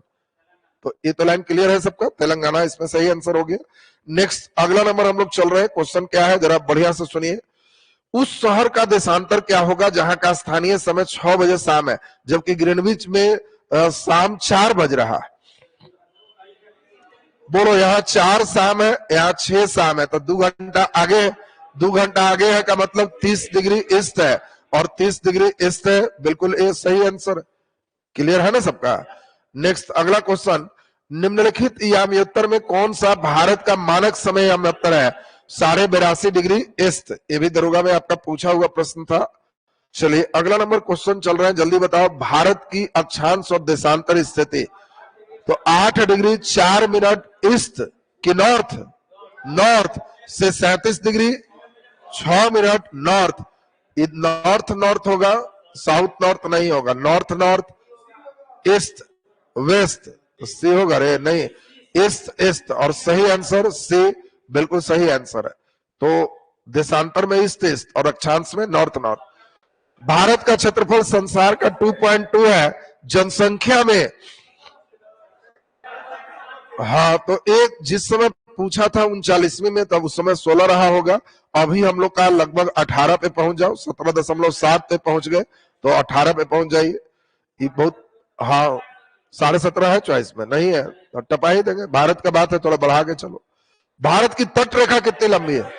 Speaker 1: तो ये तो लाइन क्लियर है सबका, तेलंगाना इसमें सही आंसर हो गया। नेक्स्ट अगला नंबर हम लोग चल रहे हैं। क्वेश्चन क्या है जरा बढ़िया से सुनिए। उस शहर का देशांतर क्या होगा जहां का स्थानीय समय 6 बजे शाम है, जबकि ग्रीनविच में शाम 4 बज रहा है? बोलो, यहाँ 4 शाम है, यहाँ 6 शाम है, तो 2 घंटा आगे। 2 घंटा आगे है का मतलब 30 डिग्री ईस्ट है, और 30 डिग्री ईस्ट है, बिल्कुल ये सही आंसर। क्लियर है ना सबका? नेक्स्ट अगला क्वेश्चन, निम्नलिखित याम्योत्तर में कौन सा भारत का मानक समय याम्योत्तर है? 82.5 डिग्री ईस्ट। ये भी दरोगा में आपका पूछा हुआ प्रश्न था। चलिए अगला नंबर क्वेश्चन चल रहा है, जल्दी बताओ। भारत की अक्षांश और देशांतर स्थिति, तो 8 डिग्री 4 मिनट ईस्ट की नॉर्थ, नॉर्थ से 37 degree 6 minute north. North north होगा, साउथ नॉर्थ नहीं होगा, नॉर्थ नॉर्थ, ईस्ट वेस्ट, सी होगा रे नहीं, ईस्ट ईस्ट, और सही आंसर सी बिल्कुल सही आंसर है। तो देशांतर में ईस्ट ईस्ट और अक्षांश में नॉर्थ नॉर्थ। भारत का क्षेत्रफल संसार का 2.2 है जनसंख्या में। हाँ, तो एक जिस समय पूछा था 39वीं में, तब उस समय 16 रहा होगा। अभी हम लोग का लगभग 18 पे पहुंच जाओ, 17.7 पे पहुंच गए, तो 18 पे पहुंच जाइए। ये बहुत, हाँ 17.5 है, चॉइस में नहीं है तो टपा ही देंगे। भारत का बात है, थोड़ा बढ़ा के चलो। भारत की तट रेखा कितनी लंबी है,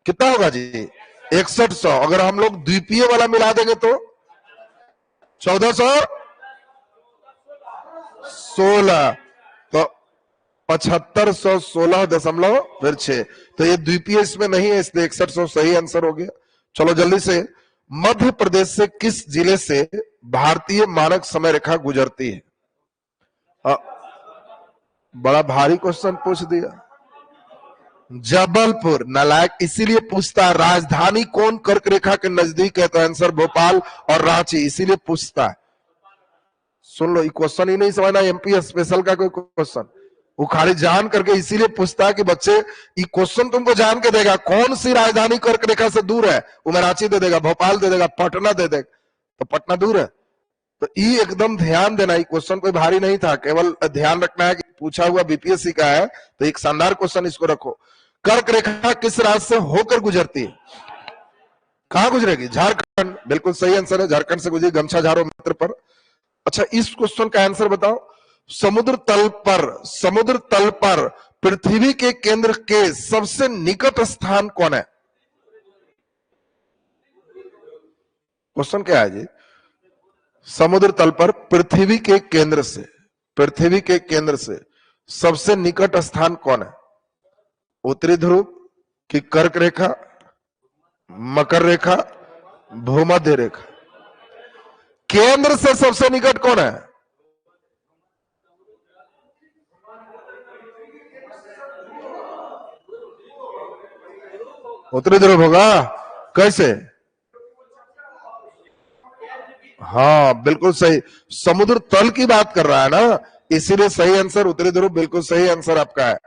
Speaker 1: कितना होगा जी? 6100। अगर हम लोग द्वीपीय वाला मिला देंगे तो 1416, तो 7516.6। तो ये द्वीपीय इसमें नहीं है, इसलिए 6100 सही आंसर हो गया। चलो जल्दी से, मध्य प्रदेश से किस जिले से भारतीय मानक समय रेखा गुजरती है? बड़ा भारी क्वेश्चन पूछ दिया। जबलपुर, नालायक इसीलिए पूछता है राजधानी कौन कर्क रेखा के नजदीक है, तो आंसर भोपाल और रांची, इसीलिए पूछता है। सुन लो, ये क्वेश्चन ही नहीं समझना एमपी स्पेशल का कोई क्वेश्चन, वो खाली जान करके इसीलिए पूछता है कि बच्चे ये क्वेश्चन तुमको जान के देगा कौन सी राजधानी कर्क रेखा से दूर है, वो मैं रांची दे देगा, भोपाल दे देगा, पटना दे देगा, तो पटना दूर है। तो ये एकदम ध्यान देना, ये क्वेश्चन कोई भारी नहीं था, केवल ध्यान रखना है कि पूछा हुआ बीपीएससी का है, तो एक शानदार क्वेश्चन इसको रखो। कर्क रेखा किस राज्य से होकर गुजरती है? कहां गुजरेगी? झारखंड, बिल्कुल सही आंसर है, झारखंड से गुजरी, गमछा झाड़ो मित्र पर। अच्छा, इस क्वेश्चन का आंसर बताओ। समुद्र तल पर पृथ्वी के केंद्र के सबसे निकट स्थान कौन है? क्वेश्चन क्या है जी? समुद्र तल पर पृथ्वी के केंद्र से सबसे निकट स्थान कौन है? उत्तरी ध्रुव की कर्क रेखा, मकर रेखा, भूमध्य रेखा? केंद्र से सबसे निकट कौन है? उत्तरी ध्रुव होगा। कैसे? हाँ बिल्कुल सही, समुद्र तल की बात कर रहा है ना, इसीलिए सही आंसर उत्तरी ध्रुव, बिल्कुल सही आंसर आपका है।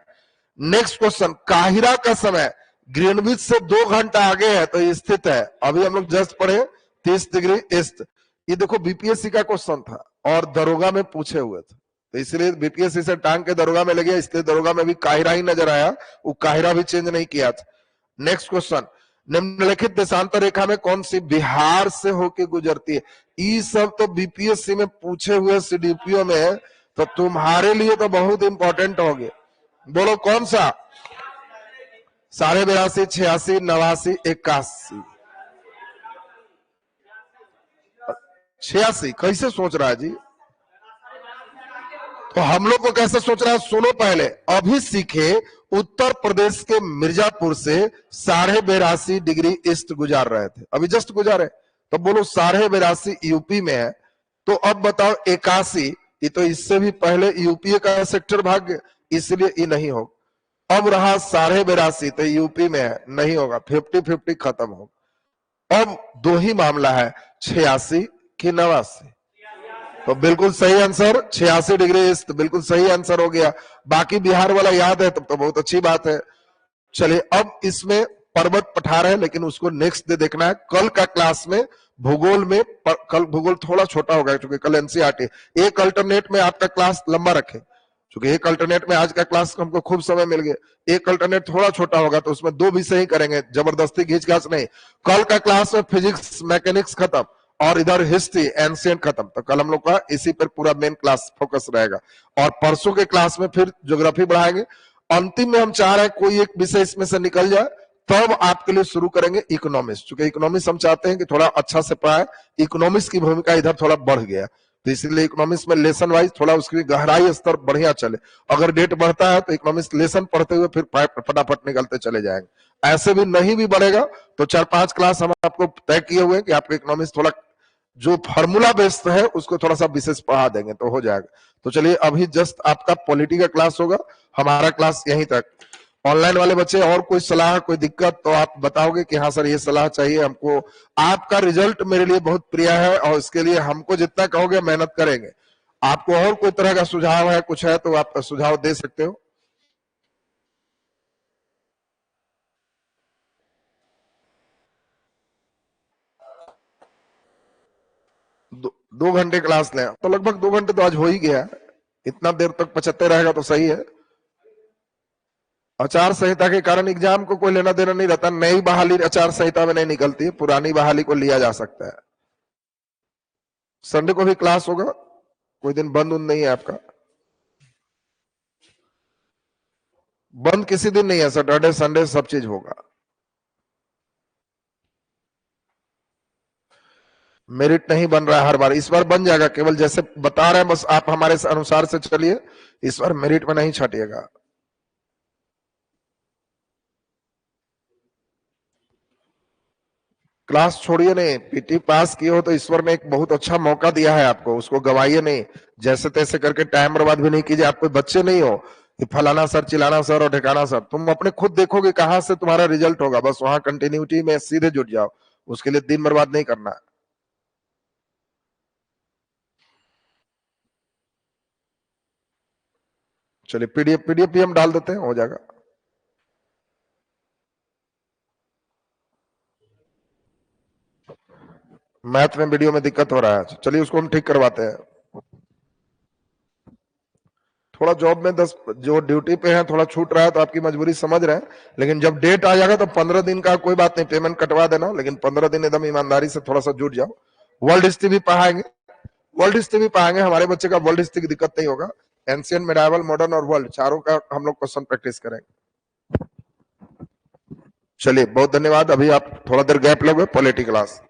Speaker 1: नेक्स्ट क्वेश्चन, काहिरा का समय ग्रीनविच से 2 घंटा आगे है तो स्थित है, अभी हम लोग जस्ट पढ़े 30 डिग्री ईस्ट। ये देखो बीपीएससी का क्वेश्चन था और दरोगा में पूछे हुए थे, तो इसलिए बीपीएससी से टांग के दरोगा में लगे, इसलिए दरोगा में भी काहिरा ही नजर आया, वो काहिरा भी चेंज नहीं किया था। नेक्स्ट क्वेश्चन, निम्नलिखित देशांतर रेखा में कौन सी बिहार से होके गुजरती है? ये सब तो बीपीएससी में पूछे हुए सीडीपीओ में, तो तुम्हारे लिए तो बहुत इंपॉर्टेंट हो गए। बोलो कौन सा? 82, 86, 89, 81। 86 कैसे सोच रहा है जी? तो हम लोग को कैसे सोच रहा है, सुनो पहले। अभी सीखे, उत्तर प्रदेश के मिर्जापुर से 82.5 डिग्री ईस्ट गुजार रहे थे, अभी जस्ट गुजारे, तो बोलो 82.5 यूपी में है। तो अब बताओ 81, ये तो इससे भी पहले यूपी का सेक्टर भाग गया, इसलिए ये नहीं होगा। अब रहा 82.5, तो यूपी में है, नहीं होगा, 50-50 खत्म होगा। अब 2 ही मामला है, 86 कि 89, तो बिल्कुल सही आंसर 86 डिग्री ईस्ट, बिल्कुल सही आंसर हो गया। बाकी बिहार वाला याद है तब तो बहुत अच्छी बात है। चलिए, अब इसमें पर्वत पठार है, लेकिन उसको नेक्स्ट डे देखना है। कल का क्लास में भूगोल में, कल भूगोल थोड़ा छोटा होगा क्योंकि कल एनसीईआरटी, एक अल्टरनेट में आपका क्लास लंबा रखे, क्योंकि एक अल्टरनेट में आज का क्लास हमको खूब समय मिल गया, एक अल्टरनेट थोड़ा छोटा होगा तो उसमें 2 विषय ही करेंगे, जबरदस्ती घींच घाच नहीं। कल का क्लास में फिजिक्स मैकेनिक्स खत्म और इधर हिस्ट्री एंशिएंट खत्म, तो कल हम लोग का इसी पर पूरा मेन क्लास फोकस रहेगा। और परसों के क्लास में फिर ज्योग्राफी बढ़ाएंगे। अंतिम में हम चाह रहे हैं कोई एक विषय इसमें से निकल जाए, तब आपके लिए शुरू करेंगे इकोनॉमिक्स, क्योंकि इकोनॉमिक्स हम चाहते हैं कि थोड़ा अच्छा से पढ़ाए। इकोनॉमिक्स की भूमिका इधर थोड़ा बढ़ गया, तो इसलिए इकोनॉमिक्स में लेसन वाइज थोड़ा उसकी गहराई स्तर बढ़िया चले। अगर डेट बढ़ता है तो इकोनॉमिक्स लेसन पढ़ते हुए फिर फटाफट निकलते चले जाएंगे। ऐसे भी नहीं भी बढ़ेगा तो 4-5 क्लास हम आपको तय किए हुए हैं कि आपको इकोनॉमिक्स थोड़ा जो फार्मूला बेस्ड है उसको थोड़ा सा विशेष पढ़ा देंगे तो हो जाएगा। तो चलिए अभी जस्ट आपका पॉलिटी का क्लास होगा, हमारा क्लास यहीं तक। ऑनलाइन वाले बच्चे और कोई सलाह कोई दिक्कत तो आप बताओगे कि हाँ सर ये सलाह चाहिए हमको। आपका रिजल्ट मेरे लिए बहुत प्रिय है और इसके लिए हमको जितना कहोगे मेहनत करेंगे। आपको और कोई तरह का सुझाव है कुछ है तो आप सुझाव दे सकते हो। 2 घंटे क्लास लें तो लगभग 2 घंटे तो आज हो ही गया। इतना देर तक पचहत्तर रहेगा तो सही है। आचार संहिता के कारण एग्जाम को कोई लेना देना नहीं रहता। नई बहाली आचार संहिता में नहीं निकलती है, पुरानी बहाली को लिया जा सकता है। संडे को भी क्लास होगा, कोई दिन बंद उन नहीं है आपका। बंद किसी दिन नहीं है, सैटरडे संडे सब चीज होगा। मेरिट नहीं बन रहा है हर बार, इस बार बन जाएगा। केवल जैसे बता रहे हैं बस आप हमारे अनुसार से चलिए, इस बार मेरिट में नहीं छटिएगा। क्लास छोड़िए नहीं, पीटी पास किए हो तो ईश्वर ने एक बहुत अच्छा मौका दिया है आपको, उसको गवाइए नहीं। जैसे तैसे करके टाइम बर्बाद भी नहीं कीजिए। आप कोई बच्चे नहीं हो कि फलाना सर चिलाना सर और ठिकाना सर। तुम अपने खुद देखोगे कहां से तुम्हारा रिजल्ट होगा, बस वहां कंटिन्यूटी में सीधे जुट जाओ। उसके लिए दिन बर्बाद नहीं करना है। चलिए पीडीएफ भी हम डाल देते हैं, हो जाएगा। मैथ में वीडियो में दिक्कत हो रहा है, चलिए उसको हम ठीक करवाते हैं। थोड़ा जॉब में 10 जो ड्यूटी पे है थोड़ा छूट रहा है तो आपकी मजबूरी समझ रहे हैं, लेकिन जब डेट आ जाएगा तो 15 दिन का कोई बात नहीं, पेमेंट कटवा देना, लेकिन 15 दिन एकदम ईमानदारी से थोड़ा सा जुट जाओ। वर्ल्ड हिस्ट्री भी पढ़ाएंगे, वर्ल्ड हिस्ट्री भी पढ़ाएंगे। हमारे बच्चे का वर्ल्ड हिस्ट्री की दिक्कत नहीं होगा। एंशियंट, मिडाइवल, मॉडर्न और वर्ल्ड चारों का हम लोग क्वेश्चन प्रैक्टिस करेंगे। चलिए बहुत धन्यवाद। अभी आप थोड़ा देर गैप लोगे, पॉलिटी क्लास।